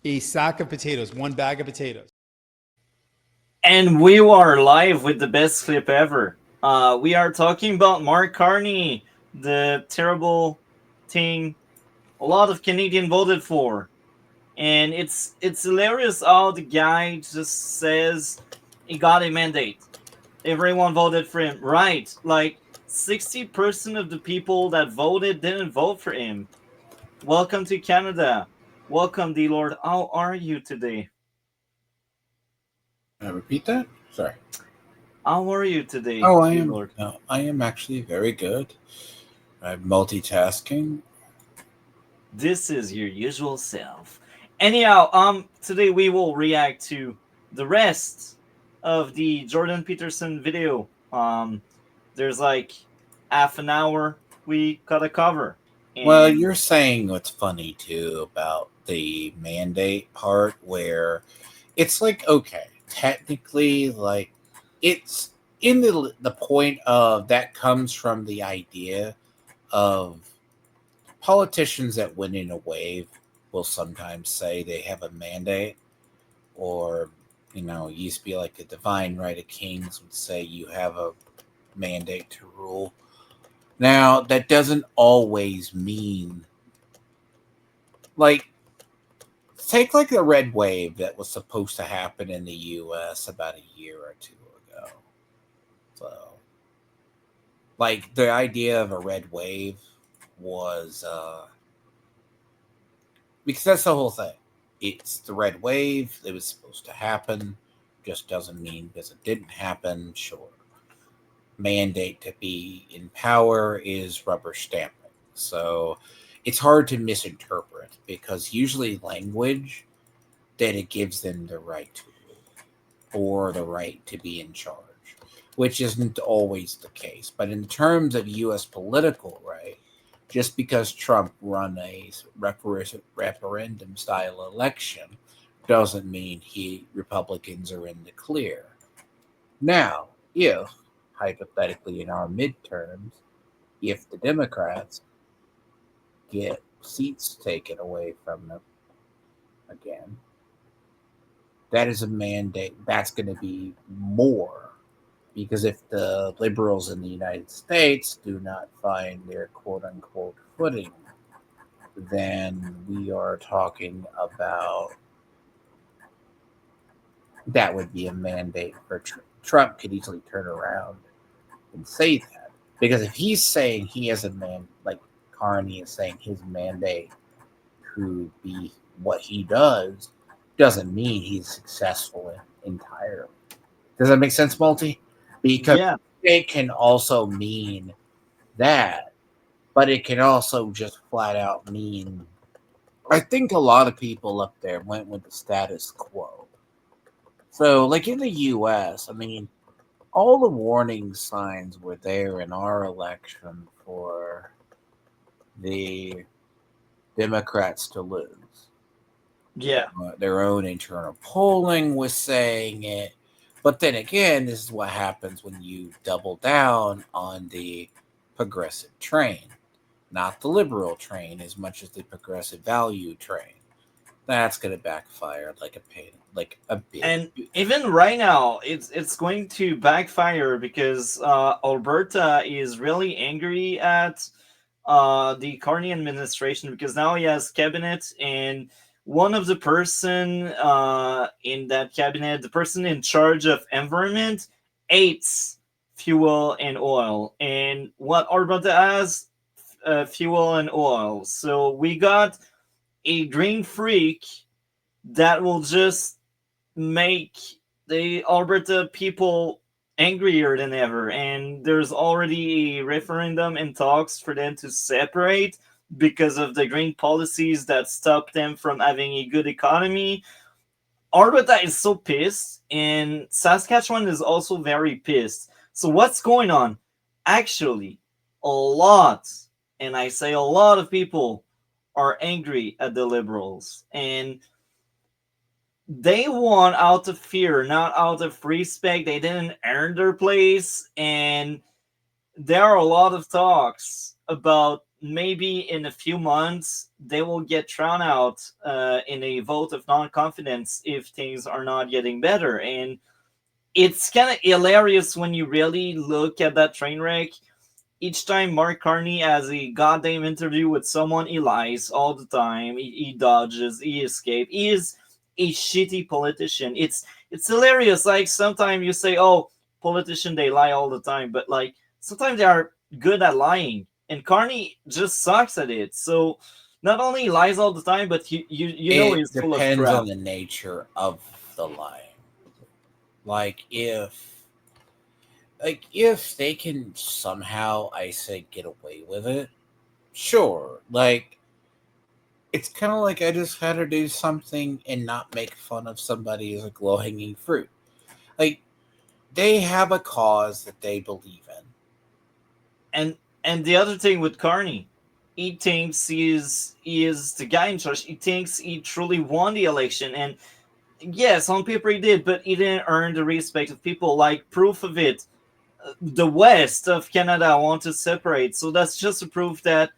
a sack of potatoes, one bag of potatoes. And we are live with the best clip ever. We are talking about Mark Carney, the terrible thing a lot of Canadian voted for. And it's hilarious how the guy just says he got a mandate. Everyone voted for him. Right. Like 60% of the people that voted didn't vote for him. Welcome to Canada. Welcome, D Lord. How are you today? Repeat that. Sorry. How are you today, Oh, I D am. Lord? No, I am actually very good. I'm multitasking. This is your usual self. Anyhow, today we will react to the rest of the Jordan Peterson video. There's like half an hour we gotta cover. Well, And you're saying what's funny too about the mandate part, where it's like okay, technically, like it's in the point of that comes from the idea of politicians that win in a wave will sometimes say they have a mandate, or it used to be like the divine right of kings would say you have a mandate to rule. Now that doesn't always mean, like, take like the red wave that was supposed to happen in the US about a year or two ago. So like the idea of a red wave was because that's the whole thing. It's the red wave. It was supposed to happen. Just doesn't mean because it didn't happen. Sure. Mandate to be in power is rubber stamping. So it's hard to misinterpret because usually language that it gives them the right to rule or the right to be in charge, which isn't always the case. But in terms of U.S. political right, just because Trump run a referendum style election doesn't mean Republicans are in the clear. Now, if hypothetically in our midterms, if the Democrats get seats taken away from them again, that is a mandate. That's going to be more because if the liberals in the United States do not find their quote unquote footing, then we are talking about that would be a mandate for Trump could easily turn around and say that. Because if he's saying he has a like Carney is saying his mandate to be what he doesn't mean he's successful entirely. Does that make sense, Multi? Because yeah, it can also mean that, but it can also just flat out mean. I think a lot of people up there went with the status quo. So, like in the U.S., I mean, all the warning signs were there in our election for the Democrats to lose. yeah. Their own internal polling was saying it. But then again, this is what happens when you double down on the progressive train, not the liberal train as much as the progressive value train. That's going to backfire like a pain, like a big. And even right now, it's going to backfire because Alberta is really angry at the Carney administration because now he has cabinet, and one of the person in that cabinet, the person in charge of environment, hates fuel and oil, and what Alberta has, fuel and oil. So we got a green freak that will just make the Alberta people angrier than ever. And there's already a referendum in talks for them to separate because of the green policies that stop them from having a good economy. Alberta is so pissed, and Saskatchewan is also very pissed. So what's going on? Actually, a lot, and I say a lot of people are angry at the Liberals. And they won out of fear, not out of respect. They didn't earn their place, and there are a lot of talks about maybe in a few months they will get thrown out in a vote of non-confidence if things are not getting better. And it's kind of hilarious when you really look at that train wreck. Each time Mark Carney has a goddamn interview with someone, he lies all the time. He dodges, he escapes. He is a shitty politician. It's hilarious. Like sometimes you say, "Oh, politicians they lie all the time," but like sometimes they are good at lying, and Carney just sucks at it. So not only he lies all the time, but you know It he's full of depends crap. on the nature of the lying. Like if they can somehow, I say, get away with it, sure. Like it's kind of like I just had to do something and not make fun of somebody as a low hanging fruit. Like they have a cause that they believe in. And the other thing with Carney, he thinks he is the guy in charge. He thinks he truly won the election, and yes, on paper he did, but he didn't earn the respect of people. Like proof of it, the West of Canada want to separate, so that's just a proof that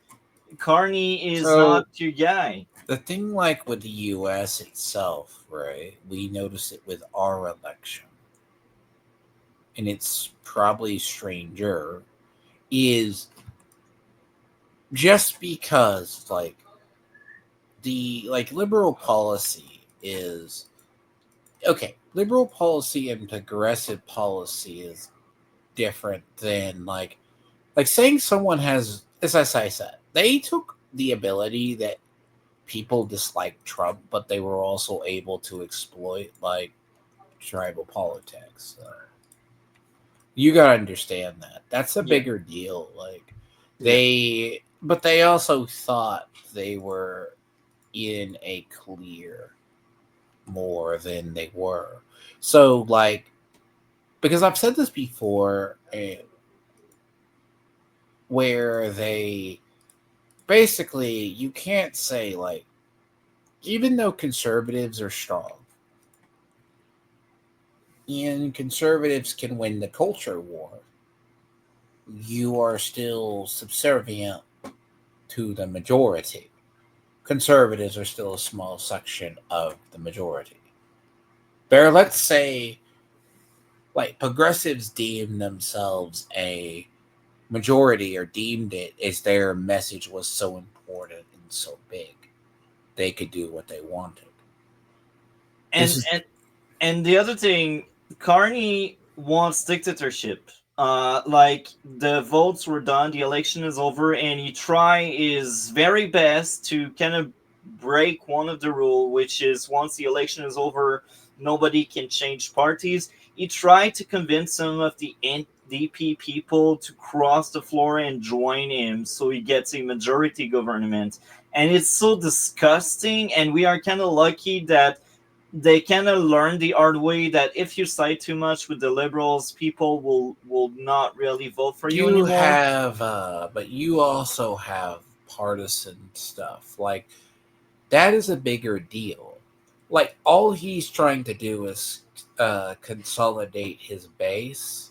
Carney is not So your guy. the thing, like with the U.S. itself, right? We notice it with our election, and it's probably stranger. Is just because the liberal policy is okay. Liberal policy and progressive policy is different than saying someone has, as I said, they took the ability that people dislike Trump, but they were also able to exploit tribal politics. You gotta understand that that's a Yeah, bigger deal. yeah. But they also thought they were in a clear more than they were. So because I've said this before, where they basically, you can't say even though conservatives are strong and conservatives can win the culture war, you are still subservient to the majority. Conservatives are still a small section of the majority. There, let's say, progressives deem themselves a majority, or deemed it as their message was so important and so big, they could do what they wanted. This And is and and the other thing, Carney wants dictatorship. Like the votes were done, the election is over, and he try his very best to kind of break one of the rule, which is once the election is over, nobody can change parties. He tried to convince some of the NDP people to cross the floor and join him, so he gets a majority government. And it's so disgusting, and we are kind of lucky that they kind of learn the hard way that if you side too much with the liberals, people will not really vote for you you anymore. have, but you also have partisan stuff. That is a bigger deal. All he's trying to do is consolidate his base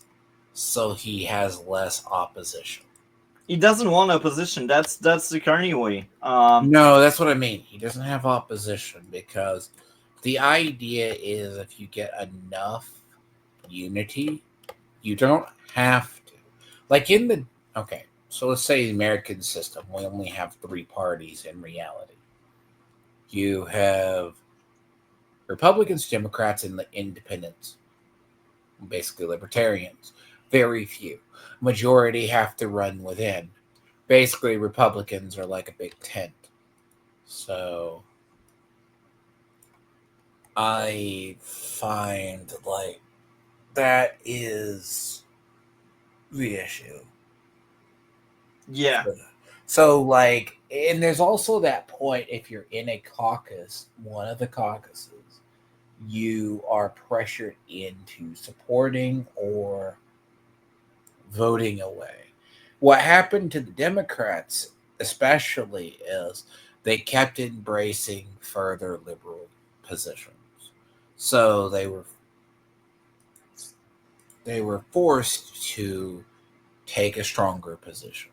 so he has less opposition. He doesn't want opposition. That's the Carney way. No, that's what I mean. He doesn't have opposition because the idea is if you get enough unity, you don't have to. In the okay, so let's say the American system, we only have three parties in reality. You have Republicans, Democrats, and the independents, basically libertarians. Very few. Majority have to run within. Basically, Republicans are like a big tent. So I find that is the issue. Yeah, So and there's also that point if you're in a caucus, one of the caucuses, you are pressured into supporting or voting away. What happened to the Democrats, especially, is they kept embracing further liberal positions. So they were forced to take a stronger position.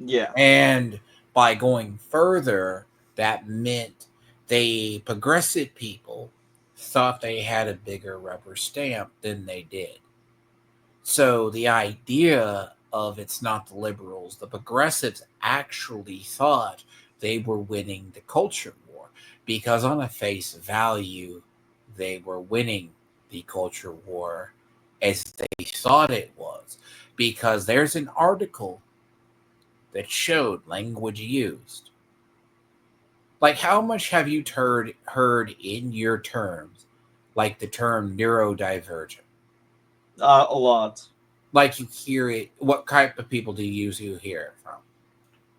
Yeah. And by going further, that meant the progressive people thought they had a bigger rubber stamp than they did. So the idea of it's not the liberals, the progressives actually thought they were winning the culture war because, on a face value, they were winning the culture war as they thought it was. Because there's an article that showed language used. Like, how much have you heard in your terms, like the term neurodivergent? A lot. Like, you hear it. What type of people do you hear it from?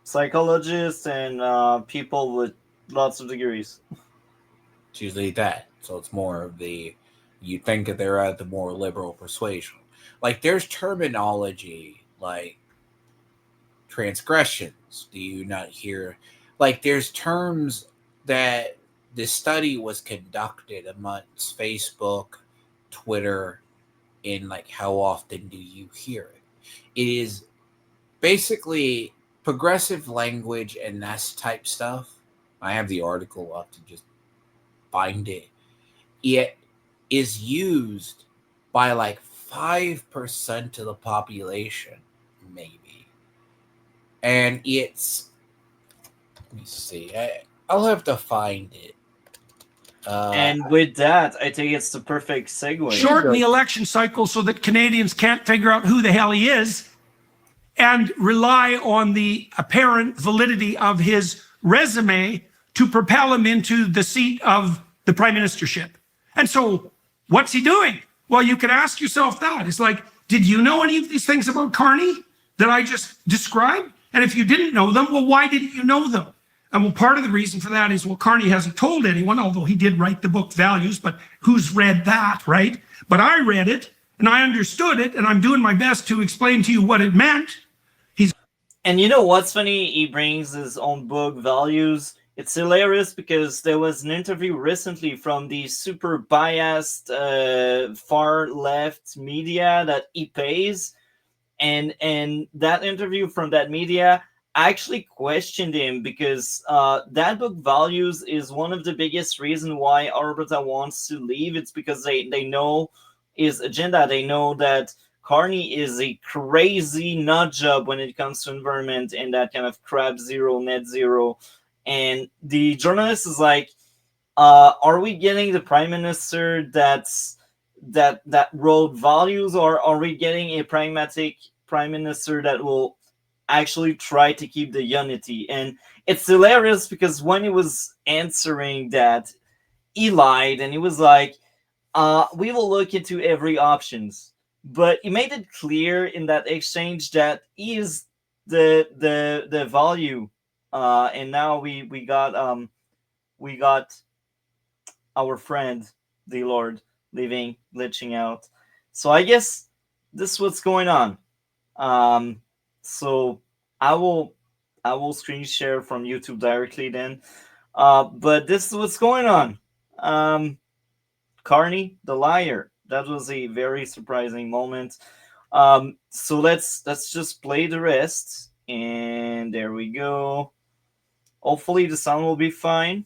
Psychologists and people with lots of degrees. It's usually that. So it's more of the, you think that they're at the more liberal persuasion. Like, there's terminology like transgressions. Do you not hear? Like, there's terms that the study was conducted amongst Facebook, Twitter, in like how often do you hear it? It is basically progressive language and that type stuff. I have the article up to just find it. It is used by like 5% of the population, maybe. And it's, let me see, I'll have to find it. And with that, I think it's the perfect segue. Shorten the election cycle so that Canadians can't figure out who the hell he is and rely on the apparent validity of his resume to propel him into the seat of the prime ministership. And so, what's he doing? Well, you could ask yourself that. It's like, did you know any of these things about Carney that I just described? And if you didn't know them, well, why didn't you know them? And well, part of the reason for that is, well, Carney hasn't told anyone, although he did write the book Values, but who's read that, right? But I read it and I understood it, and I'm doing my best to explain to you what it meant. And you know what's funny? He brings his own book, Values. It's hilarious because there was an interview recently from the super biased far left media that he pays, and that interview from that media actually questioned him because that book Values is one of the biggest reasons why Alberta wants to leave. It's because they know his agenda. They know that Carney is a crazy nut job when it comes to environment and that kind of crap zero, net zero. And the journalist is like, are we getting the prime minister that wrote values, or are we getting a pragmatic prime minister that will actually try to keep the unity? And it's hilarious because when he was answering that, he lied and he was like, we will look into every options. But he made it clear in that exchange that he is the value, and now we got our friend the Lord leaving, glitching out. So I guess this is what's going on. So I will screen share from YouTube directly then. But this is what's going on. Carney, the liar. That was a very surprising moment. So let's just play the rest, and there we go. Hopefully the sound will be fine.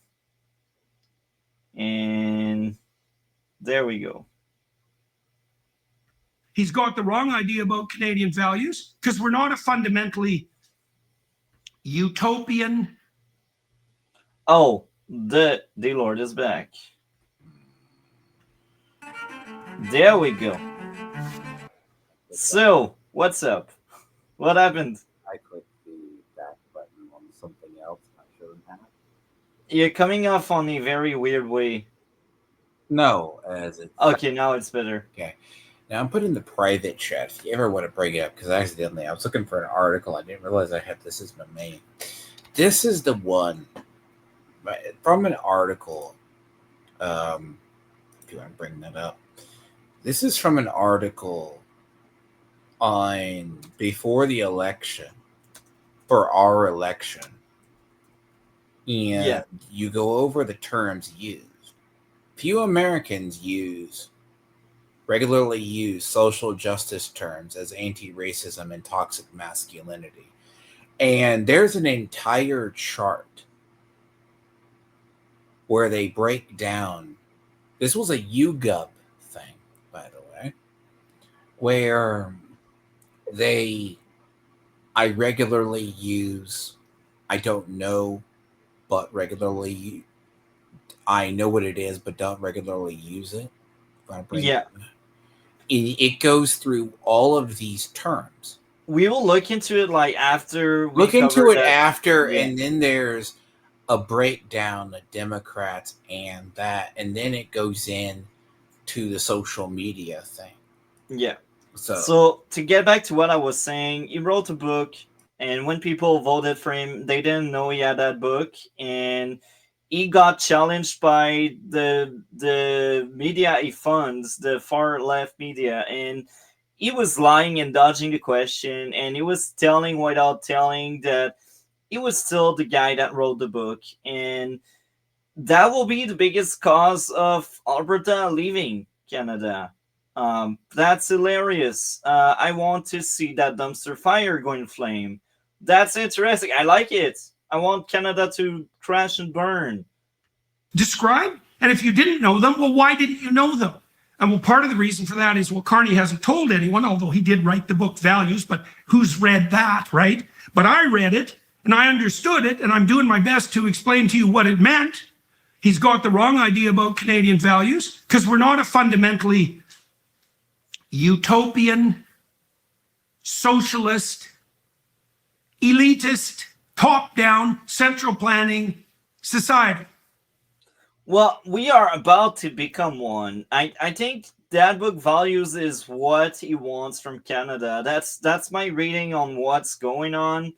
And there we go. He's got the wrong idea about Canadian values because we're not a fundamentally utopian. Oh, the Lord is back. There we go. So, what's up? What happened? I clicked the back button on something else I shouldn't have. You're coming off on a very weird way. No, as it's Okay, now it's better. okay. Now I'm putting the private chat. If you ever want to bring it up, because accidentally I was looking for an article. I didn't realize I had this as my main. This is the one from an article. If you want to bring that up, this is from an article on before the election for our election, and you go over the terms used. Few Americans regularly use social justice terms as anti-racism and toxic masculinity. And there's an entire chart where they break down. This was a YouGov thing, by the way, where I regularly use, I don't know, but regularly, I know what it is, but don't regularly use it. Yeah. It goes through all of these terms. We will look into it like after we Look into cover it that. after, Yeah. and then there's a breakdown of Democrats and that, and then it goes in to the social media thing. Yeah. So So to get back to what I was saying, he wrote a book, and when people voted for him, they didn't know he had that book, and he got challenged by the media he funds, the far left media, and he was lying and dodging the question, and he was telling without telling that he was still the guy that wrote the book, and that will be the biggest cause of Alberta leaving Canada. That's hilarious. I want to see that dumpster fire going flame. That's interesting. I like it. I want Canada to crash and burn. Describe. And if you didn't know them, well, why didn't you know them? And well, part of the reason for that is, well, Carney hasn't told anyone, although he did write the book Values, but who's read that, right? But I read it and I understood it, and I'm doing my best to explain to you what it meant. He's got the wrong idea about Canadian values because we're not a fundamentally utopian, socialist, elitist, top-down, central planning society. Well, we are about to become one. I think that book Values is what he wants from Canada. That's my reading on what's going on.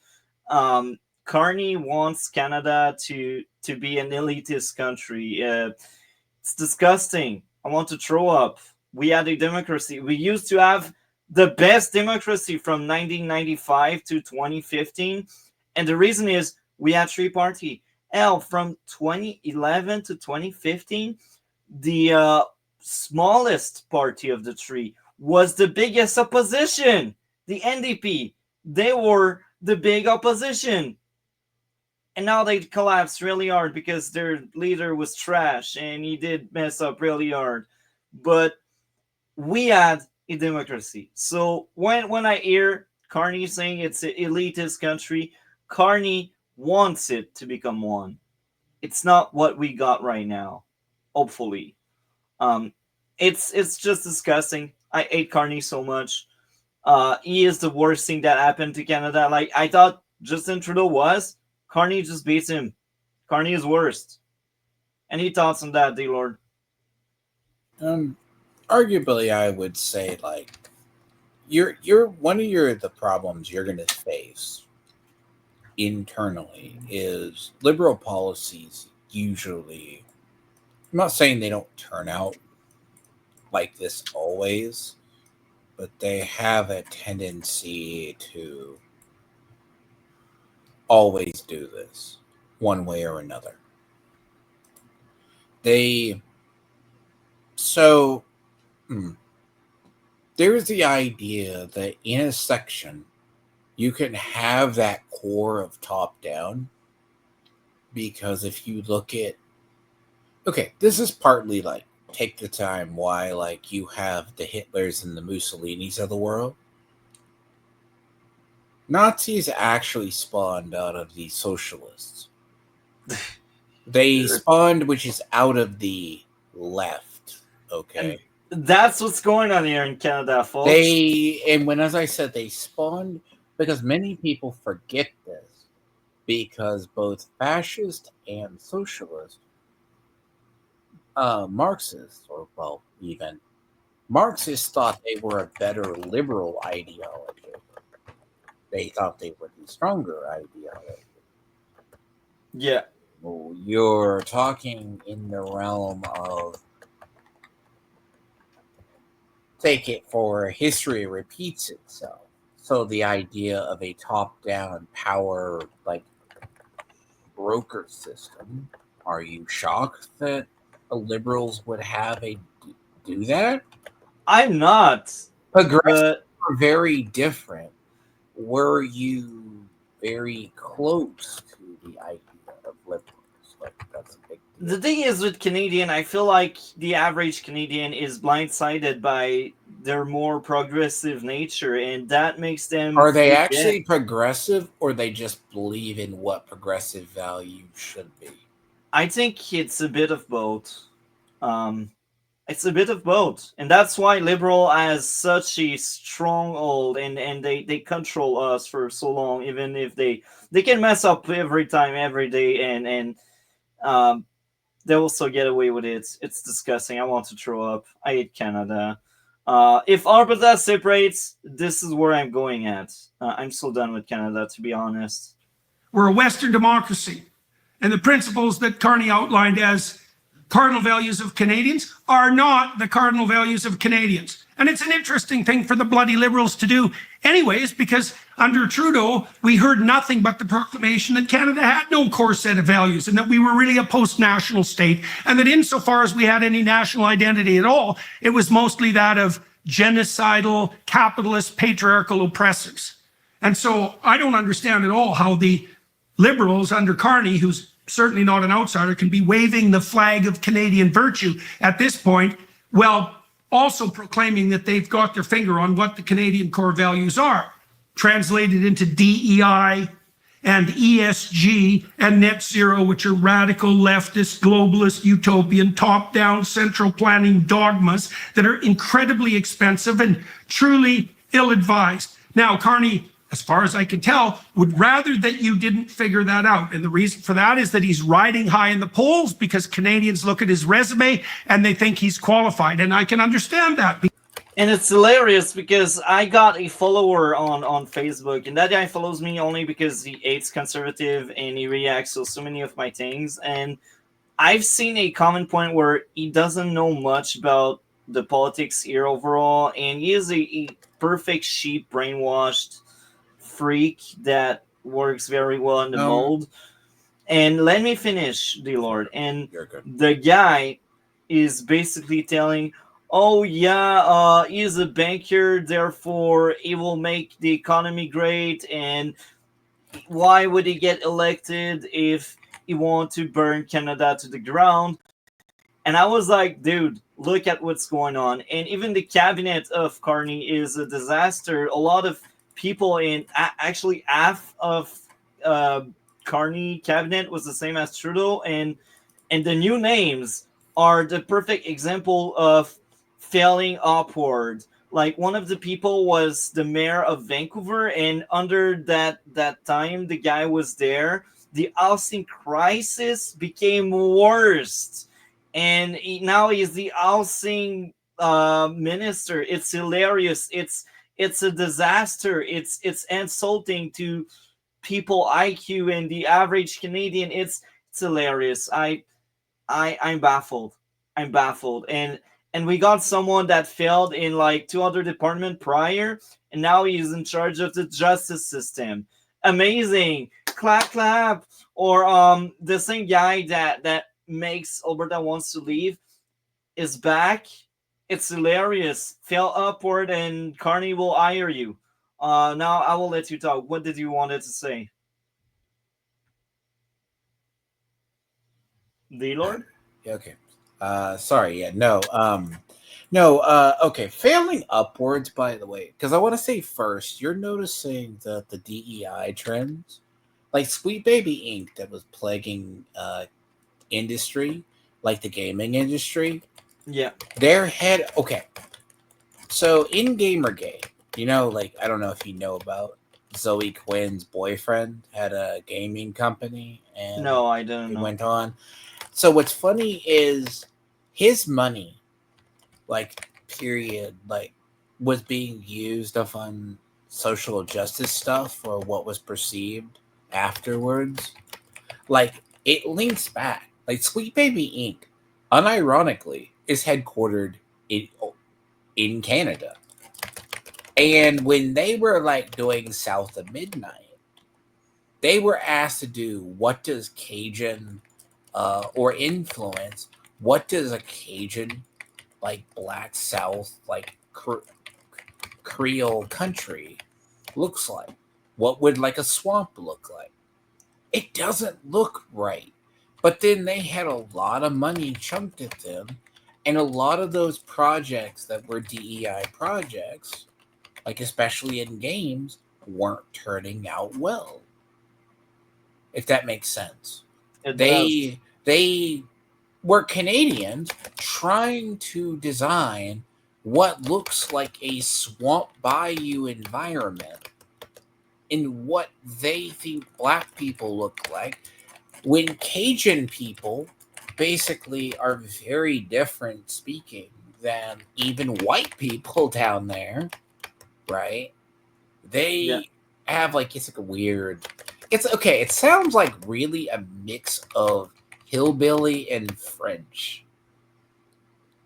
Carney wants Canada to be an elitist country. It's disgusting. I want to throw up. We had a democracy. We used to have the best democracy from 1995 to 2015, and the reason is we had three party. Hell, from 2011 to 2015, the smallest party of the three was the biggest opposition, the NDP. They were the big opposition. And now they collapsed really hard because their leader was trash and he did mess up really hard. But we had a democracy. So when I hear Carney saying it's an elitist country, Carney wants it to become one. It's not what we got right now. Hopefully, it's just disgusting. I hate Carney so much. He is the worst thing that happened to Canada. Like I thought Justin Trudeau was. Carney just beats him. Carney is worst. Any thoughts on that, D-Lord? Arguably, I would say like you're one of the problems you're going to face internally is liberal policies usually, I'm not saying they don't turn out like this always, but they have a tendency to always do this one way or another. There's the idea that in a section you can have that core of top down, because if you look at, okay, this is partly like take the time why like you have the Hitlers and the Mussolinis of the world. Nazis actually spawned out of the socialists. They spawned, which is out of the left. Okay. That's what's going on here in Canada, folks. As I said, they spawned because many people forget this, because both fascist and socialist, Marxists, or well, even Marxists thought they were a better liberal ideology. They thought they were the stronger ideology. Yeah. Well, you're talking in the realm of, take it for history repeats itself. So the idea of a top-down power, like, broker system, are you shocked that the liberals would do that? I'm not. Progressives are very different. very close to the idea of liberals. Like that's a big deal. The thing is with Canadian, I feel like the average Canadian is blindsided by their more progressive nature, and that makes them Are they forget. actually progressive, or they just believe in what progressive value should be? I think it's a bit of both. Um, it's a bit of both, and that's why liberal has such a stronghold, and they control us for so long, even if they can mess up every time, every day, and um, they also get away with it. It's disgusting. I want to throw up. I hate Canada. If Alberta separates, this is where I'm going at. I'm so done with Canada, to be honest. We're a Western democracy. And the principles that Carney outlined as cardinal values of Canadians are not the cardinal values of Canadians. And it's an interesting thing for the bloody liberals to do anyways, because under Trudeau, we heard nothing but the proclamation that Canada had no core set of values and that we were really a post-national state, and that insofar as we had any national identity at all, it was mostly that of genocidal, capitalist, patriarchal oppressors. And so I don't understand at all how the liberals under Carney, who's certainly not an outsider, can be waving the flag of Canadian virtue at this point, while also proclaiming that they've got their finger on what the Canadian core values are, translated into DEI and ESG and net zero, which are radical leftist, globalist, utopian, top-down central planning dogmas that are incredibly expensive and truly ill-advised. Now, Carney, as far as I can tell, would rather that you didn't figure that out. And the reason for that is that he's riding high in the polls because Canadians look at his resume and they think he's qualified. And I can understand that. And it's hilarious because I got a follower on Facebook, and that guy follows me only because he hates conservative and he reacts to so many of my things. And I've seen a common point where he doesn't know much about the politics here overall, and he is a perfect sheep brainwashed freak that works very well in the mold. And let me finish, D-Lord. And the guy is basically telling, oh yeah, he's a banker, therefore he will make the economy great, and why would he get elected if he want to burn Canada to the ground? And I was like, dude, look at what's going on. And even the cabinet of Carney is a disaster. A lot of people in actually half of Carney cabinet was the same as Trudeau, and the new names are the perfect example of failing upward. Like, one of the people was the mayor of Vancouver, and under that time the guy was there, the housing crisis became worse, and now he's the housing minister. It's hilarious. It's a disaster. It's insulting to people IQ and the average Canadian. It's hilarious. I'm baffled. I'm baffled. And we got someone that failed in like 2 other departments prior, and now he's in charge of the justice system. Amazing. Clap clap. Or the same guy that makes Alberta wants to leave is back. It's hilarious. Fail upward and Carney will hire you. Now I will let you talk. What did you wanted to say? The Lord? Okay. Sorry. Yeah. No. Okay. Failing upwards, by the way, because I want to say first, you're noticing that the DEI trends, like Sweet Baby Inc., that was plaguing industry, like the gaming industry. Yeah. Their head. Okay. So in Gamergate, like, I don't know if you know about Zoe Quinn's boyfriend had a gaming company, and no, I don't know. Went on. So what's funny is his money, like, period, like, was being used on social justice stuff or what was perceived afterwards. Like, it links back. Like, Sweet Baby Inc., unironically, is headquartered in Canada. And when they were, like, doing South of Midnight, they were asked to do what does Cajun or influence, what does a Cajun, like, Black South, like, Creole country looks like. What would like a swamp look like? It doesn't look right. But then they had a lot of money chunked at them, and a lot of those projects that were DEI projects, like especially in games, weren't turning out well. If that makes sense. They were Canadians trying to design what looks like a swamp bayou environment in what they think black people look like, when Cajun people basically are very different speaking than even white people down there, right? They have like, it's like a weird, it's okay, it sounds like really a mix of hillbilly and French.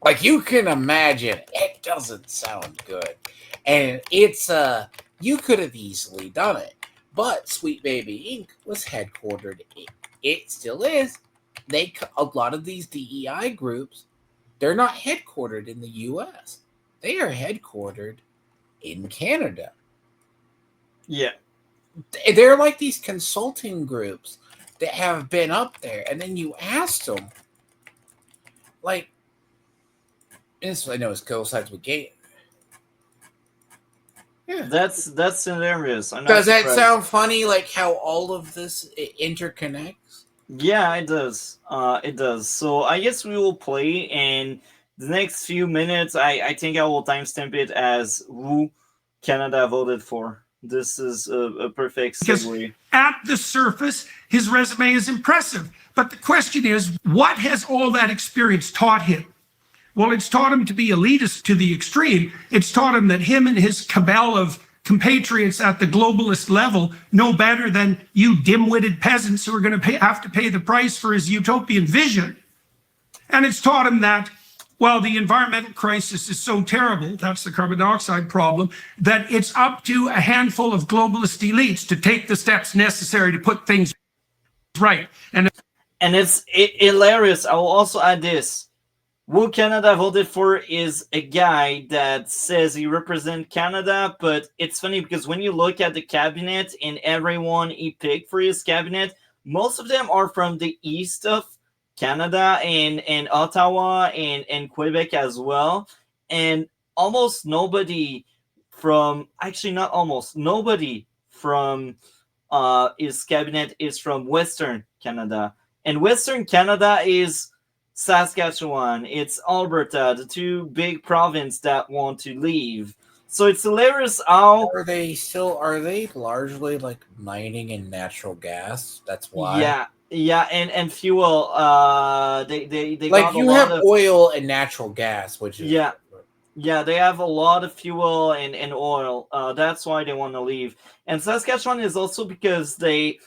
Like, you can imagine, it doesn't sound good. And it's, you could have easily done it. But Sweet Baby Inc. was headquartered, it still is. A lot of these DEI groups, they're not headquartered in the US. They are headquartered in Canada. Yeah. They're like these consulting groups that have been up there. And then you ask them, like, this I know is coincides with gay. Yeah. That's hilarious. Does that sound funny? Like how all of this interconnects? Yeah, it does. It does. So I guess we will play, and the next few minutes, I think I will timestamp it as who Canada voted for. This is a perfect segue. Because at the surface, his resume is impressive. But the question is, what has all that experience taught him? Well, it's taught him to be elitist to the extreme. It's taught him that him and his cabal of compatriots at the globalist level know better than you dim-witted peasants who are going to have to pay the price for his utopian vision. And it's taught him that, well, the environmental crisis is so terrible, that's the carbon dioxide problem, that it's up to a handful of globalist elites to take the steps necessary to put things right. And it's hilarious. I will also add this. Who Canada voted for is a guy that says he represents Canada, but it's funny because when you look at the cabinet and everyone he picked for his cabinet, most of them are from the east of Canada and Ottawa and Quebec as well. And almost nobody from, actually not almost, nobody from his cabinet is from Western Canada. And Western Canada is Saskatchewan, it's Alberta, the two big provinces that want to leave. So it's hilarious how are they largely like mining and natural gas? That's why. Yeah, and fuel. They like got you have oil and natural gas, which is yeah, they have a lot of fuel and oil. That's why they want to leave. And Saskatchewan is also because they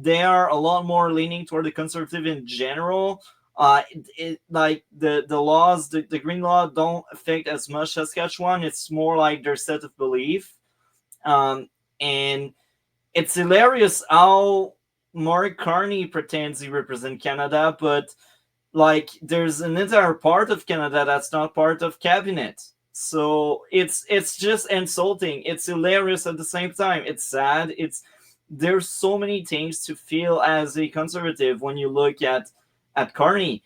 are a lot more leaning toward the conservative in general. Like the laws, the green law don't affect as much Saskatchewan. It's more like their set of belief. And it's hilarious how Mark Carney pretends he represents Canada, but like there's an entire part of Canada that's not part of cabinet. So it's just insulting. It's hilarious at the same time. It's sad. There's so many things to feel as a conservative when you look at Carney.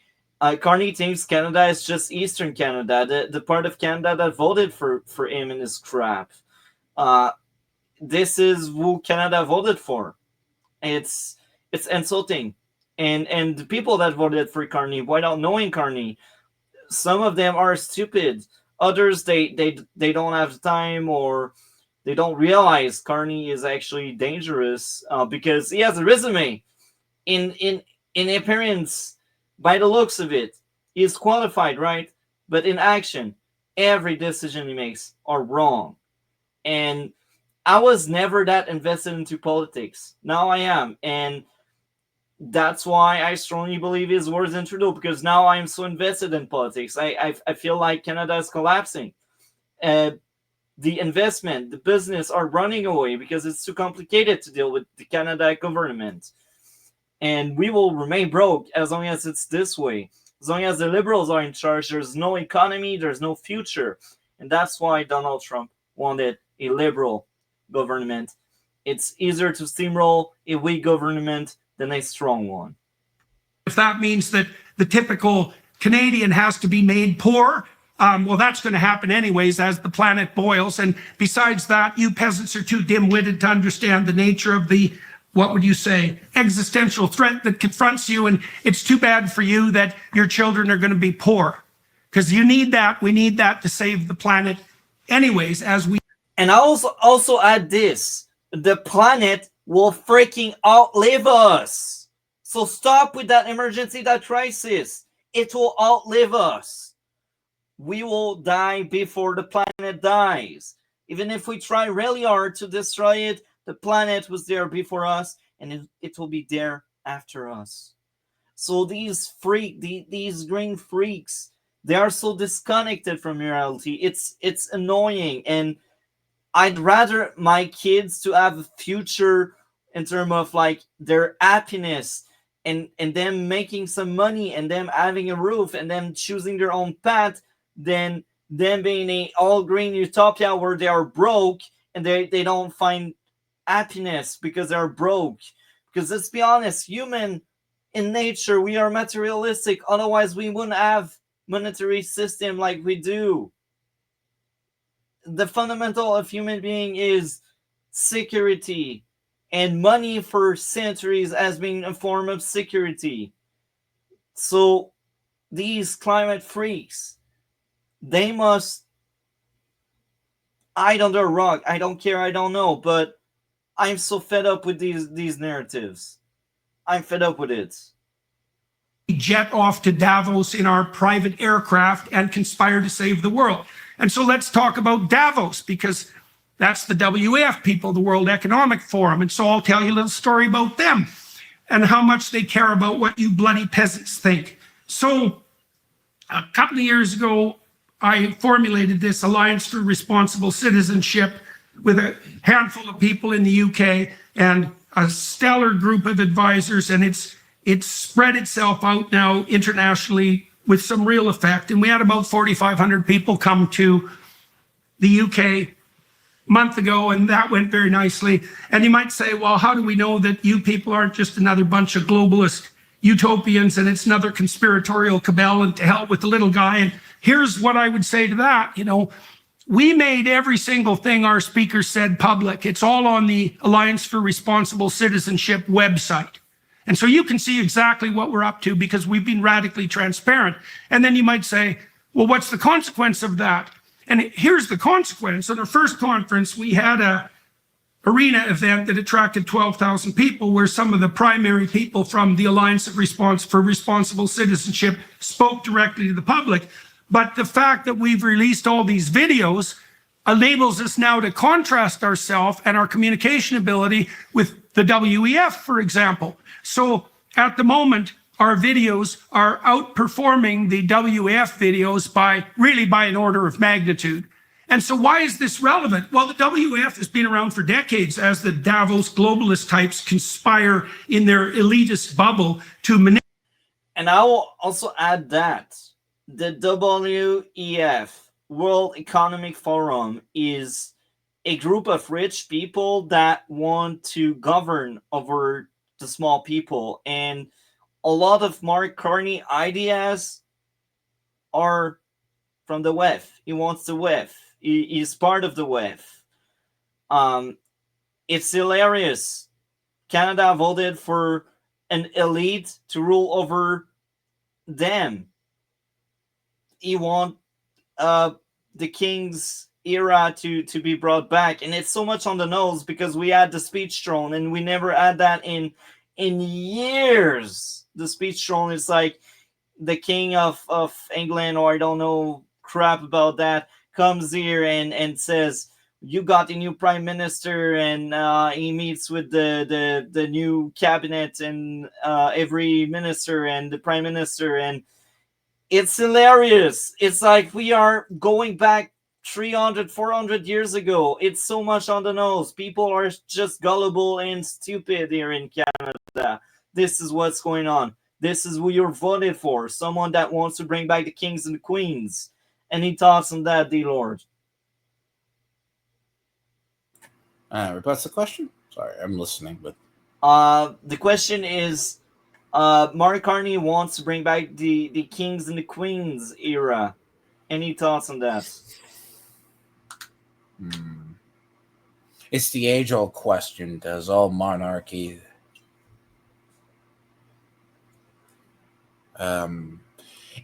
Carney thinks Canada is just Eastern Canada, the part of Canada that voted for him in his crap. This is who Canada voted for. It's insulting. And the people that voted for Carney, without knowing Carney, some of them are stupid. Others, they don't have time, or they don't realize Carney is actually dangerous because he has a resume. In appearance, by the looks of it, he is qualified, right? But in action, every decision he makes are wrong. And I was never that invested into politics. Now I am. And that's why I strongly believe his words in Trudeau, because now I'm so invested in politics. I feel like Canada is collapsing. The investment, the business are running away because it's too complicated to deal with the Canada government. And we will remain broke as long as it's this way. As long as the Liberals are in charge, there's no economy, there's no future. And that's why Donald Trump wanted a Liberal government It's easier to steamroll a weak government than a strong one. If that means that the typical Canadian has to be made poor, well, that's going to happen anyways as the planet boils. And besides that, you peasants are too dim-witted to understand the nature of the, what would you say, existential threat that confronts you. And it's too bad for you that your children are going to be poor, because you need that. We need that to save the planet anyways, as we... And I also add this: the planet will freaking outlive us. So stop with that emergency, that crisis. It will outlive us. We will die before the planet dies. Even if we try really hard to destroy it, the planet was there before us, and it will be there after us. So these green freaks, they are so disconnected from reality. It's annoying, and I'd rather my kids to have a future in terms of like their happiness and them making some money and them having a roof and them choosing their own path than them being a all green utopia where they are broke and they don't find happiness because they're broke. Because let's be honest, human in nature, we are materialistic. Otherwise, we wouldn't have monetary system like we do. The fundamental of human being is security, and money for centuries has been a form of security. So these climate freaks, they must hide under a rock. I don't care, I don't know, but I'm so fed up with these narratives. I'm fed up with it. Jet off to Davos in our private aircraft and conspire to save the world. And so let's talk about Davos, because that's the WEF people, the World Economic Forum. And so I'll tell you a little story about them and how much they care about what you bloody peasants think. So a couple of years ago, I formulated this Alliance for Responsible Citizenship with a handful of people in the UK and a stellar group of advisors, and it's spread itself out now internationally with some real effect. And we had about 4,500 people come to the UK a month ago, and that went very nicely. And you might say, well, how do we know that you people aren't just another bunch of globalist utopians and it's another conspiratorial cabal and to hell with the little guy? And here's what I would say to that. You know, we made every single thing our speaker said public. It's all on the Alliance for Responsible Citizenship website. And so you can see exactly what we're up to because we've been radically transparent. And then you might say, well, what's the consequence of that? And here's the consequence. At our first conference, we had a arena event that attracted 12,000 people, where some of the primary people from the Alliance for Responsible Citizenship spoke directly to the public. But the fact that we've released all these videos enables us now to contrast ourselves and our communication ability with the WEF, for example. So at the moment, our videos are outperforming the WEF videos by an order of magnitude. And so why is this relevant? Well, the WEF has been around for decades as the Davos globalist types conspire in their elitist bubble to manipulate. And I will also add that the WEF, World Economic Forum, is a group of rich people that want to govern over the small people. And a lot of Mark Carney ideas are from the WEF. He wants the WEF. He's part of the WEF. It's hilarious. Canada voted for an elite to rule over them. He wants the King's era to be brought back. And it's so much on the nose because we had the speech throne and we never had that in years. The speech throne is like the King of England, or I don't know crap about that, comes here and says, you got a new prime minister, and he meets with the new cabinet and every minister and the prime minister, and it's hilarious. It's like we are going back 300, 400 years ago. It's so much on the nose. People are just gullible and stupid here in Canada. This is what's going on. This is who you're voted for. Someone that wants to bring back the kings and the queens. Any thoughts on that, D-Lord? Repeat the question. Sorry, I'm listening, but The question is, Mark Carney wants to bring back the kings and the queens era. Any thoughts on that? it's the age-old question: does all monarchy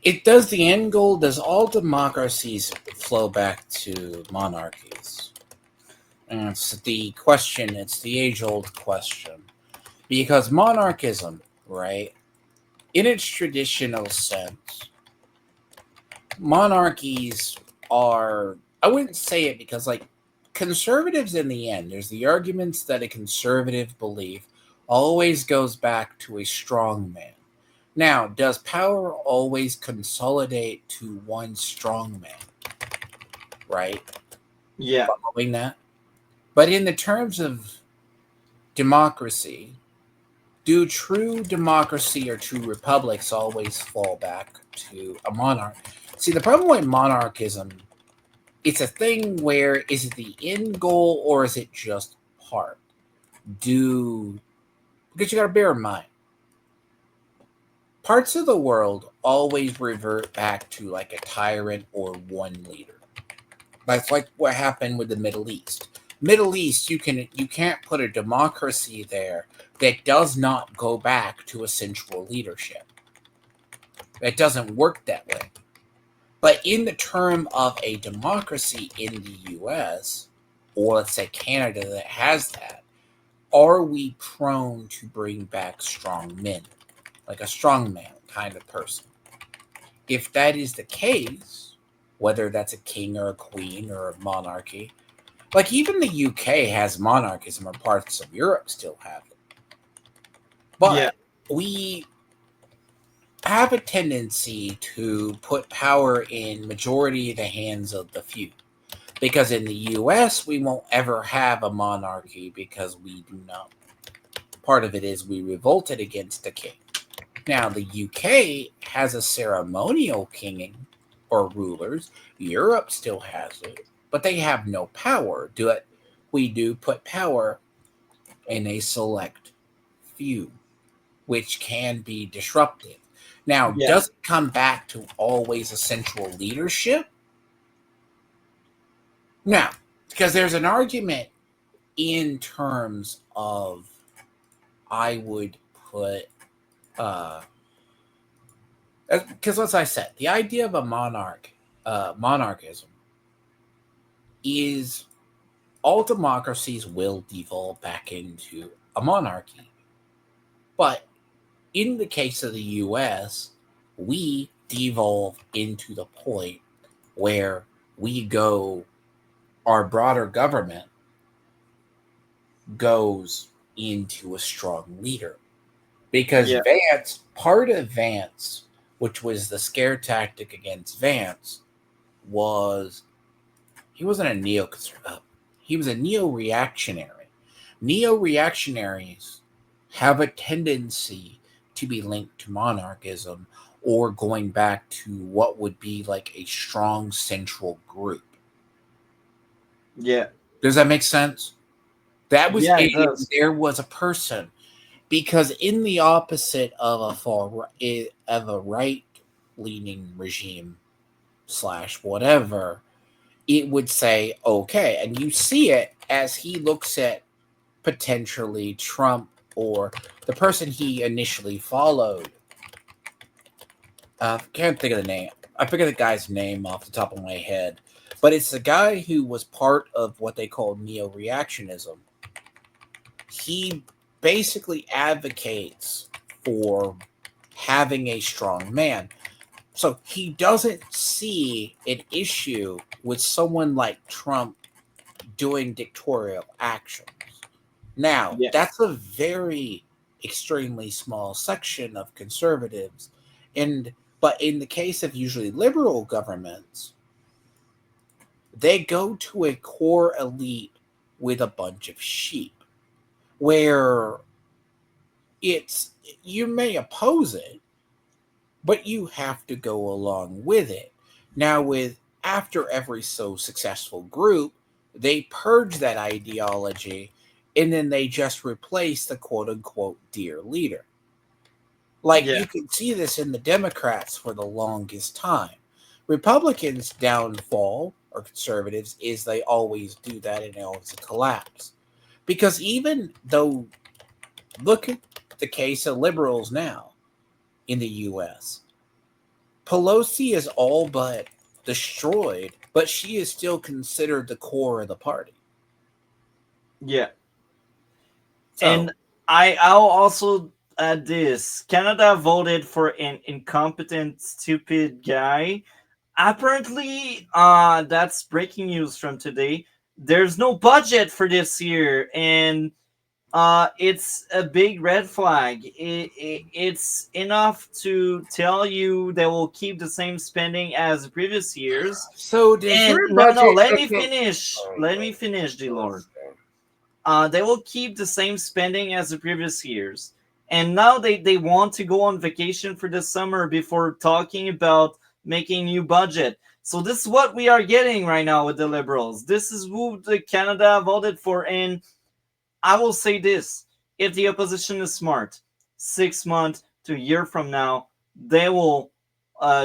it does the end goal? Does all democracies flow back to monarchies? And it's the question. It's the age-old question, because monarchism, right, in its traditional sense, monarchies are. I wouldn't say it because, like, conservatives in the end, there's the arguments that a conservative belief always goes back to a strong man. Now, does power always consolidate to one strong man? Right? Yeah. Following that? But in the terms of democracy, do true democracy or true republics always fall back to a monarch? See, the problem with monarchism, it's a thing where is it the end goal or is it just part? Because you got to bear in mind, parts of the world always revert back to like a tyrant or one leader. That's like what happened with the Middle East. Middle East, you can't put a democracy there that does not go back to a central leadership. It doesn't work that way. But in the term of a democracy in the US, or let's say Canada that has that, are we prone to bring back strong men? Like a strongman kind of person. If that is the case, whether that's a king or a queen or a monarchy, like even the UK has monarchism, or parts of Europe still have it. But we have a tendency to put power in majority of the hands of the few. Because in the US, we won't ever have a monarchy because we do not. Part of it is we revolted against the king. Now, the UK has a ceremonial king or rulers. Europe still has it, but they have no power. We do put power in a select few, which can be disruptive. Now, does it come back to always a central leadership? No, because there's an argument in terms of, I would put, because as I said, the idea of a monarchism is all democracies will devolve back into a monarchy. But in the case of the US, we devolve into the point where our broader government goes into a strong leader. Because part of Vance, which was the scare tactic against Vance, was he wasn't a neoconservative. He was a neo-reactionary. Neo-reactionaries have a tendency to be linked to monarchism or going back to what would be like a strong central group. Yeah. Does that make sense? That was it does. There was a person. Because in the opposite of a right-leaning regime / whatever, it would say, okay, and you see it as he looks at potentially Trump or the person he initially followed. I can't think of the name. I forget the guy's name off the top of my head. But it's the guy who was part of what they call neo-reactionism. He basically advocates for having a strong man. So he doesn't see an issue with someone like Trump doing dictatorial actions. Now, that's a very extremely small section of conservatives. But in the case of usually liberal governments, they go to a core elite with a bunch of sheep, where you may oppose it, but you have to go along with it. Now, after every so successful group, they purge that ideology and then they just replace the quote-unquote dear leader. Like, Yeah. you can see this in the Democrats for the longest time. Republicans' downfall, or conservatives, is they always do that and they always collapse. Because even though, look at the case of liberals now in the U.S., Pelosi is all but destroyed, but she is still considered the core of the party. Yeah. So, And I'll also add this. Canada voted for an incompetent, stupid guy. Apparently, that's breaking news from today. There's no budget for this year, and it's a big red flag. It's enough to tell you they will keep the same spending as the previous years. so does And your no, budget... let me okay. finish. Let me finish, D Lord. They will keep the same spending as the previous years. And now they want to go on vacation for the summer before talking about making new budget. So this is what we are getting right now with the Liberals. This is who the Canada voted for. And I will say this. If the opposition is smart, 6 months to a year from now, they will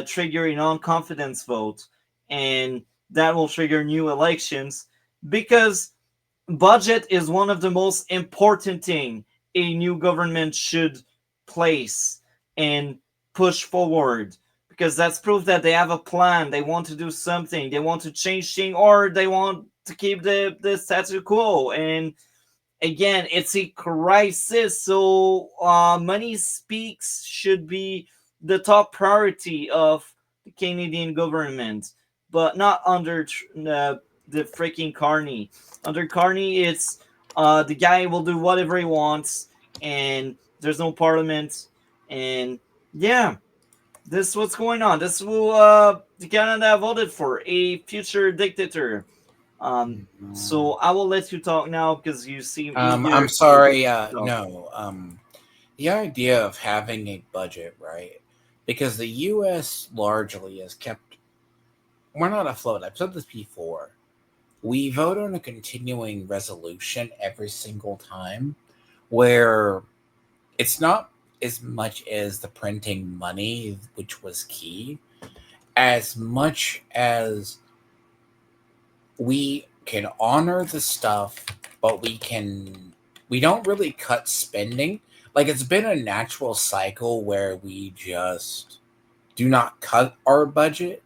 trigger a non-confidence vote. And that will trigger new elections. Because budget is one of the most important thing a new government should place and push forward, because that's proof that they have a plan, they want to do something, they want to change things, or they want to keep the status quo. And again, it's a crisis, so money speaks should be the top priority of the Canadian government, but not under the freaking Carney. Under Carney, it's the guy will do whatever he wants, and there's no parliament, and yeah, this is what's going on. This is who the Canada voted for, a future dictator. So I will let you talk now because you seem. I'm sorry. No. The idea of having a budget, right? Because the U.S. largely has kept. We're not afloat. I've said this before. We vote on a continuing resolution every single time, where it's not as much as the printing money, which was key, as much as we can honor the stuff, but we don't really cut spending. Like, it's been a natural cycle where we just do not cut our budget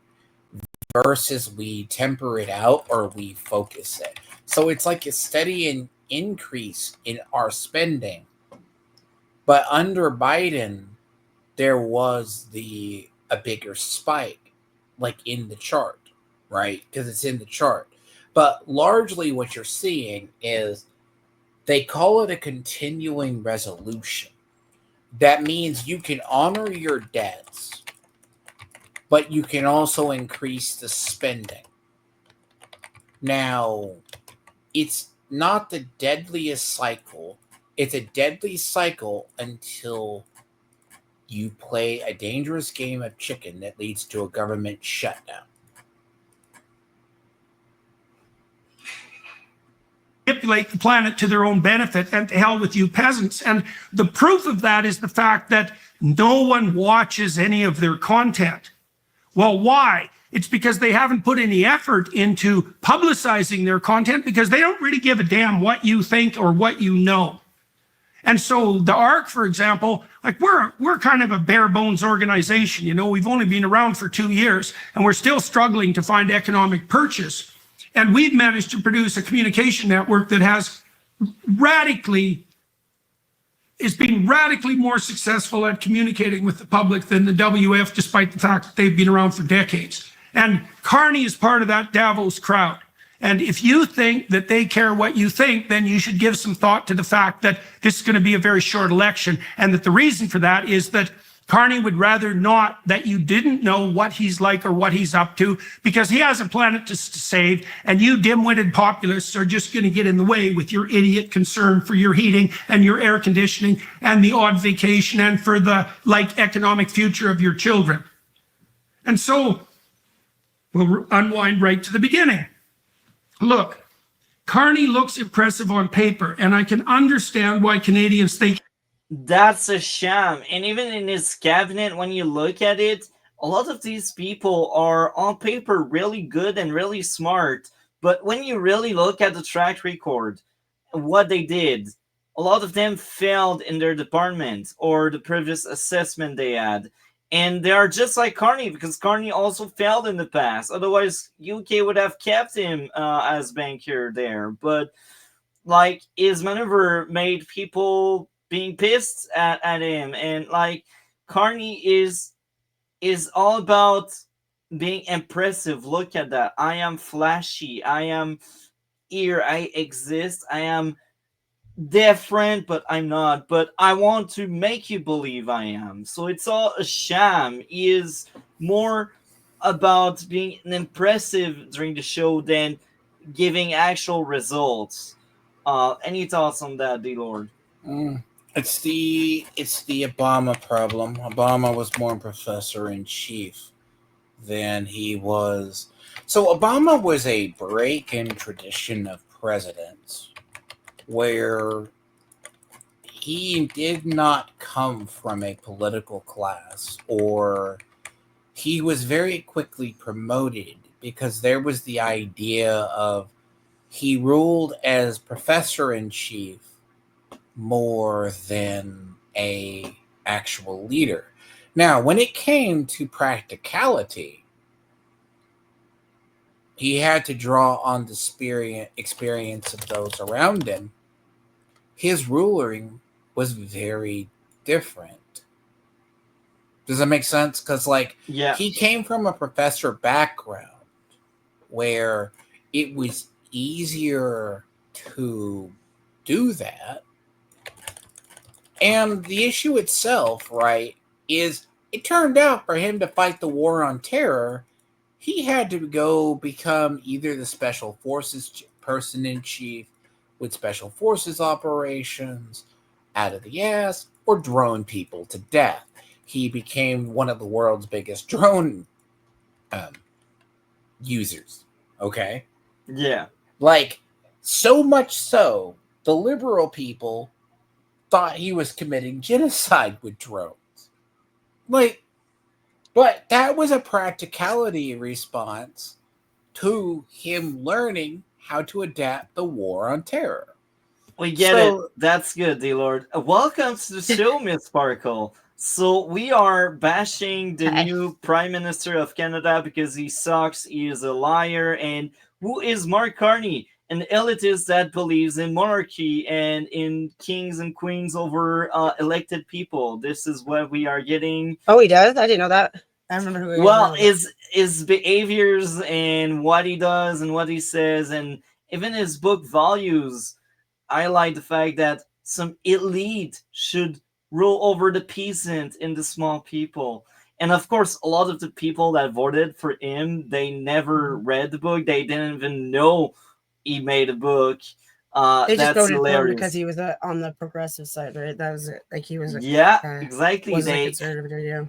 versus we temper it out or we focus it. So it's like a steady increase in our spending. But under Biden, there was a bigger spike, like in the chart, right? Because it's in the chart. But largely what you're seeing is they call it a continuing resolution. That means you can honor your debts, but you can also increase the spending. Now, it's not the deadliest cycle. It's a deadly cycle until you play a dangerous game of chicken that leads to a government shutdown. Manipulate the planet to their own benefit, and to hell with you peasants. And the proof of that is the fact that no one watches any of their content. Well, why? It's because they haven't put any effort into publicizing their content, because they don't really give a damn what you think or what you know. And so the ARC, for example, like we're kind of a bare bones organization. You know, we've only been around for 2 years and we're still struggling to find economic purchase. And we've managed to produce a communication network that has been radically more successful at communicating with the public than the WF, despite the fact that they've been around for decades. And Carney is part of that Davos crowd. And if you think that they care what you think, then you should give some thought to the fact that this is going to be a very short election. And that the reason for that is that Carney would rather not that you didn't know what he's like or what he's up to, because he has a planet to save, and you dim-witted populists are just going to get in the way with your idiot concern for your heating and your air conditioning and the odd vacation and for the economic future of your children. And so we'll unwind right to the beginning. Look, Carney looks impressive on paper, and I can understand why Canadians think That's a sham. And even in his cabinet, when you look at it, a lot of these people are on paper really good and really smart. But when you really look at the track record, what they did, a lot of them failed in their department or the previous assessment they had. And they are just like Carney, because Carney also failed in the past. Otherwise, UK would have kept him as banker there. But like his maneuver made people being pissed at him, and like Carney is all about being impressive. Look at that. I am flashy. I am here. I exist. I am different, but I'm not. But I want to make you believe I am. So it's all a sham. He is more about being impressive during the show than giving actual results. Any thoughts on that, D Lord? It's the Obama problem. Obama was more professor in chief than he was. So Obama was a break in tradition of presidents where he did not come from a political class, or he was very quickly promoted because there was the idea of he ruled as professor in chief more than a actual leader. Now, when it came to practicality, he had to draw on the experience of those around him. His ruling was very different. Does that make sense? Because, Yeah. he came from a professor background where it was easier to do that. And the issue itself, right, is it turned out for him to fight the war on terror, he had to go become either the special forces person in chief with special forces operations out of the ass, or drone people to death. He became one of the world's biggest drone users. Okay? Yeah. So much so, the liberal people thought he was committing genocide with drones. But that was a practicality response to him learning how to adapt the war on terror. We get it. That's good, D Lord. Welcome to the show, Miss Sparkle. So we are bashing the new Prime Minister of Canada because he sucks, he is a liar, and who is Mark Carney? An elitist that believes in monarchy and in kings and queens over elected people. This is what we are getting. Oh, he does? I didn't know that. I remember who he was. His behaviors and what he does and what he says, and even his book values highlight the fact that some elite should rule over the peasant and the small people. And of course, a lot of the people that voted for him, they never read the book. They didn't even know he made a book. They just that's voted hilarious. for him because he was on the progressive side, right? That was it. Like he was. Exactly. Was a conservative, yeah.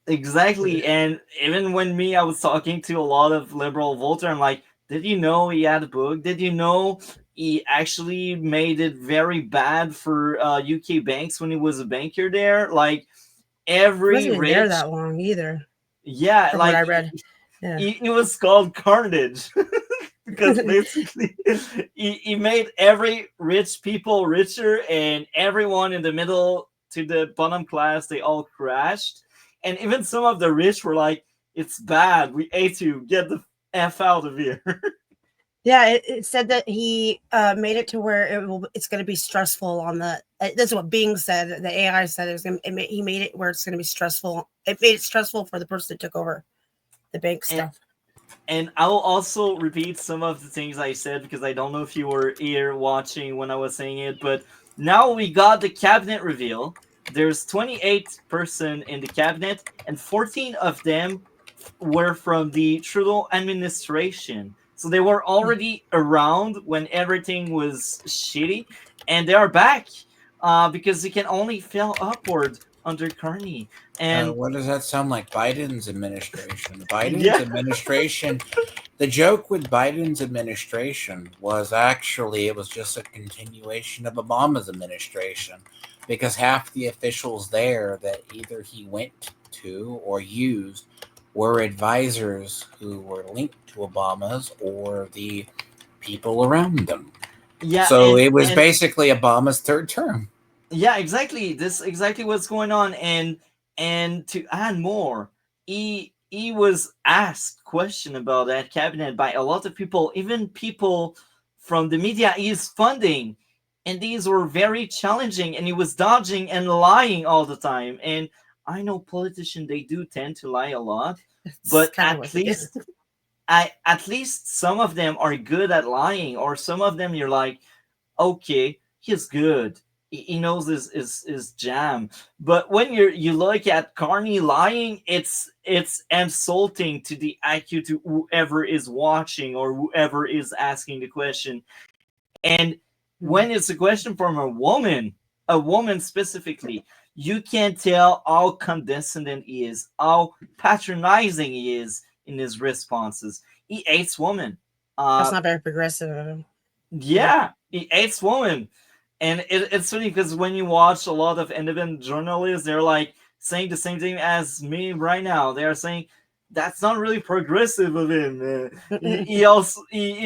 Exactly. And even when I was talking to a lot of liberal voters, I'm like, did you know he had a book? Did you know he actually made it very bad for UK banks when he was a banker there? Like every he wasn't there that long either. Yeah, from like what I read. Yeah. It was called Carnage. Because basically he made every rich people richer, and everyone in the middle to the bottom class, they all crashed. And even some of the rich were like, it's bad, we hate you, get the F out of here. Yeah, it said that he made it to where it's going to be stressful on the. That's what Bing said. The AI said he made it where it's going to be stressful. It made it stressful for the person that took over the bank stuff. And I'll also repeat some of the things I said because I don't know if you were here watching when I was saying it, but now we got the cabinet reveal. There's 28 person in the cabinet, and 14 of them were from the Trudeau administration. So they were already around when everything was shitty, and they are back because they can only fail upward under Carney. And what does that sound like? Biden's administration. Biden's administration The joke with Biden's administration was actually it was just a continuation of Obama's administration because half the officials there that either he went to or used were advisors who were linked to Obama's or the people around them. Yeah, So it was basically Obama's third term. Yeah, exactly. This exactly what's going on, and to add more, he was asked question about that cabinet by a lot of people, even people from the media he is funding, and these were very challenging, and he was dodging and lying all the time. And I know politicians, they do tend to lie a lot, but at least some of them are good at lying, or some of them you're like, okay, he's good. He knows his jam. But when you look at Carney lying, it's insulting to the IQ to whoever is watching or whoever is asking the question. And when it's a question from a woman specifically, you can tell how condescending he is, how patronizing he is in his responses. He hates women. That's not very progressive of him. Yeah, he hates women. And it's funny because when you watch a lot of independent journalists, they're like saying the same thing as me right now. They're saying that's not really progressive of him. He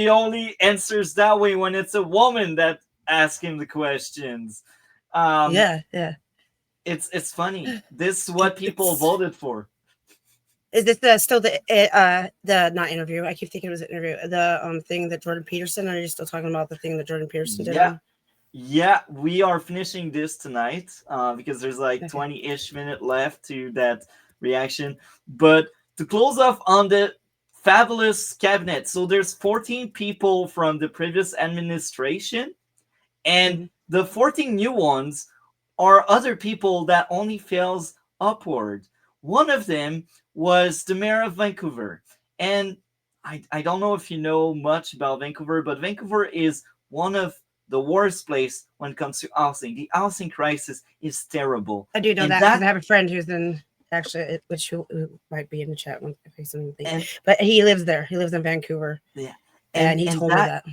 only answers that way when it's a woman that asks him the questions. Yeah. It's funny. This is what people voted for. Is this still the not interview? I keep thinking it was an interview. The thing that Jordan Peterson. Or are you still talking about the thing that Jordan Peterson did? Yeah, we are finishing this tonight because there's like 20-ish minute left to that reaction. But to close off on the fabulous cabinet, so there's 14 people from the previous administration, and the 14 new ones are other people that only fails upward. One of them was the mayor of Vancouver. And I don't know if you know much about Vancouver, but Vancouver is one of the worst place when it comes to housing. The housing crisis is terrible. I do know that because I have a friend who's in actually, which who might be in the chat when I say something. But he lives there. He lives in Vancouver. Yeah, and he told me that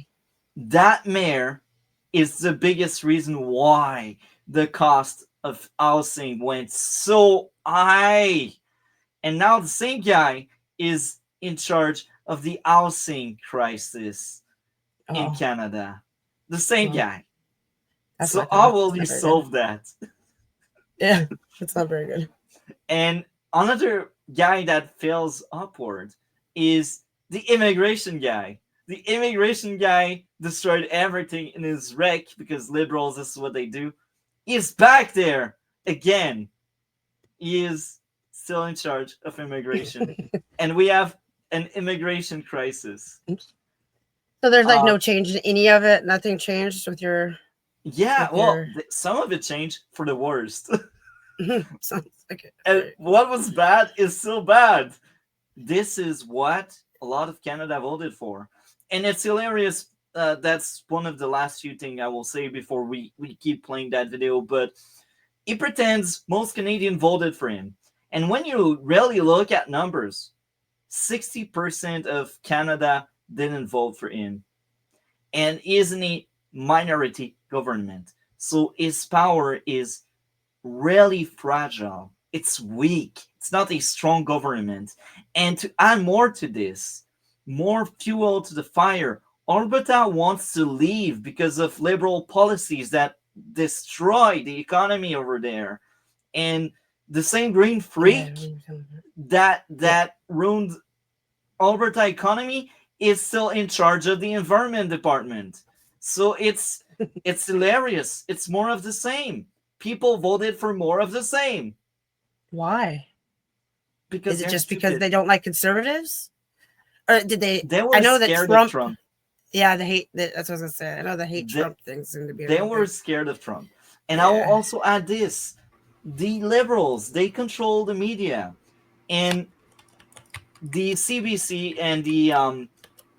that mayor is the biggest reason why the cost of housing went so high. And now the same guy is in charge of the housing crisis in Canada. The same guy. So how will you solve that? Yeah, it's not very good. And another guy that fails upward is the immigration guy. The immigration guy destroyed everything in his wreck because liberals, this is what they do. He's back there again. He is still in charge of immigration. And we have an immigration crisis. So there's like no change in any of it? Nothing changed with your... Yeah, some of it changed for the worst. Sounds like it. And what was bad is still bad. This is what a lot of Canada voted for. And it's hilarious. That's one of the last few things I will say before we keep playing that video. But he pretends most Canadians voted for him. And when you really look at numbers, 60% of Canada didn't vote for him. And he is in a minority government. So his power is really fragile. It's weak. It's not a strong government. And to add more to this, more fuel to the fire, Alberta wants to leave because of liberal policies that destroy the economy over there. And the same green freak that ruined Alberta economy is still in charge of the environment department. So it's hilarious. It's more of the same. People voted for more of the same. Why? Because is it just stupid. Because they don't like conservatives, or did they? Were I know that Trump. Yeah, they hate. That's what I was gonna say. I know the hate Trump things seem to be. They were scared of Trump, and I will also add this: the liberals, they control the media, and the CBC and the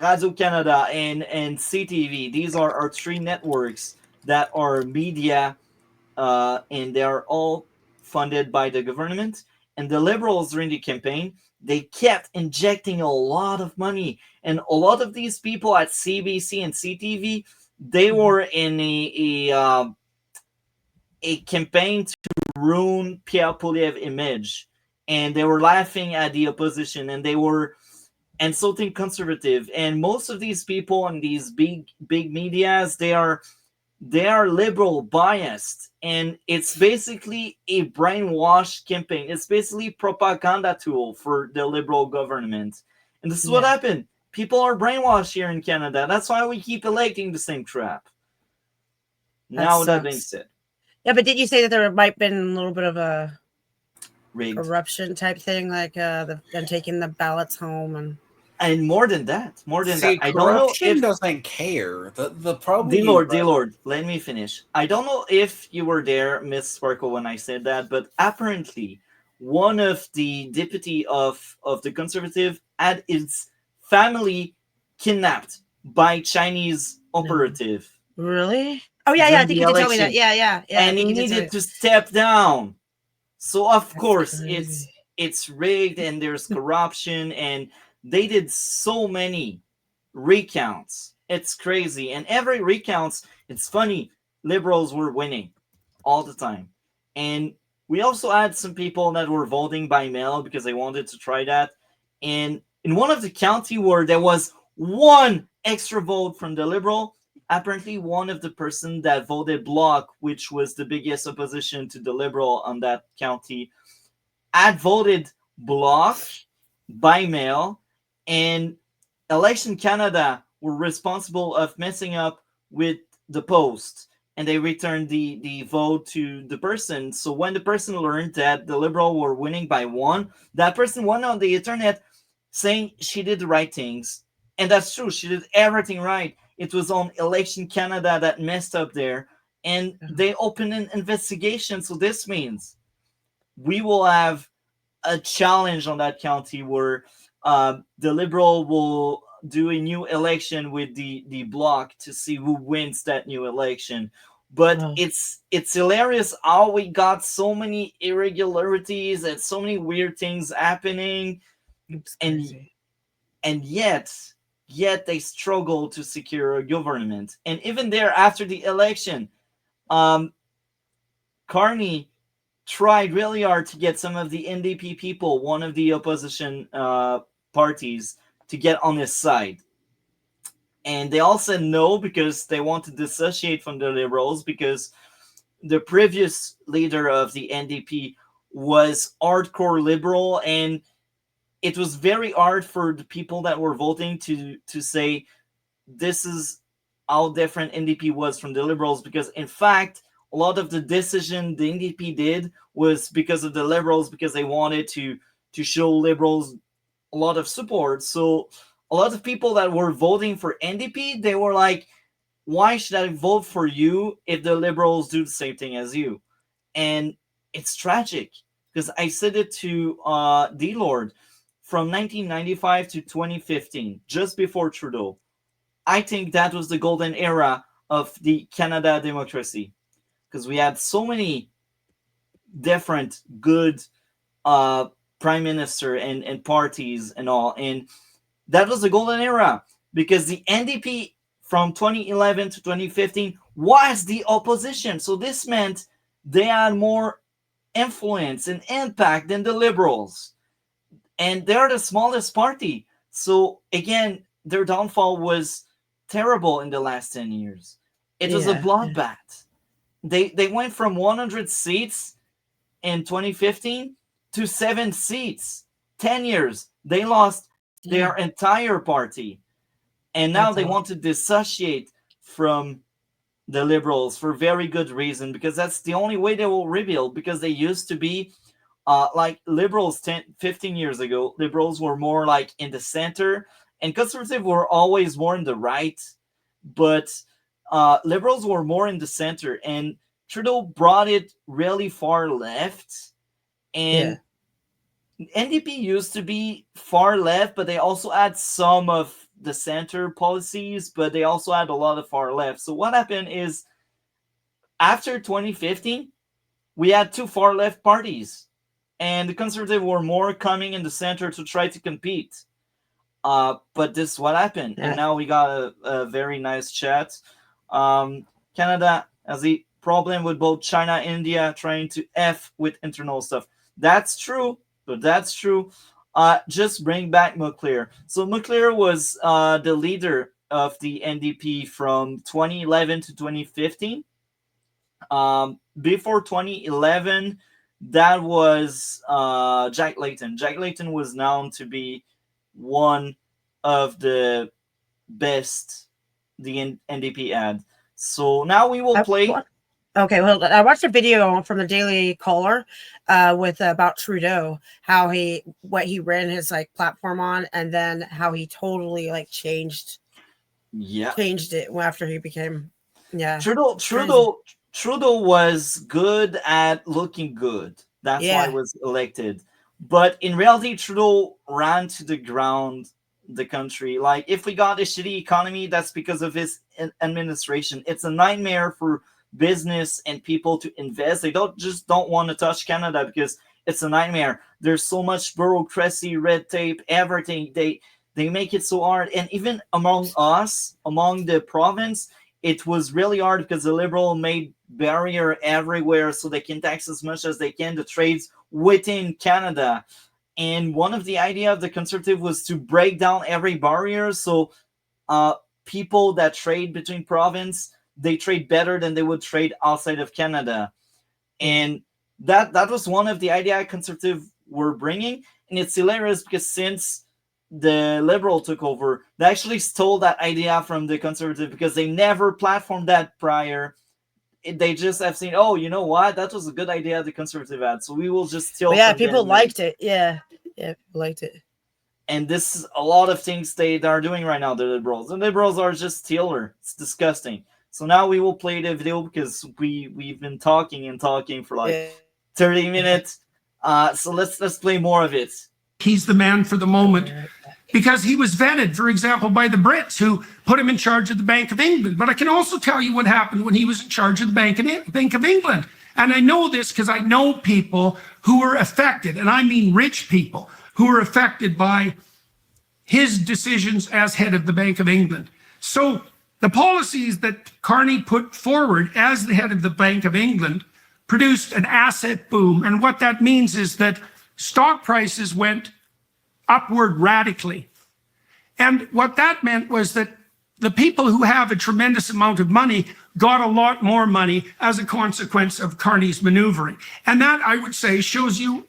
Radio Canada and CTV. These are our three networks that are media, and they are all funded by the government. And the liberals during the campaign, they kept injecting a lot of money, and a lot of these people at CBC and CTV, they were in a campaign to ruin Pierre Poilievre's image, and they were laughing at the opposition, and they were insulting conservative. And most of these people in these big medias, they are liberal biased, and it's basically a brainwash campaign. It's basically propaganda tool for the liberal government, and this is what happened. People are brainwashed here in Canada. That's why we keep electing the same crap. Now that being said, yeah, but did you say that there might have been a little bit of a rigged corruption type thing, like them taking the ballots home and more than that, I don't know corruption if doesn't care. The problem. Dear Lord, let me finish. I don't know if you were there, Miss Sparkle, when I said that, but apparently one of the deputy of the Conservative had his family kidnapped by Chinese operative. Really? Oh yeah, I think you did tell me that. Yeah. And he needed to step down. So of course crazy. it's rigged, and there's corruption, and they did so many recounts. It's crazy. And every recounts, it's funny, liberals were winning all the time. And we also had some people that were voting by mail because they wanted to try that. And in one of the county where there was one extra vote from the liberal, apparently one of the person that voted block, which was the biggest opposition to the liberal on that county, had voted block by mail, and Election Canada were responsible of messing up with the post, and they returned the vote to the person. So when the person learned that the Liberal were winning by one, that person went on the internet saying she did the right things. And that's true. She did everything right. It was on Election Canada that messed up there, and they opened an investigation. So this means we will have a challenge on that county where the Liberal will do a new election with the bloc to see who wins that new election. But it's hilarious how we got so many irregularities and so many weird things happening, and yet they struggle to secure a government. And even there, after the election, Carney tried really hard to get some of the NDP people, one of the opposition parties, to get on his side. And they all said no because they want to dissociate from the Liberals, because the previous leader of the NDP was hardcore liberal, and it was very hard for the people that were voting to say this is how different NDP was from the Liberals, because in fact a lot of the decision the NDP did was because of the Liberals, because they wanted to show Liberals a lot of support. So a lot of people that were voting for NDP, they were like, why should I vote for you if the Liberals do the same thing as you? And it's tragic, because I said it to D-Lord, from 1995 to 2015, just before Trudeau, I think that was the golden era of the Canada democracy, because we had so many different good prime minister and parties and all, and that was the golden era, because the NDP from 2011 to 2015 was the opposition. So this meant they had more influence and impact than the Liberals, and they're the smallest party. So again, their downfall was terrible in the last 10 years. It was a bloodbath. They went from 100 seats in 2015 to 7 seats. 10 years. They lost their entire party. And now they want to dissociate from the Liberals for very good reason, because that's the only way they will rebuild, because they used to be like Liberals 15 years ago. Liberals were more like in the center, and Conservative were always more in the right, but Liberals were more in the center, and Trudeau brought it really far left. And NDP used to be far left, but they also had some of the center policies, but they also had a lot of far left. So what happened is, after 2015, we had 2 far left parties. and the Conservatives were more coming in the center to try to compete. But this is what happened, and now we got a very nice chat. Canada has a problem with both China and India trying to F with internal stuff. That's true, but that's true. Just bring back McClear. So McClear was the leader of the NDP from 2011 to 2015. Before 2011, that was Jack Layton. Jack Layton was known to be one of the best the NDP had. So now we will play. Okay, well, I watched a video from the Daily Caller with about Trudeau, how what he ran his like platform on, and then how he totally like changed it after he became Trudeau was good at looking good. That's why he was elected. But in reality, Trudeau ran to the ground the country. Like, if we got a shitty economy, that's because of his administration. It's a nightmare for business and people to invest. They don't want to touch Canada because it's a nightmare. There's so much bureaucracy, red tape, everything. They make it so hard. And even among us, among the province, it was really hard because the Liberal made barrier everywhere so they can tax as much as they can the trades within Canada. And one of the idea of the Conservative was to break down every barrier, so people that trade between province, they trade better than they would trade outside of Canada. And that was one of the idea Conservative were bringing. And it's hilarious because since the Liberal took over, they actually stole that idea from the Conservative because they never platformed that prior. They just have seen, oh, you know what? That was a good idea the Conservative had. So we will just steal. Yeah, people liked it. Yeah, people liked it. And this is a lot of things they are doing right now, the Liberals. The Liberals are just stealer. It's disgusting. So now we will play the video because we've been talking for like 30 minutes. So let's play more of it. He's the man for the moment because he was vetted, for example, by the Brits who put him in charge of the Bank of England. But I can also tell you what happened when he was in charge of the Bank of England. And I know this because I know people who were affected, and I mean rich people who were affected by his decisions as head of the Bank of England. So the policies that Carney put forward as the head of the Bank of England produced an asset boom. And what that means is that stock prices went upward radically. And what that meant was that the people who have a tremendous amount of money got a lot more money as a consequence of Carney's maneuvering. And that, I would say, shows you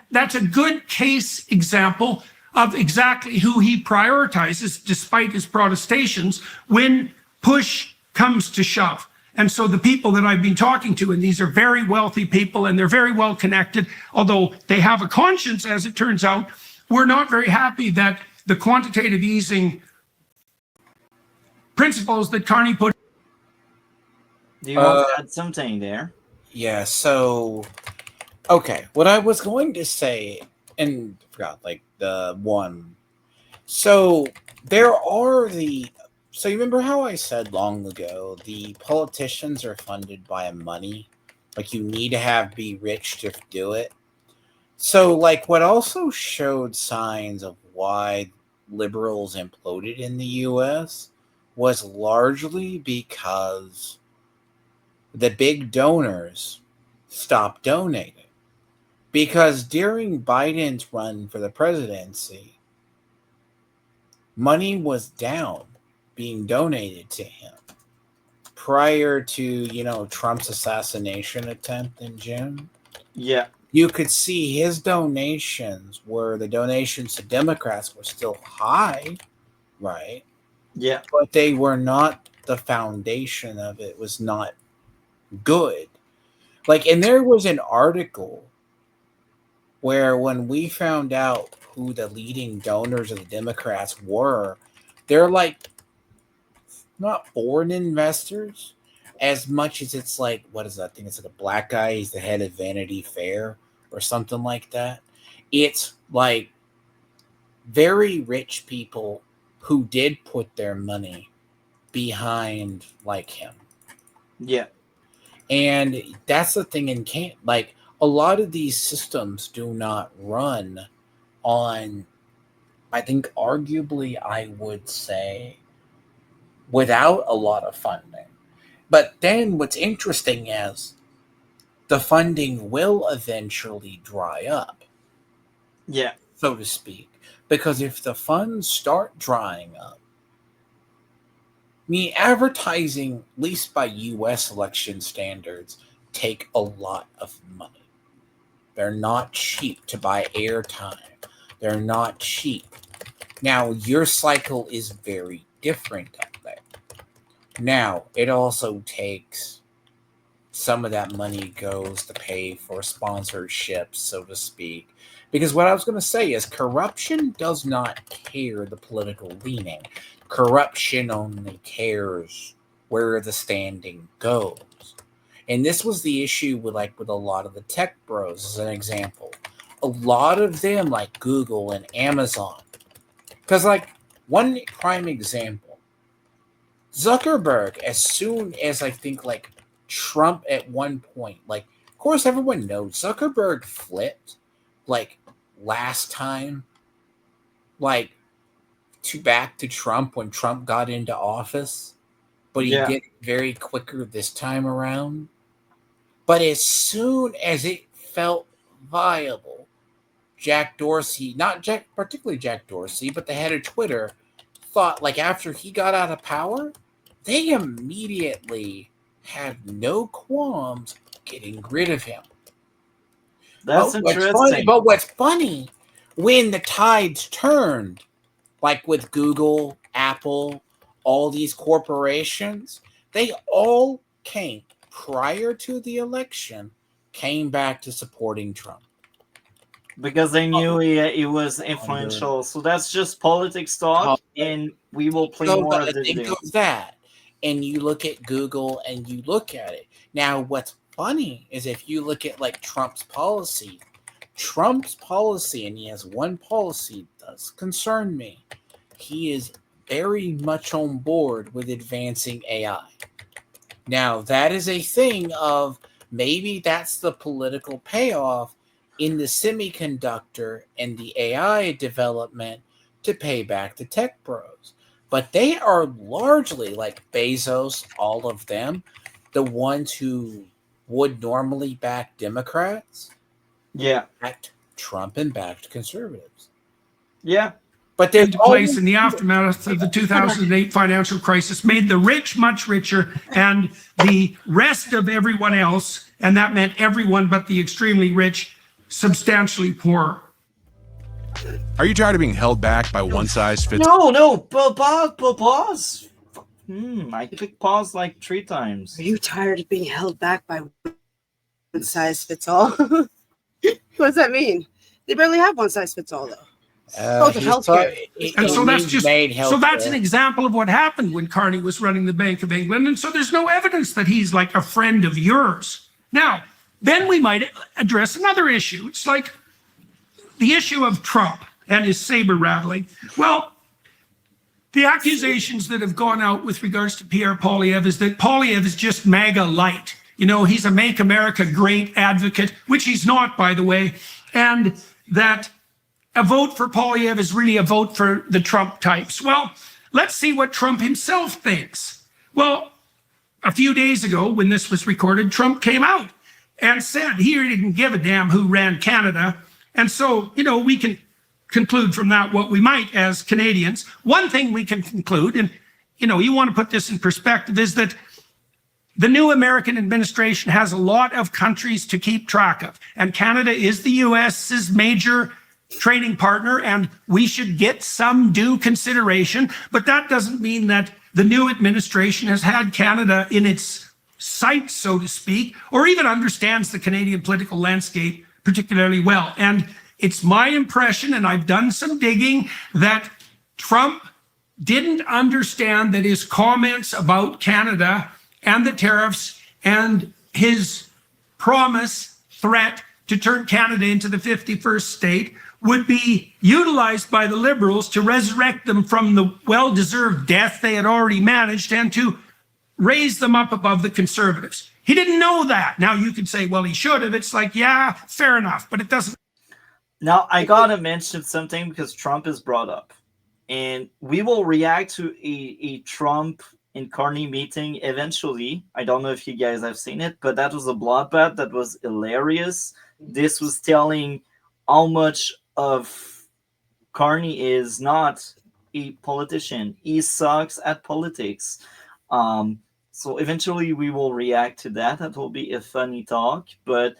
that's a good case example of exactly who he prioritizes, despite his protestations, when push comes to shove. And so the people that I've been talking to, and these are very wealthy people and they're very well connected, although they have a conscience, as it turns out, we're not very happy that the quantitative easing principles that Carney put. Do you want to add something there? Yeah, so, okay, what I was going to say, and I forgot, like, the one. So, there are so you remember how I said long ago, the politicians are funded by money? Like, you need to be rich to do it? So, like, what also showed signs of why liberals imploded in the U.S. was largely because the big donors stopped donating. Because during Biden's run for the presidency, money was down being donated to him prior to, Trump's assassination attempt in June. Yeah. You could see his donations the donations to Democrats were still high, right? Yeah. But they were not, the foundation of it was not good. Like, and there was an article where when we found out who the leading donors of the Democrats were, they're like not foreign investors as much as it's like, what is that thing? It's like a black guy. He's the head of Vanity Fair or something like that. It's like very rich people who did put their money behind like him. Yeah. And that's the thing in Canada. Like, a lot of these systems do not run on, I think arguably I would say, without a lot of funding. But then what's interesting is the funding will eventually dry up, Yeah. so to speak. Because if the funds start drying up, I mean, advertising, at least by US election standards, take a lot of money. They're not cheap to buy airtime. They're not cheap. Now, your cycle is very different up there. Now, it also takes some of that money goes to pay for sponsorships, so to speak. Because what I was going to say is corruption does not care the political leaning. Corruption only cares where the standing goes. And this was the issue with a lot of the tech bros, as an example. A lot of them, like Google and Amazon. Because, one prime example, Zuckerberg, as soon as I think, Trump at one point, of course, everyone knows Zuckerberg flipped, last time, back to Trump when Trump got into office. But he did it very quicker this time around. But as soon as it felt viable, Jack Dorsey, particularly Jack Dorsey, but the head of Twitter, thought, after he got out of power, they immediately had no qualms getting rid of him. That's interesting. But what's funny, when the tides turned, with Google, Apple, all these corporations, they all came, prior to the election, came back to supporting Trump. Because they knew he was influential. So that's just politics talk, and we will play more of this think video. of that. And you look at Google and you look at it. Now, what's funny is if you look at Trump's policy, and he has one policy that does concern me. He is very much on board with advancing AI. Now, that is a thing of maybe that's the political payoff in the semiconductor and the AI development to pay back the tech bros. But they are largely, like Bezos, all of them, the ones who would normally back Democrats, backed Trump and backed conservatives. Yeah. But there's place in the aftermath of the 2008 financial crisis made the rich much richer and the rest of everyone else, and that meant everyone but the extremely rich, substantially poorer. Are you tired of being held back by one size fits? No, pause. I clicked pause 3 times. Are you tired of being held back by one size fits all? What does that mean? They barely have one size fits all, though. Healthcare. And so that's an example of what happened when Carney was running the Bank of England. And so there's no evidence that he's like a friend of yours. Now, then we might address another issue. It's like the issue of Trump and his saber rattling. Well, the accusations that have gone out with regards to Pierre Poilievre is that Poilievre is just MAGA light. You know, he's a Make America Great advocate, which he's not, by the way, and that a vote for Poilievre is really a vote for the Trump types. Well, let's see what Trump himself thinks. Well, a few days ago, when this was recorded, Trump came out and said he didn't give a damn who ran Canada. And so, you know, we can conclude from that what we might as Canadians. One thing we can conclude, and, you know, you want to put this in perspective, is that the new American administration has a lot of countries to keep track of. And Canada is the US's major trading partner, and we should get some due consideration. But that doesn't mean that the new administration has had Canada in its sights, so to speak, or even understands the Canadian political landscape particularly well. And it's my impression, and I've done some digging, that Trump didn't understand that his comments about Canada and the tariffs and his threat to turn Canada into the 51st state would be utilized by the Liberals to resurrect them from the well-deserved death they had already managed and to raise them up above the Conservatives. He didn't know that. Now you could say, well, he should have. It's like, yeah, fair enough, but it doesn't. Now, I gotta mention something because Trump is brought up. And we will react to a Trump and Carney meeting eventually. I don't know if you guys have seen it, but that was a bloodbath that was hilarious. This was telling how much of Carney is not a politician. He sucks at politics. So eventually we will react to that. That will be a funny talk, but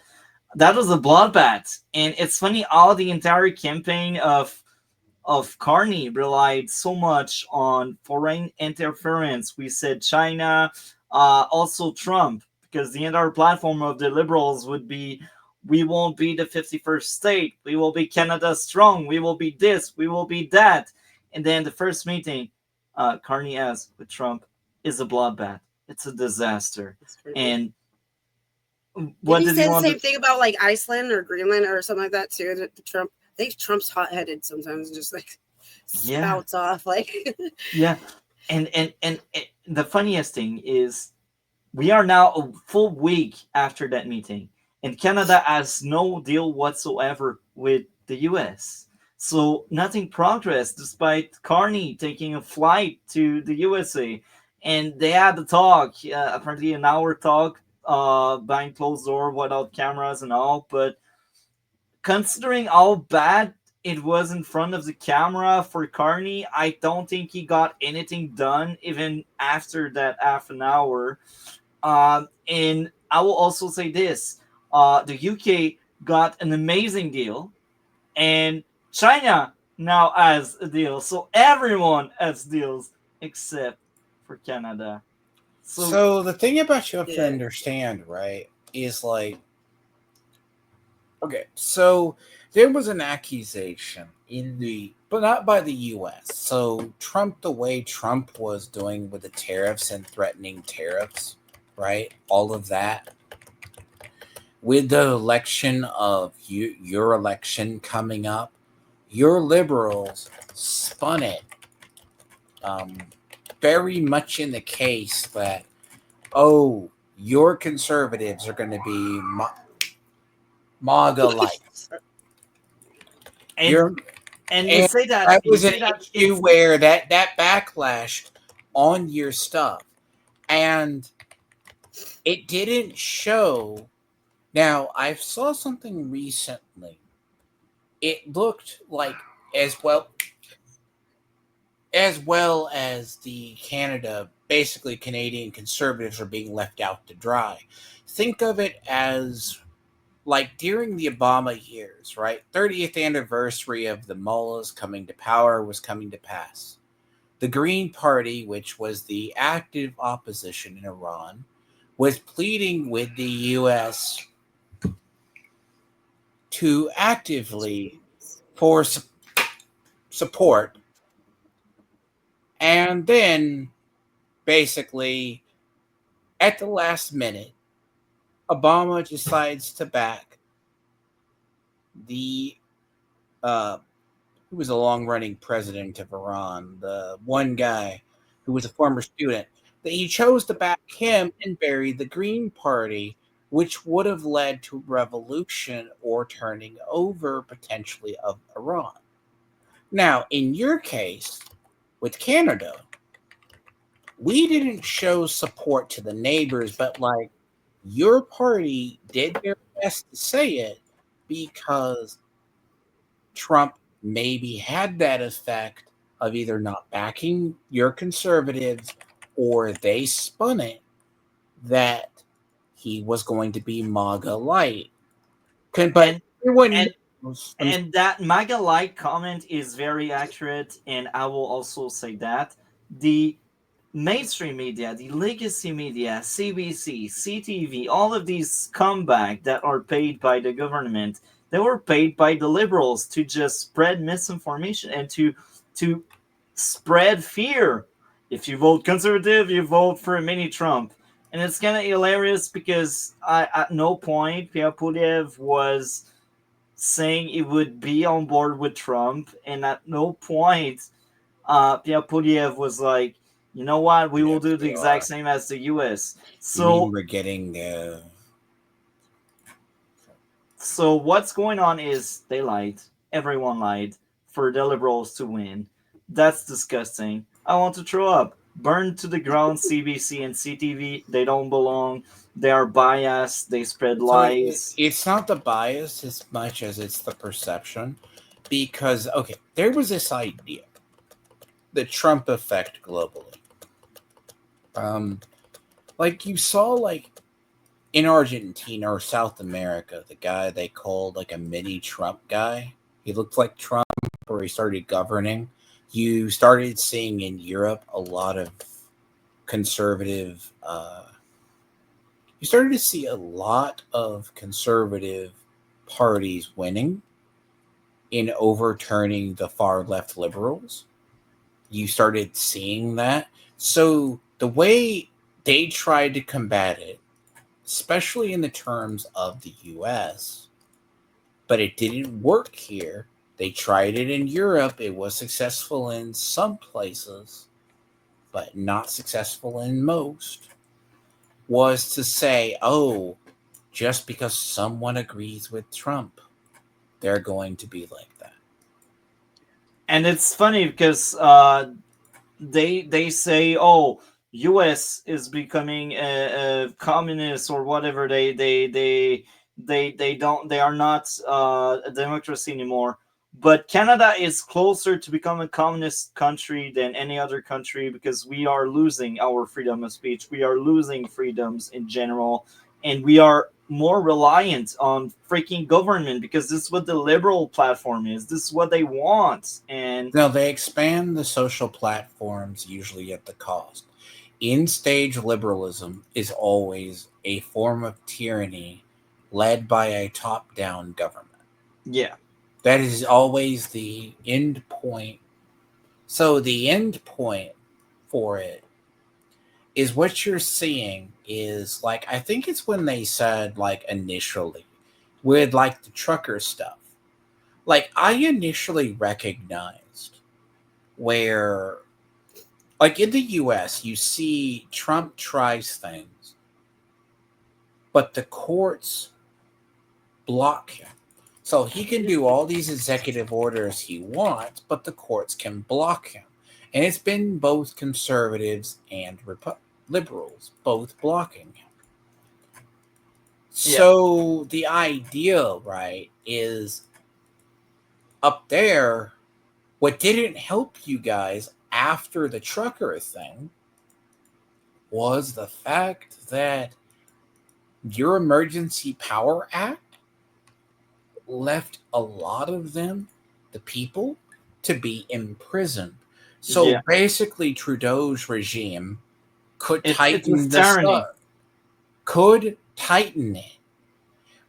that was a bloodbath. And it's funny how the entire campaign of Carney relied so much on foreign interference. We said China, also Trump, because the entire platform of the liberals would be, we won't be the 51st state, we will be Canada strong, we will be this, we will be that. And then the first meeting Carney has with Trump is a bloodbath. It's a disaster. And what did he did say he the want same to... thing about like Iceland or Greenland or something like that too? That Trump, I think Trump's hot-headed sometimes, just like spouts off like. Yeah, and the funniest thing is, we are now a full week after that meeting, and Canada has no deal whatsoever with the U.S. So nothing progressed, despite Carney taking a flight to the USA, and they had the talk, apparently an hour talk, behind closed door without cameras and all. But considering how bad it was in front of the camera for Carney, I don't think he got anything done even after that half an hour. And I will also say this: the UK got an amazing deal, and China now has a deal. So everyone has deals except for Canada. So the thing about you have to Yeah. understand, right, is like, okay, so there was an accusation but not by the U.S. So Trump, the way Trump was doing with the tariffs and threatening tariffs, right, all of that, with the election of your election coming up, your liberals spun it very much in the case that, oh, your conservatives are going to be MAGA-like. And you say that, that you was an say that issue it's, where that backlash on your stuff, and it didn't show. Now, I saw something recently. It looked like as well as the basically Canadian conservatives are being left out to dry. Think of it as like during the Obama years, right? 30th anniversary of the mullahs coming to power was coming to pass. The Green Party, which was the active opposition in Iran, was pleading with the U.S. to actively for support. And then, basically, at the last minute, Obama decides to back the who was a long-running president of Iran, the one guy who was a former student, that he chose to back him and bury the Green Party, which would have led to revolution or turning over potentially of Iran. Now, in your case, with Canada, we didn't show support to the neighbors, but like your party did their best to say it because Trump maybe had that effect of either not backing your conservatives or they spun it that he was going to be MAGA light. But everyone knows, and that MAGA light comment is very accurate, and I will also say that the mainstream media, the legacy media, CBC, CTV, all of these comeback that are paid by the government, they were paid by the liberals to just spread misinformation and to spread fear. If you vote conservative, you vote for a mini Trump. And it's kind of hilarious because at no point Pierre Poilievre was saying he would be on board with Trump, and at no point Pierre Poilievre was like, You know what? We will Yes, do the we exact are. same as the US. You mean So we're getting so what's going on is they lied. Everyone lied for the liberals to win. That's disgusting. I want to throw up. Burn to the ground CBC and CTV. They don't belong. They are biased. They spread so lies. it's not the bias as much as it's the perception, because okay, there was this idea, the Trump effect globally. Like you saw, like in Argentina or South America, the guy they called like a mini Trump guy. He looked like Trump, or he started governing. You started seeing in Europe a lot of conservative. You started to see a lot of conservative parties winning in overturning the far left liberals. You started seeing that. So the way they tried to combat it, especially in the terms of the US, but it didn't work here. They tried it in Europe. It was successful in some places, but not successful in most. Was to say, oh, just because someone agrees with Trump, they're going to be like that. And it's funny because they say, oh, US is becoming a communist or whatever. They are not a democracy anymore. But Canada is closer to become a communist country than any other country because we are losing our freedom of speech. We are losing freedoms in general, and we are more reliant on freaking government because this is what the liberal platform is. This is what they want, and Now, they expand the social platforms usually at the cost. In stage liberalism is always a form of tyranny led by a top down government. yeah, That is always the end point. So, the end point for it is what you're seeing is like, I think it's when they said, like, initially, with like the trucker stuff. Like, I initially recognized where, like in the US, you see Trump tries things, but the courts block him. So he can do all these executive orders he wants, but the courts can block him. And it's been both conservatives and liberals both blocking him. yeah, So the idea, right, is up there. What didn't help you guys after the trucker thing was the fact that your Emergency Power Act left a lot of them, the people, to be imprisoned. So yeah. basically, Trudeau's regime could It was tighten this tyranny. up, could tighten it.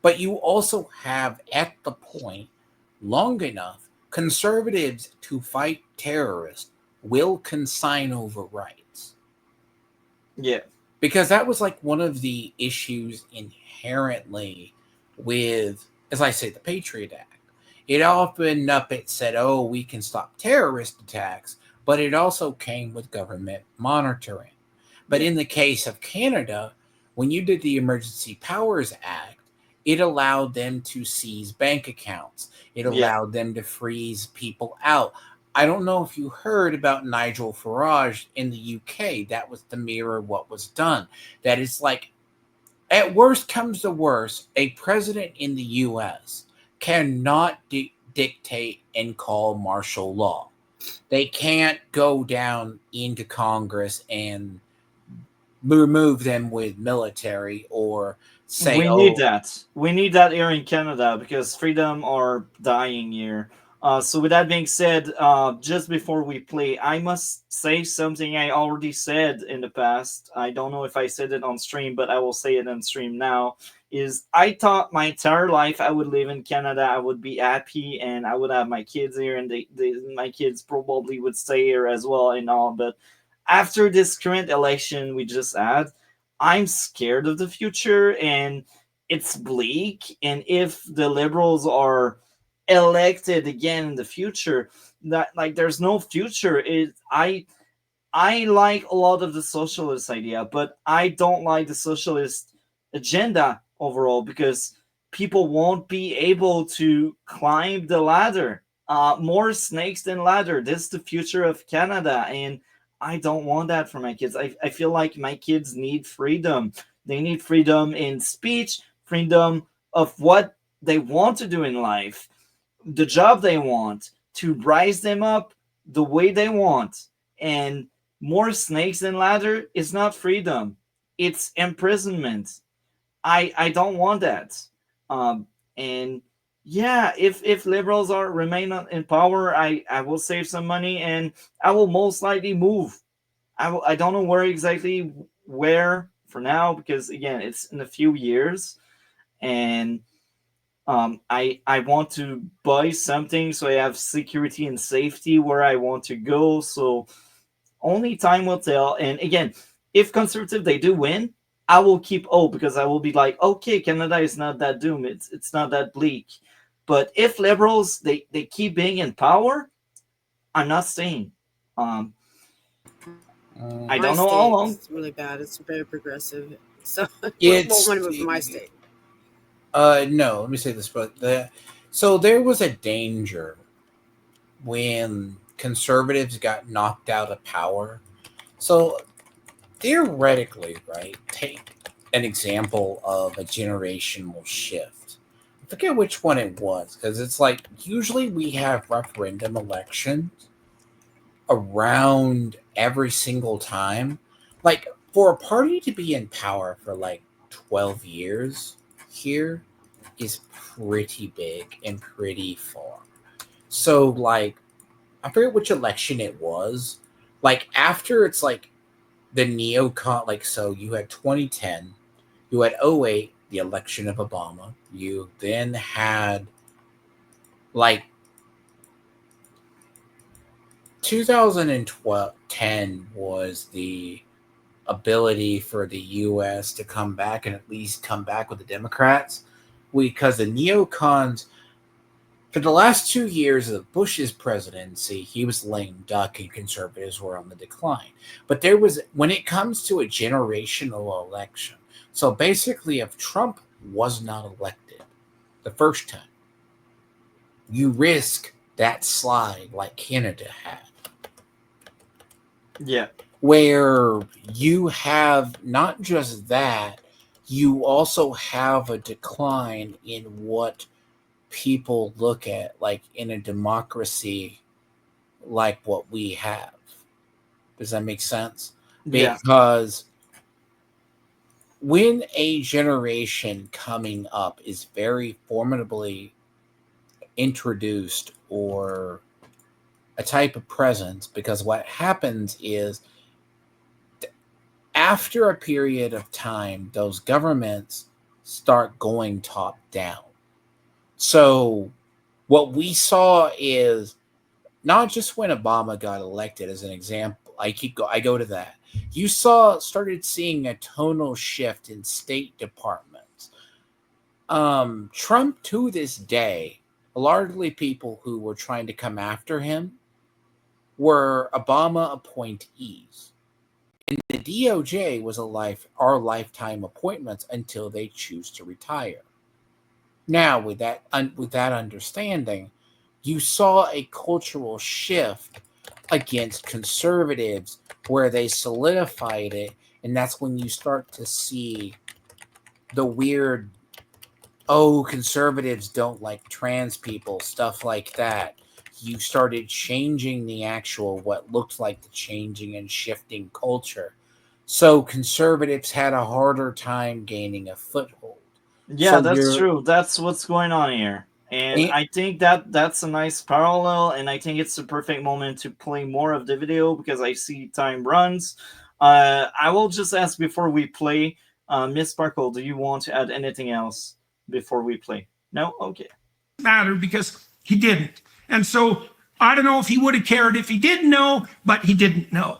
But you also have, at the point, long enough, conservatives to fight terrorists will consign over rights. Yeah, Because that was like one of the issues inherently with, as I say, the Patriot Act. It opened up, it said, oh, we can stop terrorist attacks, but it also came with government monitoring. But in the case of Canada, when you did the Emergency Powers Act, it allowed them to seize bank accounts. It yeah. allowed them to freeze people out. I don't know if you heard about Nigel Farage in the UK. That was the mirror what was done. That is like, at worst comes to worst, a president in the US cannot dictate and call martial law. They can't go down into Congress and remove them with military or say, We need oh, that. We need that here in Canada because freedom are dying here. So with that being said, just before we play, I must say something I already said in the past. I don't know if I said it on stream, but I will say it on stream now. Is I thought my entire life I would live in Canada, I would be happy, and I would have my kids here, and my kids probably would stay here as well and all. But after this current election we just had, I'm scared of the future and it's bleak. And if the liberals are elected again in the future, that like there's no future. It I I like a lot of the socialist idea, but I don't like the socialist agenda overall because people won't be able to climb the ladder. More snakes than ladder. This is the future of Canada, and I don't want that for my kids. I feel like my kids need freedom. They need freedom in speech, freedom of what they want to do in life, the job they want, to rise them up the way they want. And more snakes than ladder is not freedom, it's imprisonment. I don't want that. And yeah, if liberals are remain in power, I will save some money and I will most likely move. I don't know where exactly where for now because again it's in a few years. And I want to buy something so I have security and safety where I want to go. So only time will tell. And again, if conservative they do win, I will keep hope because I will be like, okay, Canada is not that doomed. It's not that bleak. But if liberals they keep being in power, I'm not staying. Um, I My don't know how state long. is really bad. It's very progressive. So It's won't want to move from my state. no, let me say this, but so there was a danger when conservatives got knocked out of power. So theoretically, right, take an example of a generational shift. I forget which one it was, because it's like usually we have referendum elections around every single time. Like for a party to be in power for like 12 years here is pretty big and pretty far. So like I forget which election it was. Like after it's like the neocon, like so you had 2010, you had '08, the election of Obama. You then had like 2010 was the ability for the US to come back and at least come back with the Democrats because the neocons for the last 2 years of Bush's presidency, he was lame duck and conservatives were on the decline. But there was, when it comes to a generational election, so basically if Trump was not elected the first time, you risk that slide like Canada had. Yeah. Where you have not just that, you also have a decline in what people look at, like in a democracy like what we have. Does that make sense? Yeah. Because when a generation coming up is very formidably introduced or a type of presence, because what happens is after a period of time, those governments start going top down. So what we saw is not just when Obama got elected, as an example, I go to that. You started seeing a tonal shift in state departments. Trump to this day, largely people who were trying to come after him were Obama appointees. And the DOJ was our lifetime appointments until they choose to retire. Now, with that understanding, you saw a cultural shift against conservatives where they solidified it, and that's when you start to see the weird, oh, conservatives don't like trans people, stuff like that. You started changing the actual, what looked like the changing and shifting culture. So conservatives had a harder time gaining a foothold. Yeah, So that's true. That's what's going on here. And And- I think that's a nice parallel, and I think it's the perfect moment to play more of the video because I see time runs. I will just ask before we play, Miss Sparkle, do you want to add anything else before we play? No? Okay. Matter because he didn't. And so I don't know if he would have cared if he did know, but he didn't know.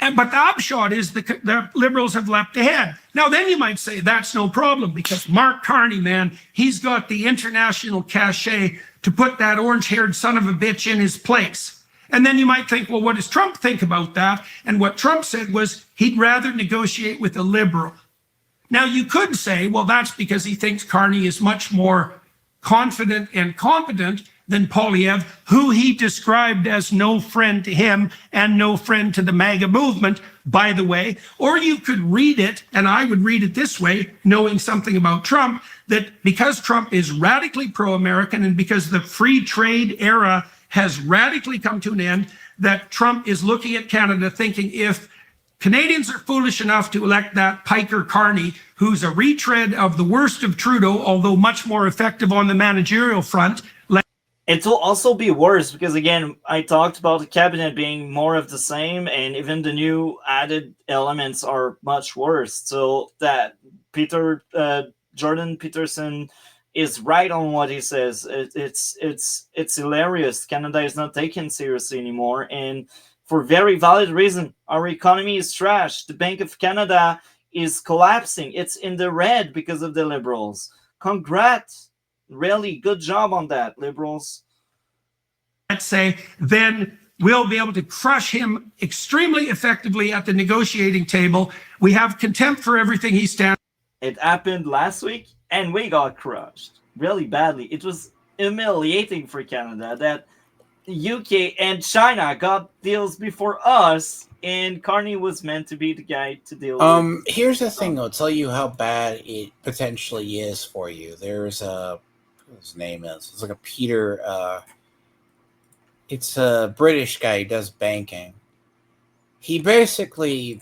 But the upshot is the Liberals have leapt ahead. Now, then you might say that's no problem because Mark Carney, man, he's got the international cachet to put that orange-haired son of a bitch in his place. And then you might think, well, what does Trump think about that? And what Trump said was he'd rather negotiate with a liberal. Now, you could say, well, that's because he thinks Carney is much more confident and competent than Poilievre, who he described as no friend to him and no friend to the MAGA movement, by the way. Or you could read it, and I would read it this way, knowing something about Trump, that because Trump is radically pro-American and because the free trade era has radically come to an end, that Trump is looking at Canada thinking, if Canadians are foolish enough to elect that piker Carney, who's a retread of the worst of Trudeau, although much more effective on the managerial front. It will also be worse because, again, I talked about the cabinet being more of the same, and even the new added elements are much worse. So that Jordan Peterson is right on what he says. It's hilarious. Canada is not taken seriously anymore, and for very valid reason. Our economy is trash. The Bank of Canada is collapsing. It's in the red because of the Liberals. Congrats. Really good job on that, Liberals. Let's say, then we'll be able to crush him extremely effectively at the negotiating table. We have contempt for everything he stands. It happened last week, and we got crushed really badly. It was humiliating for Canada that UK and China got deals before us, and Carney was meant to be the guy to deal with. Here's the thing. I'll tell you how bad it potentially is for you. There's his name is. It's like a Peter. It's a British guy who does banking. He basically,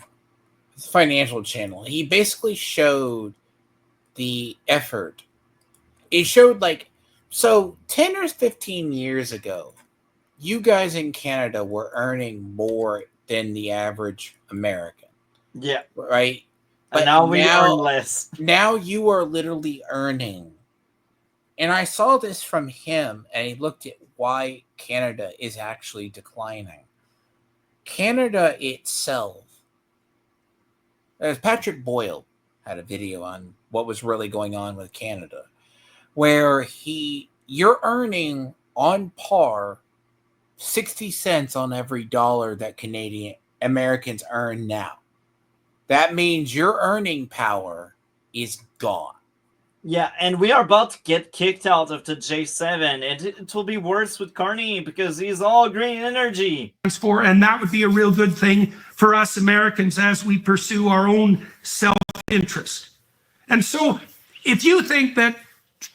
it's a financial channel. He basically showed the effort. He showed 10 or 15 years ago, you guys in Canada were earning more than the average American. Yeah. Right? But now we earn less. Now you are literally earning. And I saw this from him, and he looked at why Canada is actually declining. Canada itself, as Patrick Boyle had a video on what was really going on with Canada, where you're earning on par 60 cents on every dollar that Canadian Americans earn now. That means your earning power is gone. Yeah, and we are about to get kicked out of the J7, and it will be worse with Carney because he's all green energy. And that would be a real good thing for us Americans as we pursue our own self-interest. And so if you think that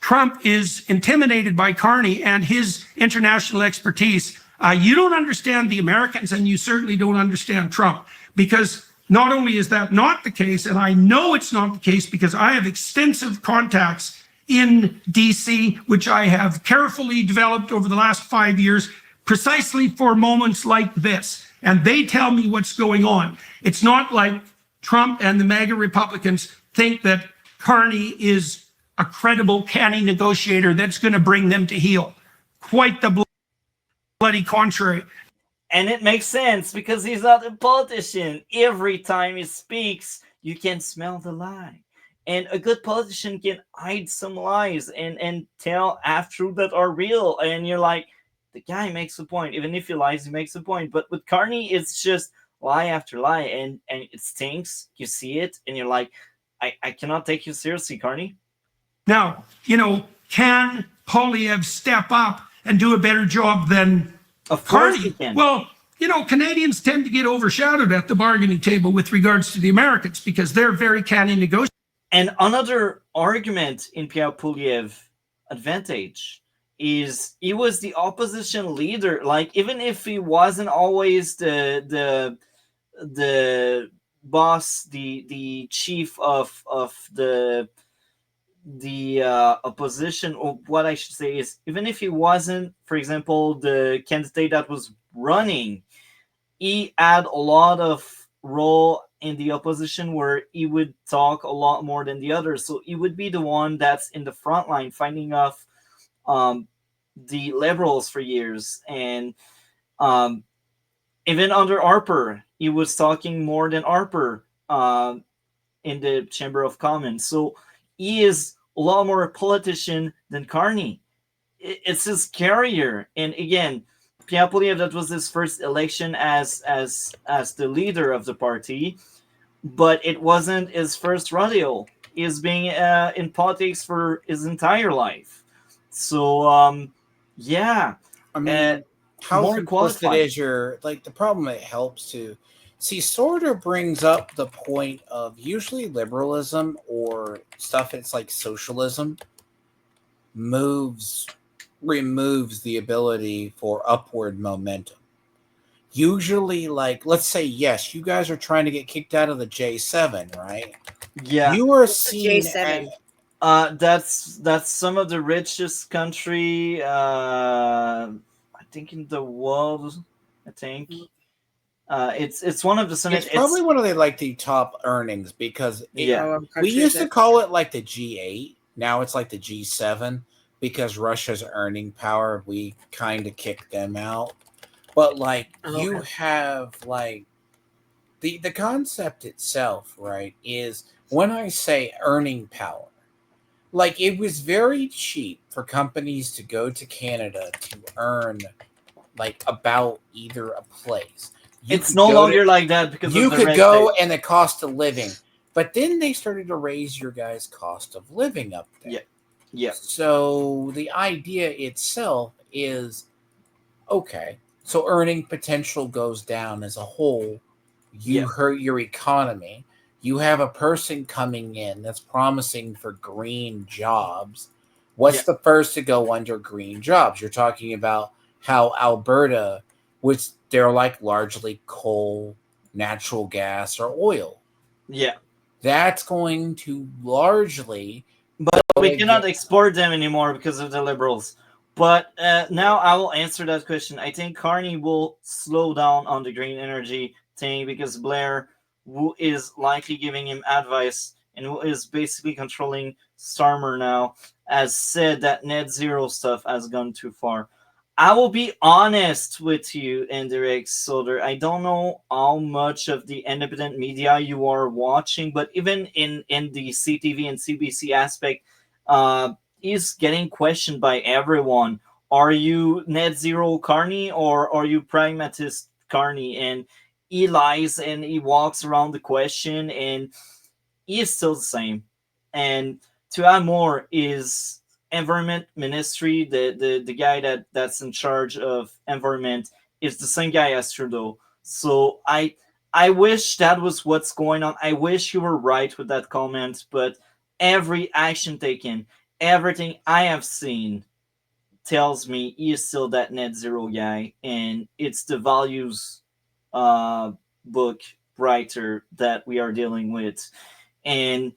Trump is intimidated by Carney and his international expertise, you don't understand the Americans, and you certainly don't understand Trump, because not only is that not the case, and I know it's not the case because I have extensive contacts in DC, which I have carefully developed over the last 5 years, precisely for moments like this. And they tell me what's going on. It's not like Trump and the MAGA Republicans think that Carney is a credible, canny negotiator that's going to bring them to heel. Quite the bloody contrary. And it makes sense because he's not a politician. Every time he speaks, you can smell the lie. And a good politician can hide some lies and tell half-truths that are real. And you're like, the guy makes a point. Even if he lies, he makes a point. But with Carney, it's just lie after lie. And it stinks. You see it. And you're like, I cannot take you seriously, Carney. Now, can Poilievre step up and do a better job than Of course Carney? he can. Well, Canadians tend to get overshadowed at the bargaining table with regards to the Americans because they're very canny negotiators. And another argument in Pierre Poilievre's advantage is he was the opposition leader. Like, even if he wasn't always the boss, the chief of the opposition, or what I should say is, even if he wasn't, for example, the candidate that was running, he had a lot of role in the opposition where he would talk a lot more than the others. So he would be the one that's in the front line fighting off the Liberals for years. And even under Harper, he was talking more than Harper in the Chamber of Commons. So he is a lot more a politician than Carney. It's his carrier. And again, Pierre Poilievre, that was his first election as the leader of the party, but it wasn't his first rodeo. He's been in politics for his entire life. So yeah, I uh, mean, how more complicit qualified. is your like the problem? It helps to see sort of brings up the point of usually liberalism or stuff. It's like socialism removes the ability for upward momentum. Usually, like let's say yes, you guys are trying to get kicked out of the J7, right? Yeah, You are What's the seen J7? as that's some of the richest country. I think in the world. I think it's one of the summit. it's probably one of the top earnings because Yeah. we Countries used to that call it like the G8. Now it's like the G7 because Russia's earning power. We kind of kicked them out, but like oh, you okay. have like the concept itself, right? Is when I say earning power, like it was very cheap for companies to go to Canada to earn like about either a place. You It's could no go to longer like that because of you the could red tape. go and the cost of living, but then they started to raise your guys' cost of living up there. Yeah. Yeah. So the idea itself is okay. So earning potential goes down as a whole. You Yeah. hurt your economy. You have a person coming in that's promising for green jobs. What's Yeah. the first to go under green jobs? You're talking about how Alberta, which they're like largely coal, natural gas, or oil. Yeah. That's going to largely But go we cannot against. export them anymore because of the liberals. But now I will answer that question. I think Carney will slow down on the green energy thing because Blair, who is likely giving him advice and who is basically controlling Starmer now, has said that net zero stuff has gone too far. I will be honest with you, Indirect Solder. I don't know how much of the independent media you are watching, but even in the CTV and CBC aspect, is getting questioned by everyone. Are you net zero Carney or are you pragmatist Carney? And he lies and he walks around the question and he is still the same. And to add more is environment ministry, the guy that's in charge of environment is the same guy as Trudeau. So I wish that was what's going on. I wish you were right with that comment, but every action taken, everything I have seen tells me he is still that net zero guy, and it's the values uh, book writer that we are dealing with. And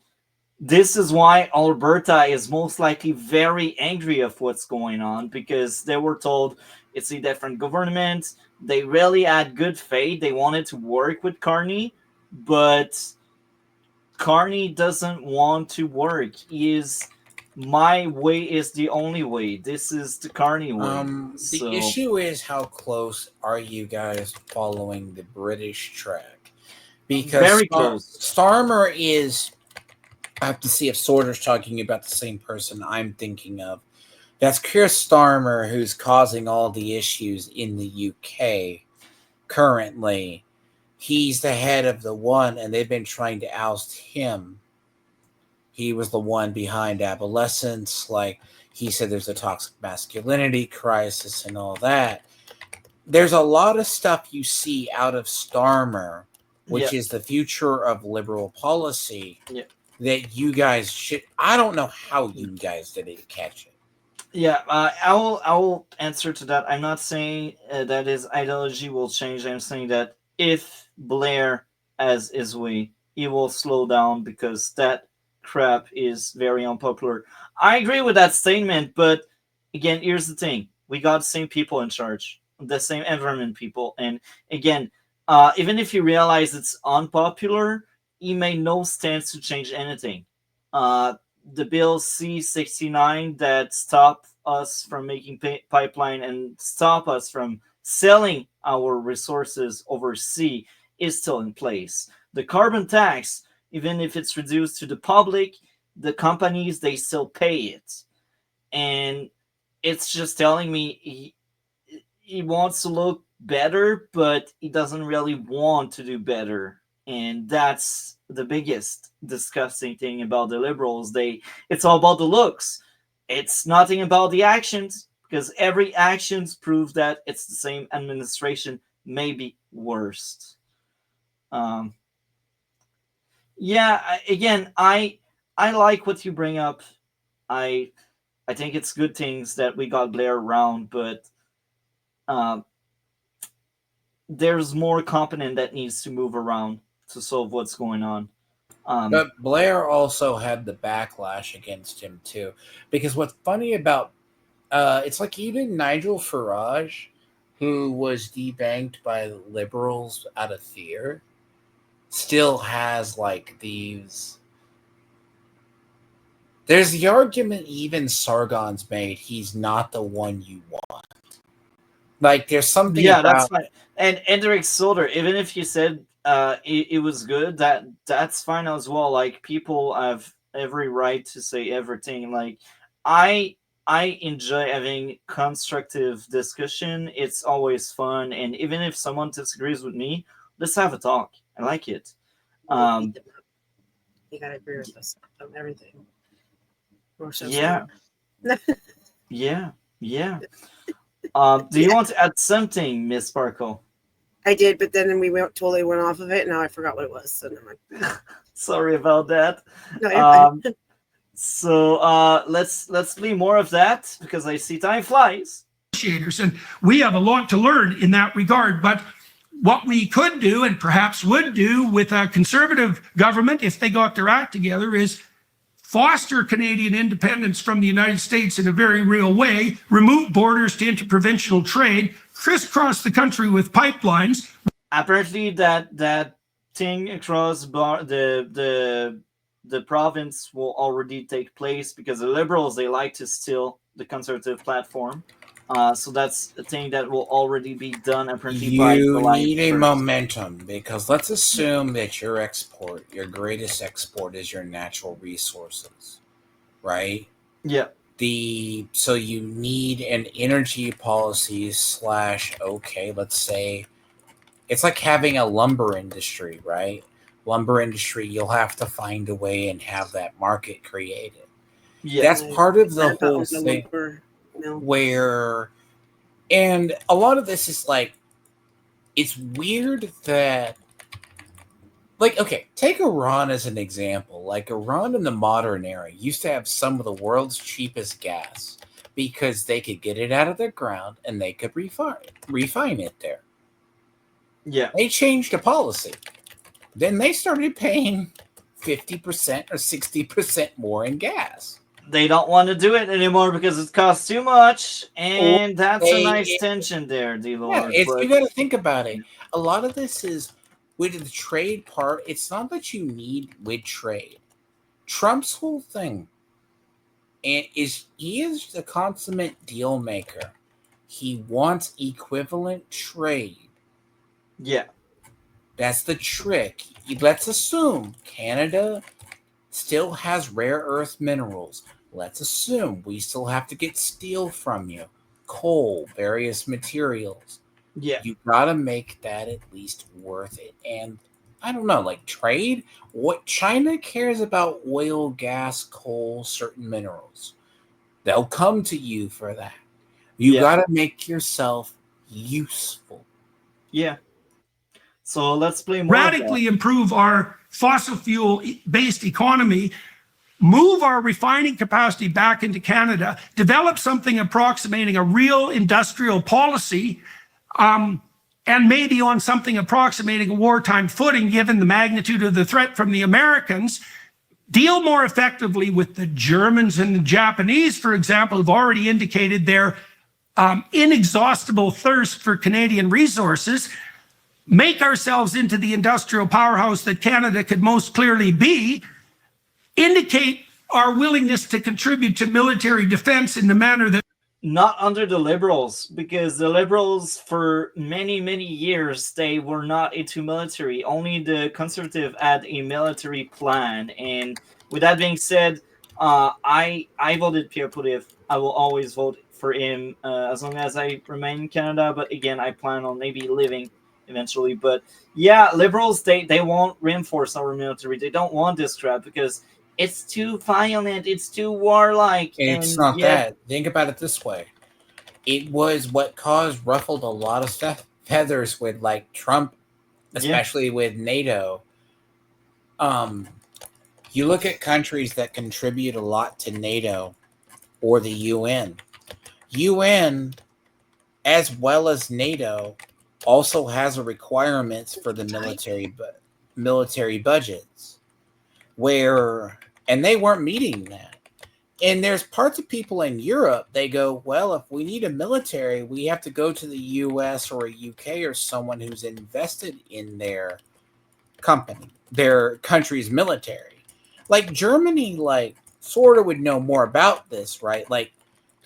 this is why Alberta is most likely very angry of what's going on because they were told it's a different government. They really had good faith. They wanted to work with Carney, but Carney doesn't want to work. He is my way is the only way. This is the Carney way. The So issue is how close are you guys following the British track? Because very close. Starmer is. I have to see if Sorter's talking about the same person I'm thinking of. That's Chris Starmer, who's causing all the issues in the UK currently. He's the head of the one, and they've been trying to oust him. He was the one behind adolescence. Like he said, there's a toxic masculinity crisis and all that. There's a lot of stuff you see out of Starmer, which Yeah. is the future of liberal policy. Yeah. That you guys should. I don't know how you guys didn't catch it. Yeah, I will answer to that. I'm not saying that his ideology will change. I'm saying that if Blair has his way, he will slow down because that crap is very unpopular. I agree with that statement, but again, here's the thing: we got the same people in charge, the same environment people, and again, even if you realize it's unpopular, he made no stance to change anything. The bill C-69 that stop us from making pipeline and stop us from selling our resources overseas is still in place. The carbon tax, even if it's reduced to the public, the companies they still pay it, and it's just telling me he wants to look better, but he doesn't really want to do better. And that's the biggest disgusting thing about the liberals. It's all about the looks. It's nothing about the actions, because every actions prove that it's the same administration, maybe worse. Um, yeah, again, I like what you bring up. I I think it's good things that we got Blair around, but um, there's more competent that needs to move around to solve what's going on. But Blair also had the backlash against him too, because what's funny about it's like even Nigel Farage, who was debanked by the liberals out of fear, still has like these. There's the argument even Sargon's made he's not the one you want. Like there's something Yeah, that's about fine. And Hendrik Solder, even if you said it was good, that's fine as well. Like, people have every right to say everything. Like, I I enjoy having constructive discussion. It's always fun, and even if someone disagrees with me, let's have a talk. I like it. Um, You gotta agree with us on everything. We're so yeah, smart. yeah, yeah. Do you Yeah. want to add something, Miss Sparkle? I did, but then totally went off of it. Now I forgot what it was. So never mind. Sorry about that. No, you're fine. Um, so let's play more of that, because I see time flies. Negotiators, and we have a lot to learn in that regard. But what we could do, and perhaps would do, with a conservative government, if they got their act together, is foster Canadian independence from the United States in a very real way, remove borders to interprovincial trade, crisscross the country with pipelines. Apparently, that thing across the province will already take place, because the Liberals, they like to steal the Conservative platform. So that's a thing that will already be done apparently by you July need a 1st. momentum, because let's assume that your greatest export is your natural resources, right? Yeah, So you need an energy policy / okay, let's say it's like having a lumber industry, right? Lumber industry, you'll have to find a way and have that market created. yeah, That's part of the Grandpa whole owns a thing lumber mill. where, and a lot of this is like, it's weird that, like, okay, take Iran as an example. Like, Iran in the modern era used to have some of the world's cheapest gas because they could get it out of the ground and they could refine it there. yeah. They changed the policy. Then they started paying 50% or 60% more in gas. They don't want to do it anymore because it costs too much, and that's a nice tension there, Yeah, D-Lord. you But got to think about it. A lot of this is with the trade part. It's not that you need with trade. Trump's whole thing is he is the consummate deal maker. He wants equivalent trade. yeah, That's the trick. Let's assume Canada still has rare earth minerals. Let's assume we still have to get steel from you, coal, various materials. yeah, You gotta make that at least worth it. And I don't know, like trade, what China cares about oil, gas, coal, certain minerals. They'll come to you for that. You Yeah. gotta make yourself useful. yeah. So let's play more of that. Radically improve our fossil fuel based economy, move our refining capacity back into Canada, develop something approximating a real industrial policy, and maybe on something approximating a wartime footing, given the magnitude of the threat from the Americans, deal more effectively with the Germans and the Japanese, for example, who've already indicated their inexhaustible thirst for Canadian resources, make ourselves into the industrial powerhouse that Canada could most clearly be, indicate our willingness to contribute to military defense in the manner that Not under the Liberals, because the Liberals, for many, many years, they were not into military. Only the Conservative had a military plan. And with that being said, I voted Pierre Poilievre. I will always vote for him as long as I remain in Canada. But again, I plan on maybe living eventually. But yeah, liberals they won't reinforce our military. They don't want this crap because it's too violent. It's too warlike. It's And not yeah, that. Think about it this way. It was what ruffled a lot of feathers with like Trump, especially with NATO. You look at countries that contribute a lot to NATO or the UN. UN, as well as NATO, also has a requirements for the military budgets, and they weren't meeting that. And there's parts of people in Europe, they go, well, if we need a military, we have to go to the US or a UK or someone who's invested in their country's military. Like Germany, like sort of would know more about this, right? Like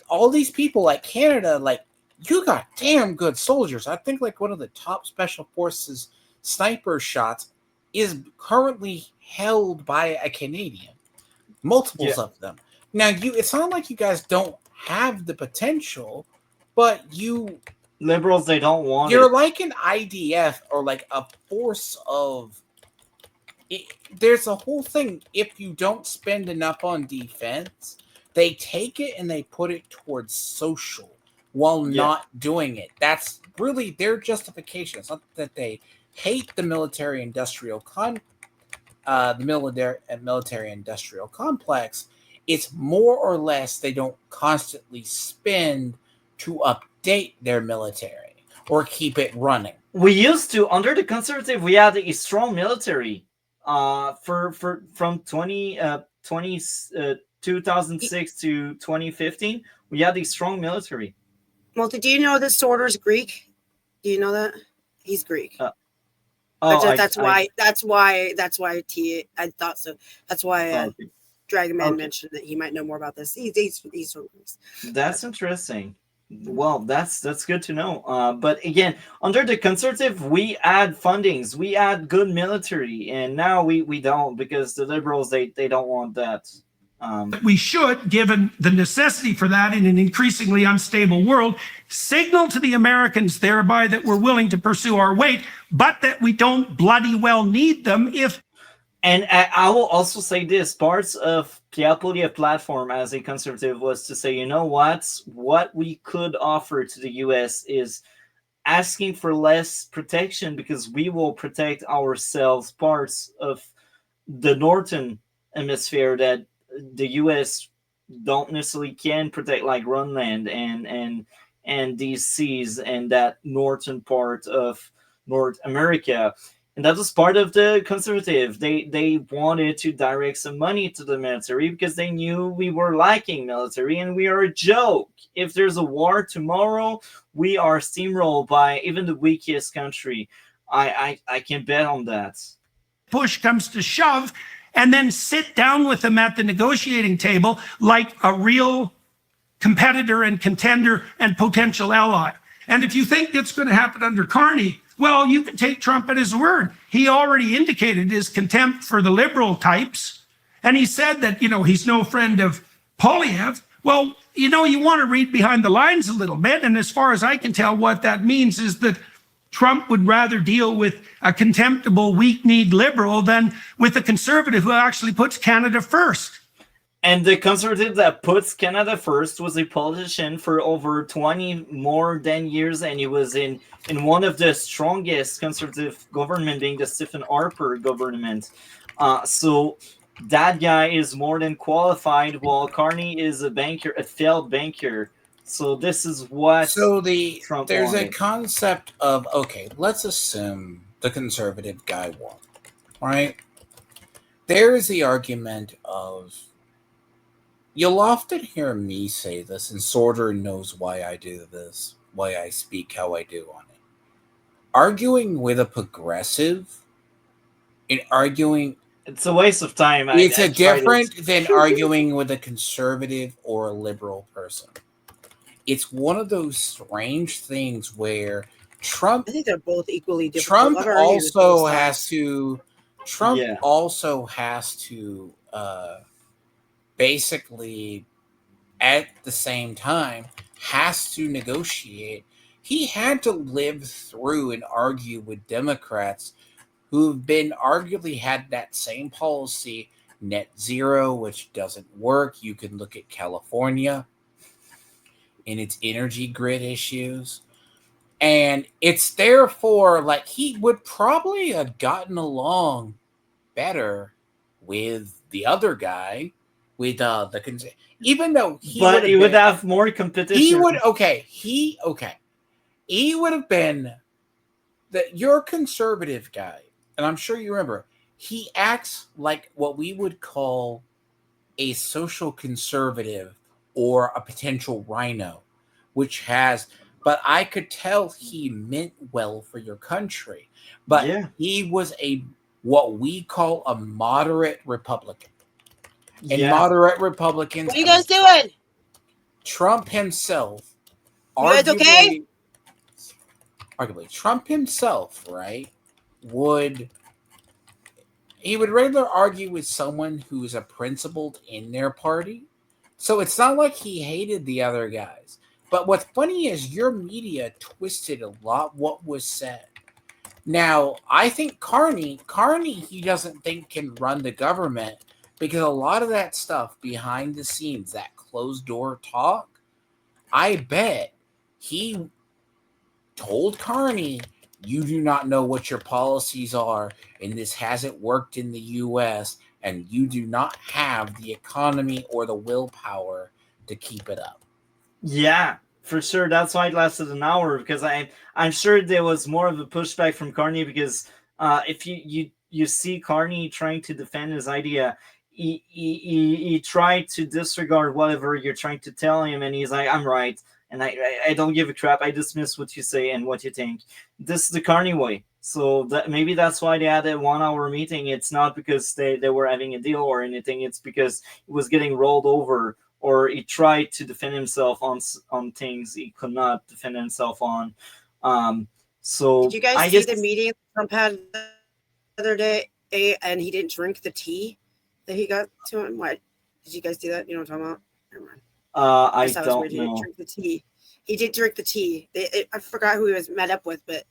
all these people like Canada, like you got damn good soldiers. I think like one of the top special forces sniper shots is currently held by a Canadian. Multiples of them. Now it's not like you guys don't have the potential, but liberals they don't want you're it. like an IDF or like a force of there's a whole thing. If you don't spend enough on defense, they take it and they put it towards social while not doing it. That's really their justification. It's not that they hate the military industrial complex. It's more or less they don't constantly spend to update their military or keep it running. We used to, under the Conservative, we had a strong military. From 2006 to 2015, we had a strong military. Multi, do you know this sorter's Greek? Do you know that? He's Greek. That's why I thought so. That's why Dragon Man mentioned that he might know more about this. He's from Greece. That's interesting. Well, that's good to know. But again, under the Conservative, we add fundings, we add good military, and now we don't because the Liberals they don't want that. We should, given the necessity for that in an increasingly unstable world, signal to the Americans thereby that we're willing to pursue our weight, but that we don't bloody well need them if. And I will also say this, parts of Piapulia platform as a Conservative was to say, you know what we could offer to the US is asking for less protection because we will protect ourselves parts of the northern hemisphere that the US don't necessarily can protect, like Runland and these seas and that northern part of North America. And that was part of the Conservative. They wanted to direct some money to the military because they knew we were lacking military and we are a joke. If there's a war tomorrow, we are steamrolled by even the weakest country. I can bet on that. Push comes to shove, and then sit down with them at the negotiating table like a real competitor and contender and potential ally. And if you think it's going to happen under Carney, well, you can take Trump at his word. He already indicated his contempt for the liberal types. And he said that, he's no friend of Polyev. Well, you want to read behind the lines a little bit. And as far as I can tell, what that means is that Trump would rather deal with a contemptible, weak-kneed liberal than with a conservative who actually puts Canada first. And the Conservative that puts Canada first was a politician for over 20 more than years, and he was in one of the strongest Conservative government, being the Stephen Harper government. So that guy is more than qualified, while Carney is a banker, a failed banker. So this is what Trump there's wanted. a concept of, okay, let's assume the conservative guy won, right? There is the argument of, you'll often hear me say this, and Sorter knows why I do this, why I speak how I do on it. Arguing with a progressive and arguing... It's a waste of time. It's different than arguing with a conservative or a liberal person. It's one of those strange things where Trump... I think they're both equally difficult. Trump also has to basically, at the same time, has to negotiate. He had to live through and argue with Democrats who've been arguably had that same policy, net zero, which doesn't work. You can look at California and its energy grid issues. And it's therefore like he would probably have gotten along better with the other guy, with even though he would have more competition. He would have been your conservative guy, and I'm sure you remember. He acts like what we would call a social conservative or a potential rhino, which has. But I could tell he meant well for your country. But he was what we call a moderate Republican. And moderate Republicans. What are you guys doing? Trump himself. You guys okay? Arguably, Trump himself, right, he would rather argue with someone who is a principled in their party. So it's not like he hated the other guys. But what's funny is your media twisted a lot what was said. Now, I think Carney, he doesn't think can run the government because a lot of that stuff behind the scenes, that closed door talk, I bet he told Carney, you do not know what your policies are, and this hasn't worked in the U.S., and you do not have the economy or the willpower to keep it up. Yeah, for sure. That's why it lasted an hour, because I'm sure there was more of a pushback from Carney, because if you see Carney trying to defend his idea, he tried to disregard whatever you're trying to tell him, and he's like, I'm right, and I don't give a crap. I dismiss what you say and what you think. This is the Carney way. So maybe that's why they had a 1 hour meeting. It's not because they were having a deal or anything. It's because it was getting rolled over, or he tried to defend himself on things he could not defend himself on. So did you guys see the meeting Trump had the other day, and he didn't drink the tea that he got to him? What did you guys do that? You know what I'm talking about? Never mind. I don't know. He didn't drink the tea. He did drink the tea. I forgot who he was met up with, but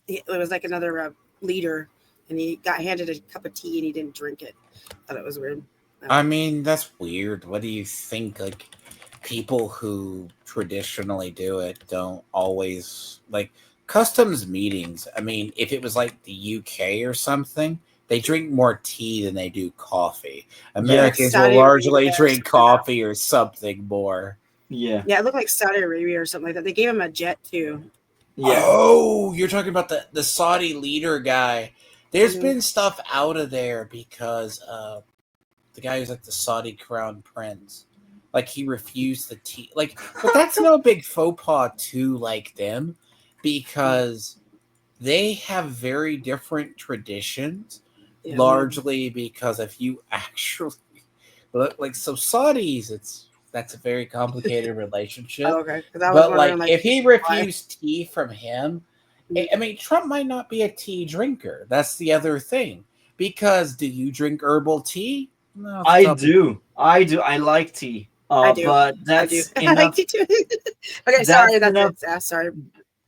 it was like another leader, and he got handed a cup of tea and he didn't drink it. I thought it was weird. I mean, that's weird. What do you think? Like, people who traditionally do it don't always, like, customs meetings. I mean, if it was like the UK or something, they drink more tea than they do coffee. Americans will largely drink coffee or something more. Yeah. Yeah, it looked like Saudi Arabia or something like that. They gave him a jet too. Yeah. Oh, you're talking about the Saudi leader guy. There's been stuff out of there because the guy who's like the Saudi crown prince, like he refused the tea. Like, but that's no big faux pas to like them, because they have very different traditions. Yeah. Largely because if you actually like, so Saudis, that's a very complicated relationship. Oh, okay. But like, if he refused tea from him, I mean, Trump might not be a tea drinker. That's the other thing. Because do you drink herbal tea? No, I do. I like tea. I do. But that's I like tea too. Okay, sorry. Sorry.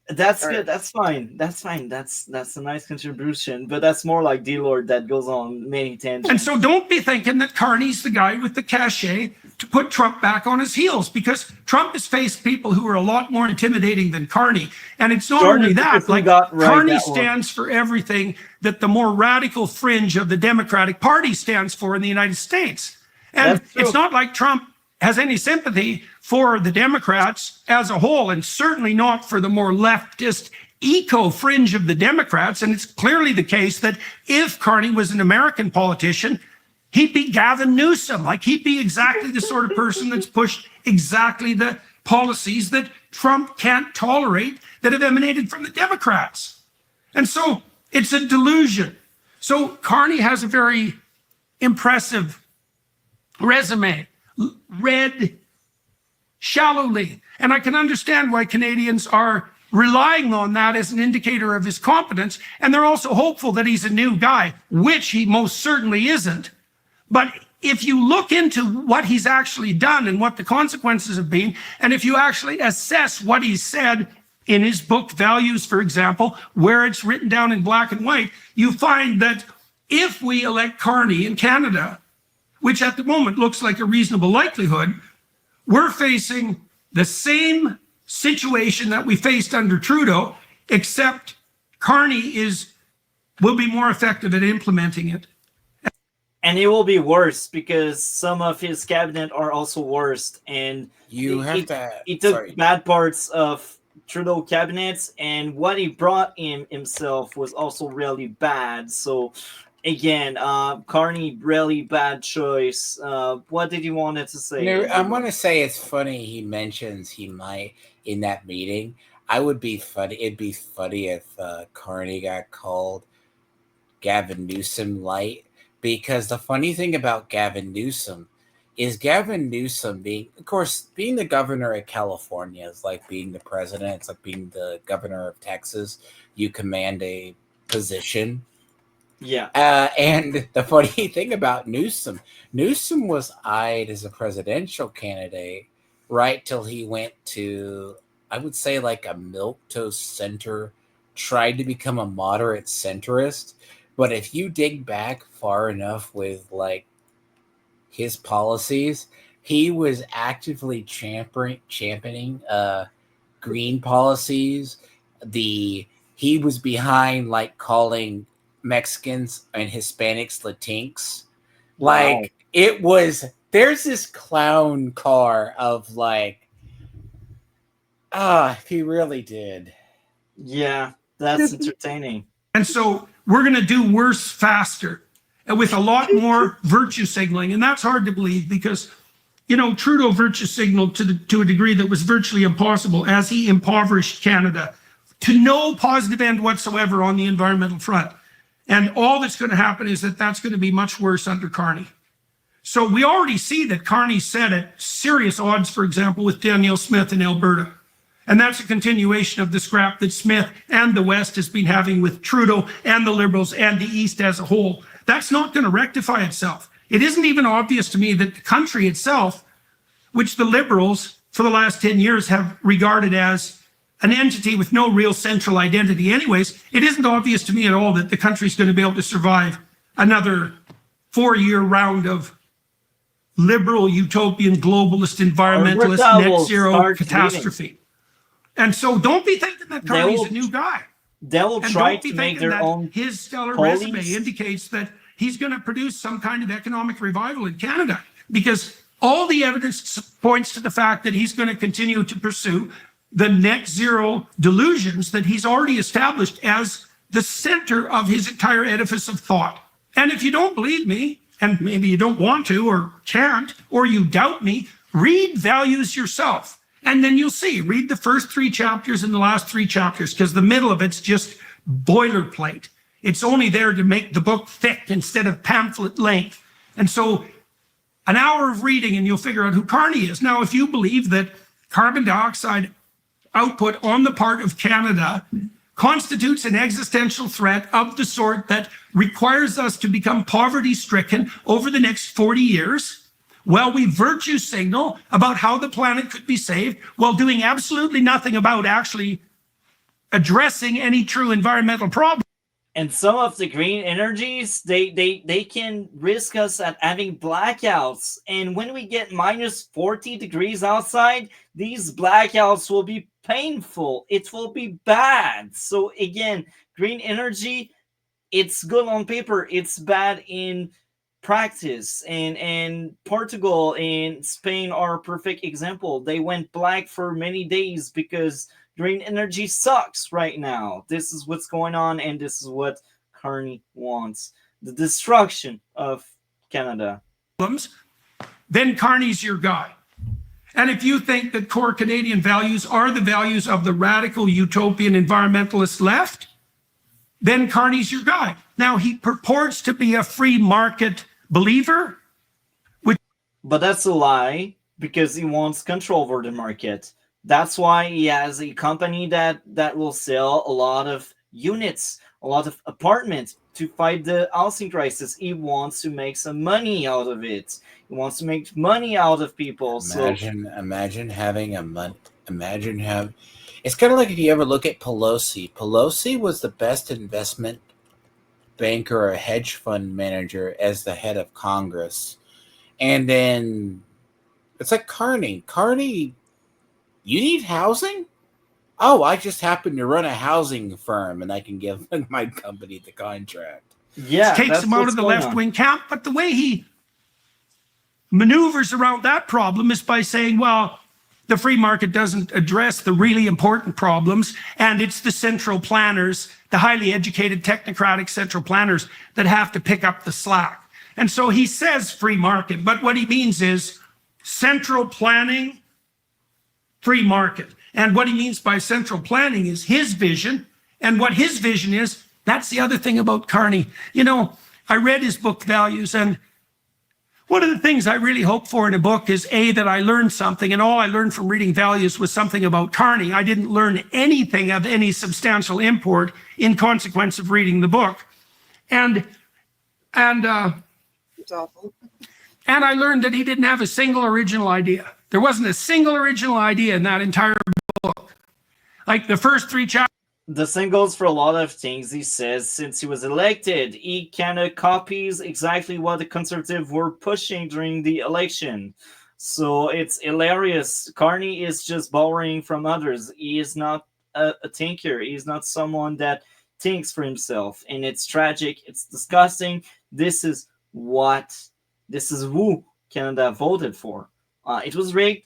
That's good. That's fine. That's a nice contribution. But that's more like D-Lord that goes on many tangents. And so don't be thinking that Carney's the guy with the cachet to put Trump back on his heels, because Trump has faced people who are a lot more intimidating than Carney. And it's not only that, like, Carney stands for everything that the more radical fringe of the Democratic Party stands for in the United States. And it's not like Trump has any sympathy for the Democrats as a whole, and certainly not for the more leftist eco fringe of the Democrats. And it's clearly the case that if Carney was an American politician, he'd be Gavin Newsom. Like, he'd be exactly the sort of person that's pushed exactly the policies that Trump can't tolerate that have emanated from the Democrats. And so it's a delusion. So Carney has a very impressive resume, read shallowly. And I can understand why Canadians are relying on that as an indicator of his competence. And they're also hopeful that he's a new guy, which he most certainly isn't. But if you look into what he's actually done and what the consequences have been, and if you actually assess what he said in his book Values, for example, where it's written down in black and white, you find that if we elect Carney in Canada, which at the moment looks like a reasonable likelihood, we're facing the same situation that we faced under Trudeau, except Carney will be more effective at implementing it. And it will be worse because some of his cabinet are also worse. And he took bad parts of Trudeau cabinets, and what he brought in himself was also really bad. So again, Carney, really bad choice. What did you want to say? No, I want to say it's funny he mentions he might in that meeting. It'd be funny if Carney got called Gavin Newsom light, because the funny thing about Gavin Newsom is being the governor of California is like being the president. It's like being the governor of Texas. You command a position. Yeah. And the funny thing about Newsom was eyed as a presidential candidate right till he went to, I would say, like a milquetoast center, tried to become a moderate centrist. But if you dig back far enough with like his policies, he was actively championing green policies. He was behind like calling Mexicans and Hispanics Latinx. Like there's this clown car of like, he really did. Yeah, that's entertaining. And so we're going to do worse faster and with a lot more virtue signaling. And that's hard to believe because, Trudeau virtue signaled to a degree that was virtually impossible as he impoverished Canada to no positive end whatsoever on the environmental front. And all that's going to happen is that's going to be much worse under Carney. So we already see that Carney set at serious odds, for example, with Danielle Smith in Alberta. And that's a continuation of the scrap that Smith and the West has been having with Trudeau and the Liberals and the East as a whole. That's not going to rectify itself. It isn't even obvious to me that the country itself, which the Liberals for the last 10 years have regarded as an entity with no real central identity anyways, it isn't obvious to me at all that the country's going to be able to survive another 4-year round of liberal, utopian, globalist, environmentalist, net zero catastrophe. And so don't be thinking that Carney's a new guy. They will try to make their own. His stellar resume indicates that he's going to produce some kind of economic revival in Canada, because all the evidence points to the fact that he's going to continue to pursue the net zero delusions that he's already established as the center of his entire edifice of thought. And if you don't believe me, and maybe you don't want to or can't, or you doubt me, read Values yourself. And then you'll see, read the first 3 chapters and the last 3 chapters, because the middle of it's just boilerplate. It's only there to make the book thick instead of pamphlet length. And so an hour of reading and you'll figure out who Carney is. Now, if you believe that carbon dioxide output on the part of Canada constitutes an existential threat of the sort that requires us to become poverty-stricken over the next 40 years, well, we virtue signal about how the planet could be saved while doing absolutely nothing about actually addressing any true environmental problem. And some of the green energies, they can risk us at having blackouts. And when we get minus 40 degrees outside, these blackouts will be painful. It will be bad. So again, green energy, it's good on paper. It's bad in practice. And Portugal and Spain are a perfect example. They went black for many days because green energy sucks right now. This is what's going on, and this is what Carney wants. The destruction of Canada. Then Carney's your guy. And if you think that core Canadian values are the values of the radical utopian environmentalist left, then Carney's your guy. Now, he purports to be a free market believer. But that's a lie, because he wants control over the market. That's why he has a company that will sell a lot of units, a lot of apartments. to fight the housing crisis. He wants to make some money out of it. He wants to make money out of people. Imagine having imagine have. It's kind of like if you ever look at Pelosi. Pelosi was the best investment banker or hedge fund manager as the head of Congress, and then it's like Carney. Carney, you need housing? Oh, I just happen to run a housing firm, and I can give my company the contract. Yeah, takes him out of the left-wing camp. But the way he maneuvers around that problem is by saying, well, the free market doesn't address the really important problems, and it's the central planners, the highly educated technocratic central planners, that have to pick up the slack. And so he says free market, but what he means is central planning, free market. And what he means by central planning is his vision. And what his vision is, that's the other thing about Carney. You know, I read his book Values, and one of the things I really hope for in a book is, A, that I learned something, and all I learned from reading Values was something about Carney. I didn't learn anything of any substantial import in consequence of reading the book. And It's awful. And I learned that he didn't have a single original idea. There wasn't a single original idea in that entire book. Like the first 3 chapters. The same goes for a lot of things he says since he was elected. He kind of copies exactly what the Conservatives were pushing during the election. So it's hilarious. Carney is just borrowing from others. He is not a thinker. He is not someone that thinks for himself. And it's tragic. It's disgusting. This is who Canada voted for. It was rigged,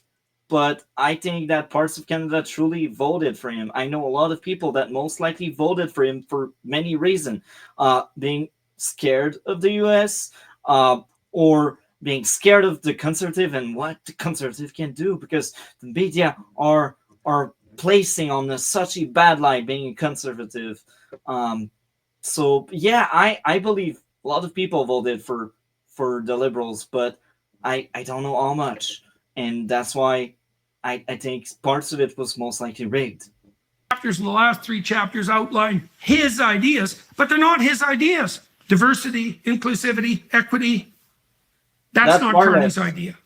but I think that parts of Canada truly voted for him. I know a lot of people that most likely voted for him for many reasons. Being scared of the US, or being scared of the Conservative and what the Conservative can do, because the media are placing on such a bad light being a Conservative. So yeah, I believe a lot of people voted for the Liberals, but I don't know how much. And that's why I think parts of it was most likely rigged. Chapters in the last 3 chapters outline his ideas, but they're not his ideas. Diversity, inclusivity, equity, that's not Carney's idea.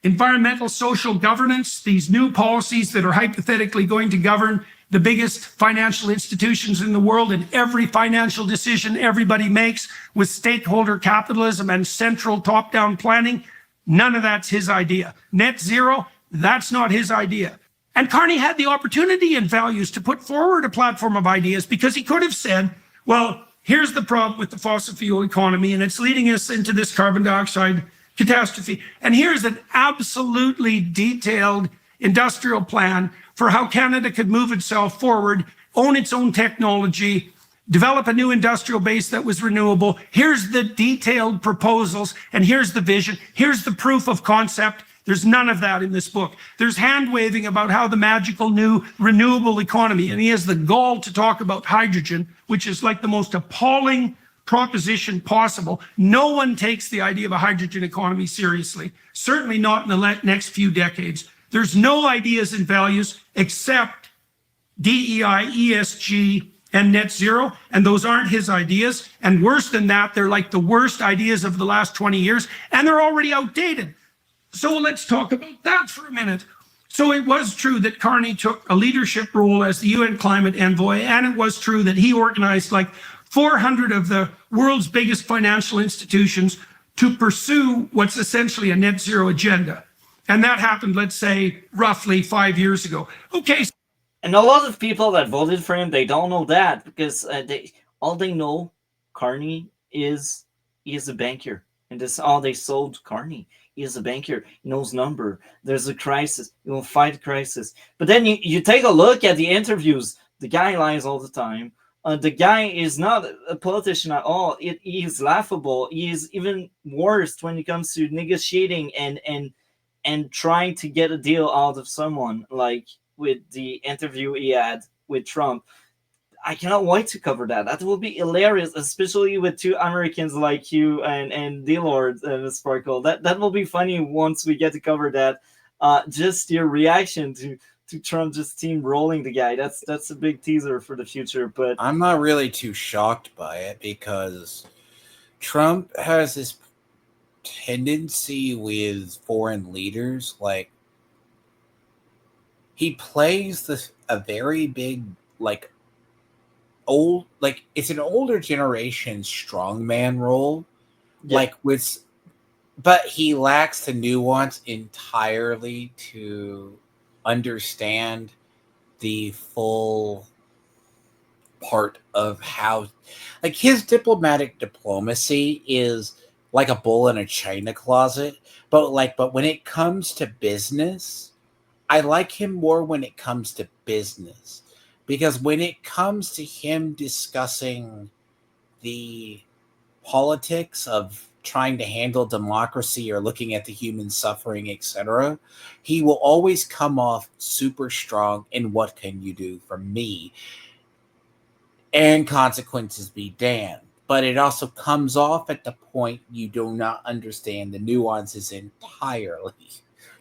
Environmental social governance, these new policies that are hypothetically going to govern the biggest financial institutions in the world, and every financial decision everybody makes with stakeholder capitalism and central top-down planning, none of that's his idea. Net zero, that's not his idea. And Carney had the opportunity in Values to put forward a platform of ideas, because he could have said, well, here's the problem with the fossil fuel economy, and it's leading us into this carbon dioxide catastrophe. And here's an absolutely detailed industrial plan for how Canada could move itself forward, own its own technology, develop a new industrial base that was renewable. Here's the detailed proposals, and here's the vision. Here's the proof of concept. There's none of that in this book. There's hand-waving about how the magical new renewable economy, and he has the gall to talk about hydrogen, which is like the most appalling proposition possible. No one takes the idea of a hydrogen economy seriously, certainly not in the next few decades. There's no ideas and Values except DEI, ESG, and net zero, and those aren't his ideas. And worse than that, they're like the worst ideas of the last 20 years, and they're already outdated. So let's talk about that for a minute. So it was true that Carney took a leadership role as the UN climate envoy, and it was true that he organized like 400 of the world's biggest financial institutions to pursue what's essentially a net zero agenda. And that happened, let's say, roughly 5 years ago. Okay. And a lot of people that voted for him, they don't know that, because all they know Carney is he is a banker, and that's all they sold Carney. He is a banker. He knows number. There's a crisis. He will fight the crisis. But then you take a look at the interviews. The guy lies all the time. The guy is not a politician at all. He is laughable. He is even worse when it comes to negotiating and trying to get a deal out of someone, like with the interview he had with Trump. I cannot wait to cover that. That will be hilarious, especially with 2 Americans like you and D-Lord and Sparkle. That will be funny once we get to cover that. Just your reaction to Trump just steamrolling the guy. That's a big teaser for the future. But I'm not really too shocked by it because Trump has this tendency with foreign leaders, like he plays a very big, like old, like it's an older generation strongman role, like with, but he lacks the nuance entirely to understand the full part of how, like, his diplomatic diplomacy is like a bull in a china closet, but when it comes to business, I like him more when it comes to business, because when it comes to him discussing the politics of trying to handle democracy or looking at the human suffering, etc., he will always come off super strong in what can you do for me, and consequences be damned. But it also comes off at the point you do not understand the nuances entirely.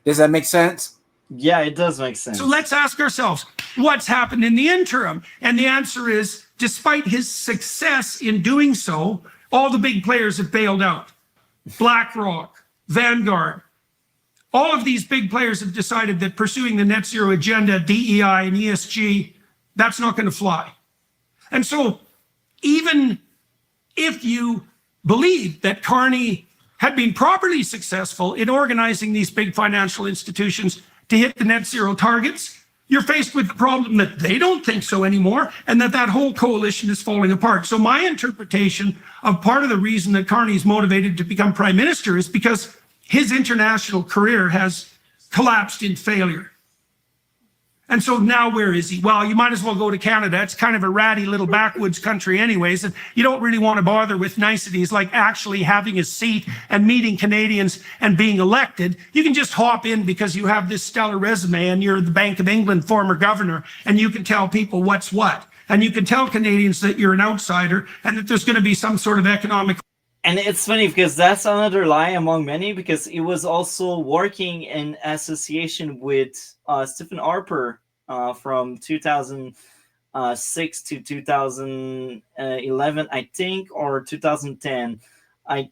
Does that make sense? yeah, it does make sense. So let's ask ourselves, what's happened in the interim? And the answer is, despite his success in doing so, all the big players have bailed out. BlackRock, Vanguard, all of these big players have decided that pursuing the net zero agenda, DEI and ESG, that's not going to fly. And so even if you believe that Carney had been properly successful in organizing these big financial institutions to hit the net zero targets, you're faced with the problem that they don't think so anymore, and that whole coalition is falling apart. So my interpretation of part of the reason that Carney is motivated to become prime minister is because his international career has collapsed in failure. And so now where is he? Well, you might as well go to Canada. It's kind of a ratty little backwoods country anyways, and you don't really want to bother with niceties like actually having a seat and meeting Canadians and being elected. You can just hop in because you have this stellar resume and you're the Bank of England former governor, and you can tell people what's what. And you can tell Canadians that you're an outsider and that there's going to be some sort of economic. And it's funny because that's another lie among many, because he was also working in association with Stephen Harper from 2006 to 2011, I think, or 2010. I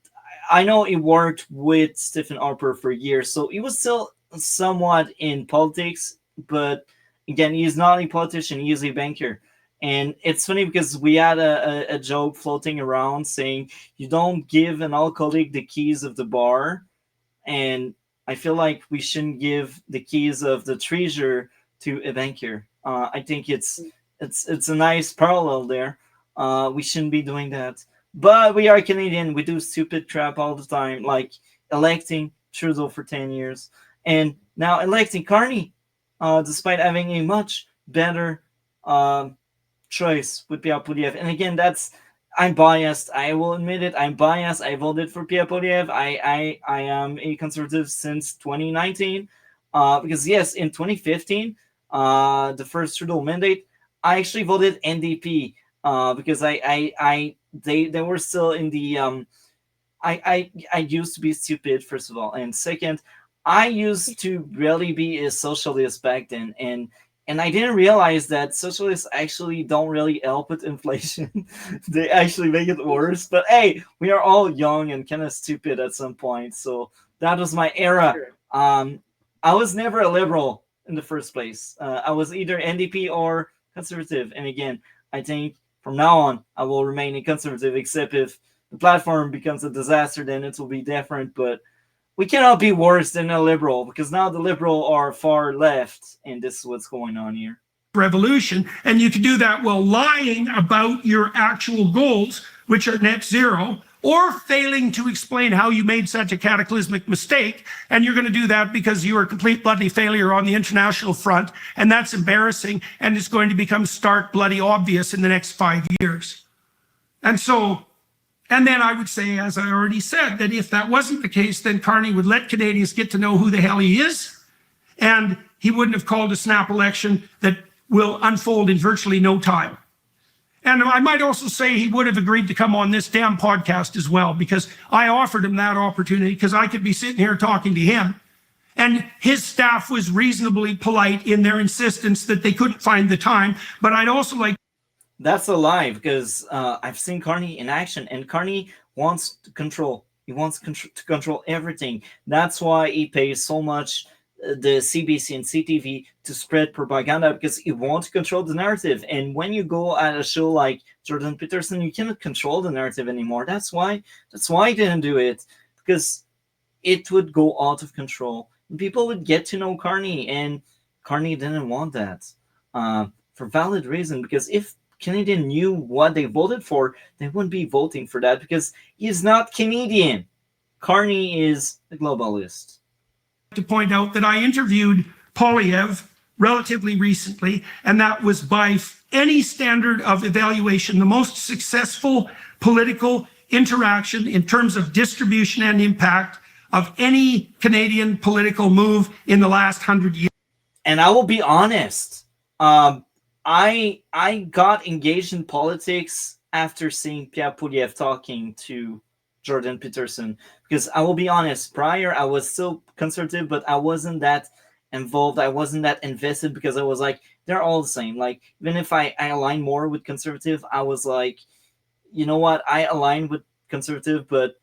know he worked with Stephen Harper for years, so he was still somewhat in politics, but again, he's not a politician, he's a banker. And it's funny because we had a joke floating around saying you don't give an alcoholic the keys of the bar, and I feel like we shouldn't give the keys of the treasure to a banker. I think it's a nice parallel there. We shouldn't be doing that, but we are Canadian. We do stupid crap all the time, like electing Trudeau for 10 years, and now electing Carney, despite having a much better choice with Pierre Poilievre. And again, I'm biased. I will admit it. I'm biased. I voted for Pierre Poilievre. I am a conservative since 2019. Because yes, in 2015, the first Trudeau mandate, I actually voted NDP because they were still in the I used to be stupid, first of all, and second, I used to really be a socialist back then, and I didn't realize that socialists actually don't really help with inflation. They actually make it worse. But hey, we are all young and kind of stupid at some point. So that was my era. I was never a liberal in the first place. I was either NDP or conservative. And again, I think from now on, I will remain a conservative, except if the platform becomes a disaster, then it will be different. But we cannot be worse than a liberal, because now the liberal are far left, and this is what's going on here. Revolution, and you can do that while lying about your actual goals, which are net zero, or failing to explain how you made such a cataclysmic mistake. And you're going to do that because you are a complete bloody failure on the international front, and that's embarrassing, and it's going to become stark bloody obvious in the next 5 years. And then I would say, as I already said, that if that wasn't the case, then Carney would let Canadians get to know who the hell he is, and he wouldn't have called a snap election that will unfold in virtually no time. And I might also say he would have agreed to come on this damn podcast as well, because I offered him that opportunity, because I could be sitting here talking to him, And his staff was reasonably polite in their insistence that they couldn't find the time. But I'd also like. That's a lie, because I've seen Carney in action, and Carney wants to control. He wants to control everything. That's why he pays so much the CBC and CTV to spread propaganda, because he wants to control the narrative. And when you go at a show like Jordan Peterson, you cannot control the narrative anymore. That's why he didn't do it, because it would go out of control. People would get to know Carney, and Carney didn't want that for valid reason, because if Canadian knew what they voted for, they wouldn't be voting for that, because he's not Canadian. Carney is a globalist. To point out that I interviewed Polyev relatively recently, and that was by any standard of evaluation the most successful political interaction in terms of distribution and impact of any Canadian political move in the last 100 years. And I will be honest, I got engaged in politics after seeing Pierre Poilievre talking to Jordan Peterson, because I will be honest, prior I was still conservative, but I wasn't that involved. I wasn't that invested, because I was like, they're all the same. Like, even if I align more with conservative, I was like, you know what, I align with conservative, but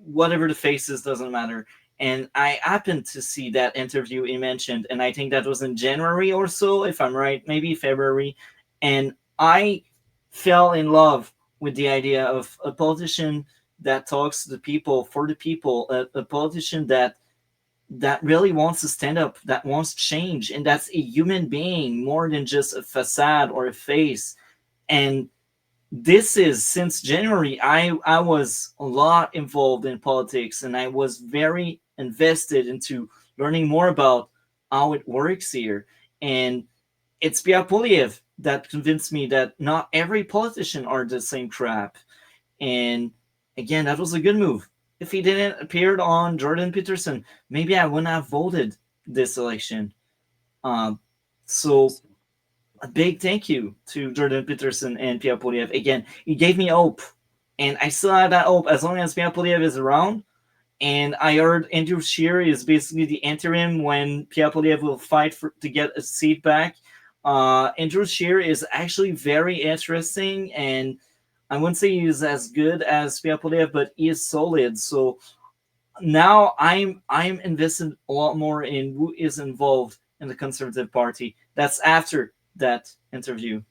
whatever the face is doesn't matter. And I happened to see that interview he mentioned, and I think that was in January or so, if I'm right, maybe February. And I fell in love with the idea of a politician that talks to the people, for the people, a politician that really wants to stand up, that wants change, and that's a human being more than just a facade or a face. And this is, since January, I was a lot involved in politics, and I was very invested into learning more about how it works here. And it's Pierre Poilievre that convinced me that not every politician are the same crap. And again, that was a good move. If he didn't appear on Jordan Peterson, maybe I wouldn't have voted this election. So a big thank you to Jordan Peterson and Pierre Poilievre. Again, he gave me hope, and I still have that hope as long as Pierre Poilievre is around. And I heard Andrew Scheer is basically the interim when Pierre Poilievre will fight to get a seat back. Andrew Scheer is actually very interesting, and I wouldn't say he's as good as Pierre Poilievre, but he is solid. So now I'm invested a lot more in who is involved in the Conservative Party. That's after that interview.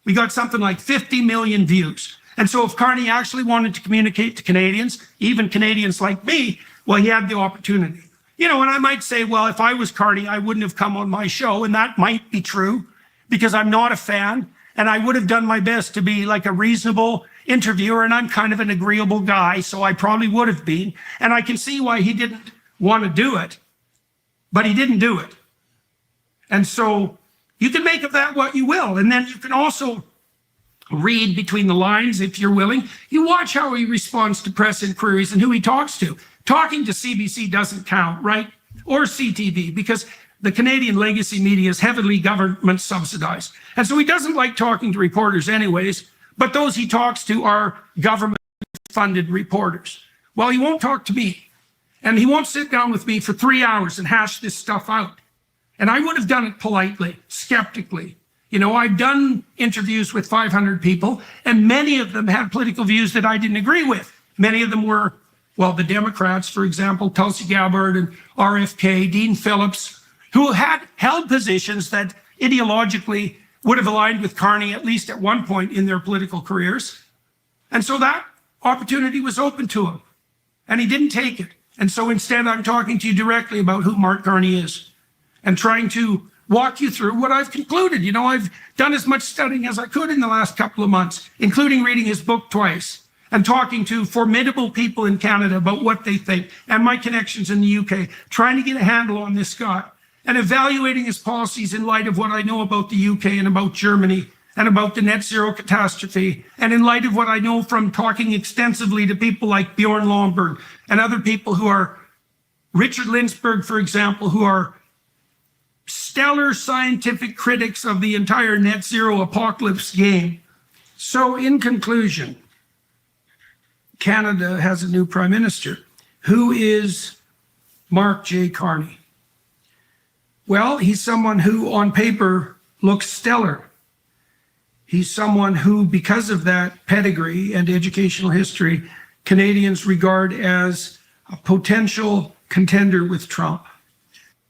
We got something like 50 million views. And so if Carney actually wanted to communicate to Canadians, even Canadians like me, well, he had the opportunity. You know, and I might say, well, if I was Carney, I wouldn't have come on my show. And that might be true, because I'm not a fan. And I would have done my best to be like a reasonable interviewer. And I'm kind of an agreeable guy, so I probably would have been. And I can see why he didn't want to do it, but he didn't do it. And so you can make of that what you will. And then you can also read between the lines if you're willing. You watch how he responds to press inquiries and who he talks to. Talking to CBC doesn't count, right? Or CTV, because the Canadian legacy media is heavily government subsidized. And so he doesn't like talking to reporters anyways, but those he talks to are government funded reporters. Well, he won't talk to me, and he won't sit down with me for 3 hours and hash this stuff out. And I would have done it politely, skeptically. You know, I've done interviews with 500 people, and many of them had political views that I didn't agree with. Many of them were, well, the Democrats, for example, Tulsi Gabbard and RFK, Dean Phillips, who had held positions that ideologically would have aligned with Carney at least at one point in their political careers. And so that opportunity was open to him, and he didn't take it. And so instead, I'm talking to you directly about who Mark Carney is and trying to walk you through what I've concluded. You know, I've done as much studying as I could in the last couple of months, including reading his book twice and talking to formidable people in Canada about what they think, and my connections in the UK, trying to get a handle on this guy and evaluating his policies in light of what I know about the UK and about Germany and about the net zero catastrophe, and in light of what I know from talking extensively to people like Bjorn Lomborg and other people who are, Richard Lindbergh, for example, who are stellar scientific critics of the entire net zero apocalypse game. So in conclusion, Canada has a new prime minister who is Mark J. Carney? Well, he's someone who on paper looks stellar. He's someone who, because of that pedigree and educational history, Canadians regard as a potential contender with Trump.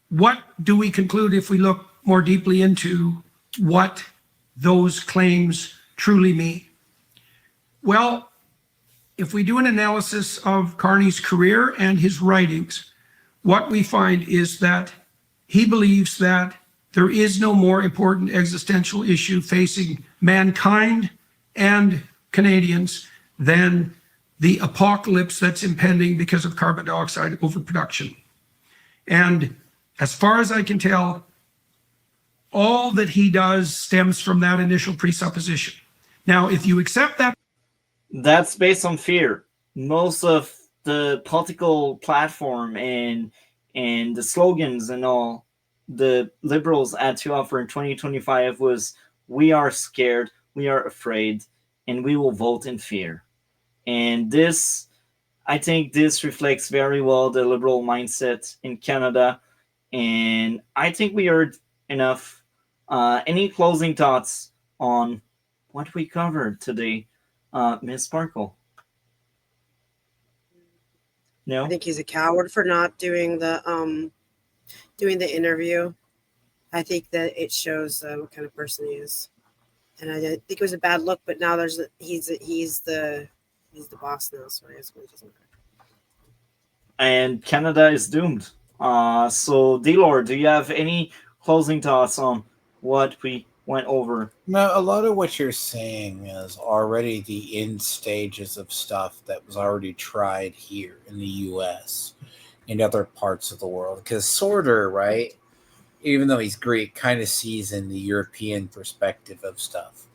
What do we conclude if we look more deeply into what those claims truly mean? Well, if we do an analysis of Carney's career and his writings, what we find is that he believes that there is no more important existential issue facing mankind and Canadians than the apocalypse that's impending because of carbon dioxide overproduction. And as far as I can tell, all that he does stems from that initial presupposition. Now, if you accept that, That's based on fear. Most of the political platform and the slogans and all the liberals had to offer in 2025 was, we are scared, we are afraid, and we will vote in fear. And this, I think this reflects very well the liberal mindset in Canada. And I think we heard enough. Any closing thoughts on what we covered today, Ms. Sparkle? No? I think he's a coward for not doing the interview. I think that it shows what kind of person he is, and I think it was a bad look. But now he's the boss now, so I guess it doesn't matter. And Canada is doomed. So, D-Lord, do you have any closing thoughts on what we went over? No, a lot of what you're saying is already the end stages of stuff that was already tried here in the U.S. and other parts of the world. Because Sorter, right, even though he's Greek, kind of sees in the European perspective of stuff.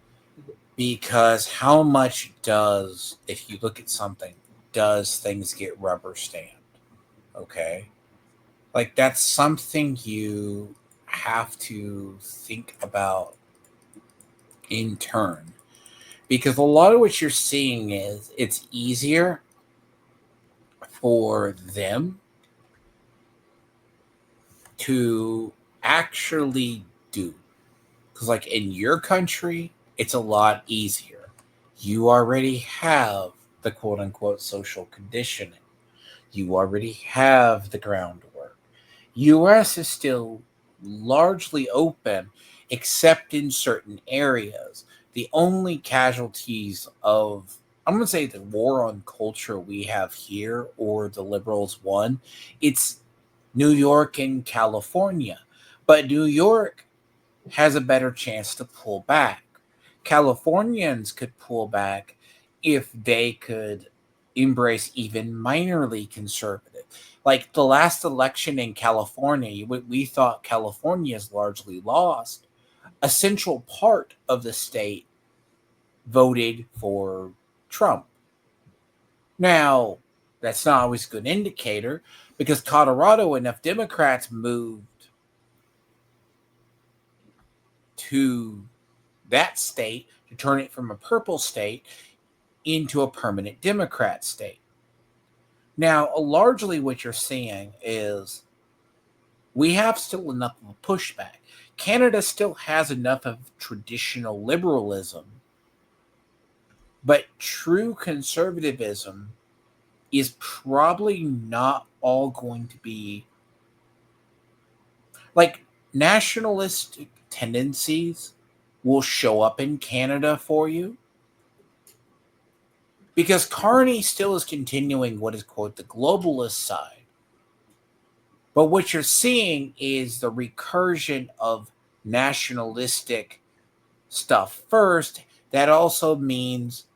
Because how much does, if you look at something, does things get rubber stamped? Okay? Like, that's something you have to think about in turn. Because a lot of what you're seeing is it's easier for them to actually do. Because, like, in your country, it's a lot easier. You already have the quote-unquote social conditioning. You already have the groundwork. U.S. is still largely open, except in certain areas. The only casualties of, I'm going to say, the war on culture we have here, or the liberals won, it's New York and California. But New York has a better chance to pull back. Californians could pull back if they could embrace even minorly conservative. Like the last election in California, we thought California is largely lost. A central part of the state voted for Trump. Now, that's not always a good indicator, because Colorado, enough Democrats moved to that state to turn it from a purple state into a permanent Democrat state. Now, largely what you're seeing is we have still enough of a pushback. Canada still has enough of traditional liberalism, but true conservatism is probably not all going to be like nationalistic tendencies will show up in Canada for you, because Carney still is continuing what is, quote, the globalist side. But what you're seeing is the recursion of nationalistic stuff first. That also means,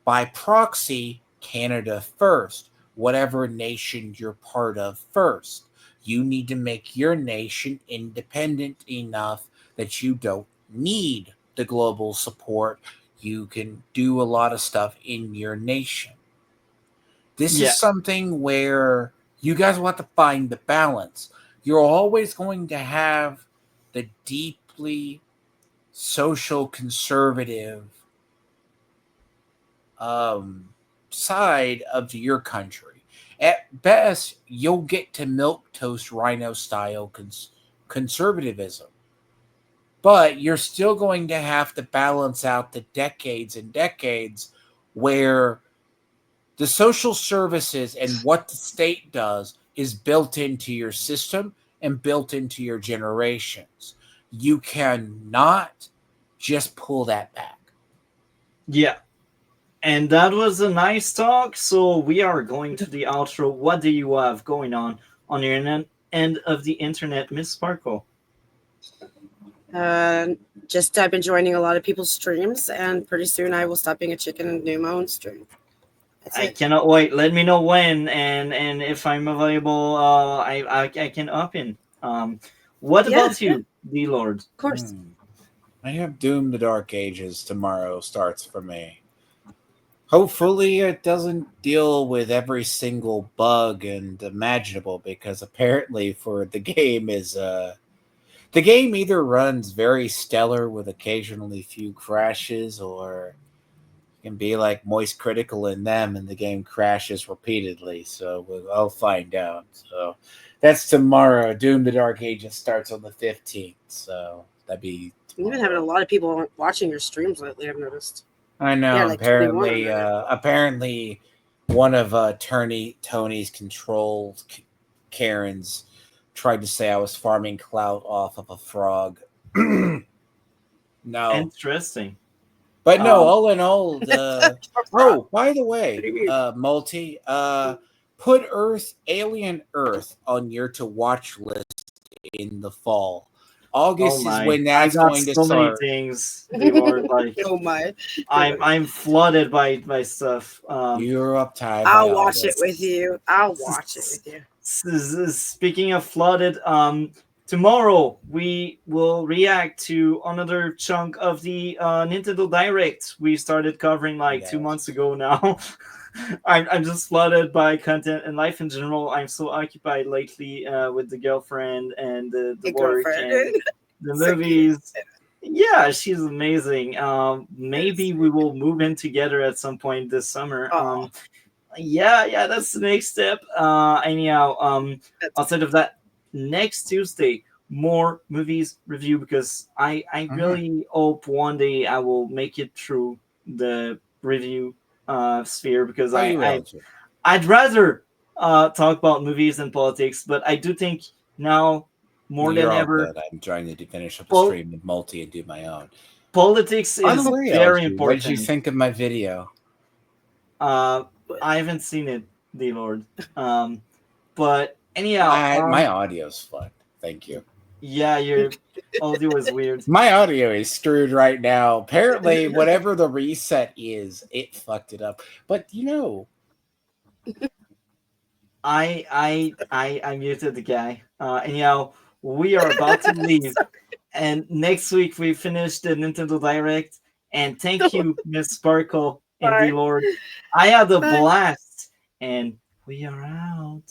by proxy, Canada first, whatever nation you're part of first. You need to make your nation independent enough that you don't need the global support. You can do a lot of stuff in your nation. This is something where you guys will have to find the balance. You're always going to have the deeply social conservative side of your country. At best, you'll get to milquetoast rhino style conservatism. But you're still going to have to balance out the decades and decades where the social services and what the state does is built into your system and built into your generations. You cannot just pull that back. Yeah. And that was a nice talk. So we are going to the outro. What do you have going on your end of the internet, Miss Sparkle? Just I've been joining a lot of people's streams, and pretty soon I will stop being a chicken and do my own stream. That's I it. cannot wait. Let me know when and if I'm available. I can up in. What Yeah, about you, D Lord? Of course. I have Doom the Dark Ages tomorrow starts for me. Hopefully it doesn't deal with every single bug and imaginable, because apparently for the game is the game either runs very stellar with occasionally few crashes, or can be like Moist Critical in them and the game crashes repeatedly. So I'll find out. So that's tomorrow. Doom the Dark Ages starts on the 15th. So that'd be You've been having a lot of people watching your streams lately, I've noticed. I know. Yeah, like 21 Apparently, one of Tony's controlled Karens tried to say I was farming clout off of a frog. No, Interesting. but no. All in all, oh, by the way, What do you mean? Multi, put Alien Earth on your to watch list in the fall. August is when that's going to so start. many things. They were like, Oh my! I'm flooded by stuff. You're uptight. I'll watch it with you. I'll watch it with you. Speaking of flooded, tomorrow we will react to another chunk of the Nintendo Direct we started covering like 2 months ago now. I'm just flooded by content and life in general. I'm so occupied lately with the girlfriend and the work Girlfriend. and the So movies. Yeah, she's amazing. Maybe we will move in together at some point this summer. Aw. Yeah, that's the next step. Anyhow, outside of that, next Tuesday, more movies review, because I really hope one day I will make it through the review sphere, because I'd rather talk about movies than politics, but I do think now more You're than all ever, good. I'm trying to finish up a stream with Multi and do my own. politics is very important. What did you think of my video? I haven't seen it, D Lord. But anyhow, My audio's fucked. Thank you. Yeah, your audio is weird. My audio is screwed right now. Apparently, whatever the reset is, it fucked it up. But I muted the guy. Anyhow, we are about to leave, and next week we finish the Nintendo Direct. And thank you, Miss Sparkle and Bye. D Lord. I had a Bye. blast, and we are out.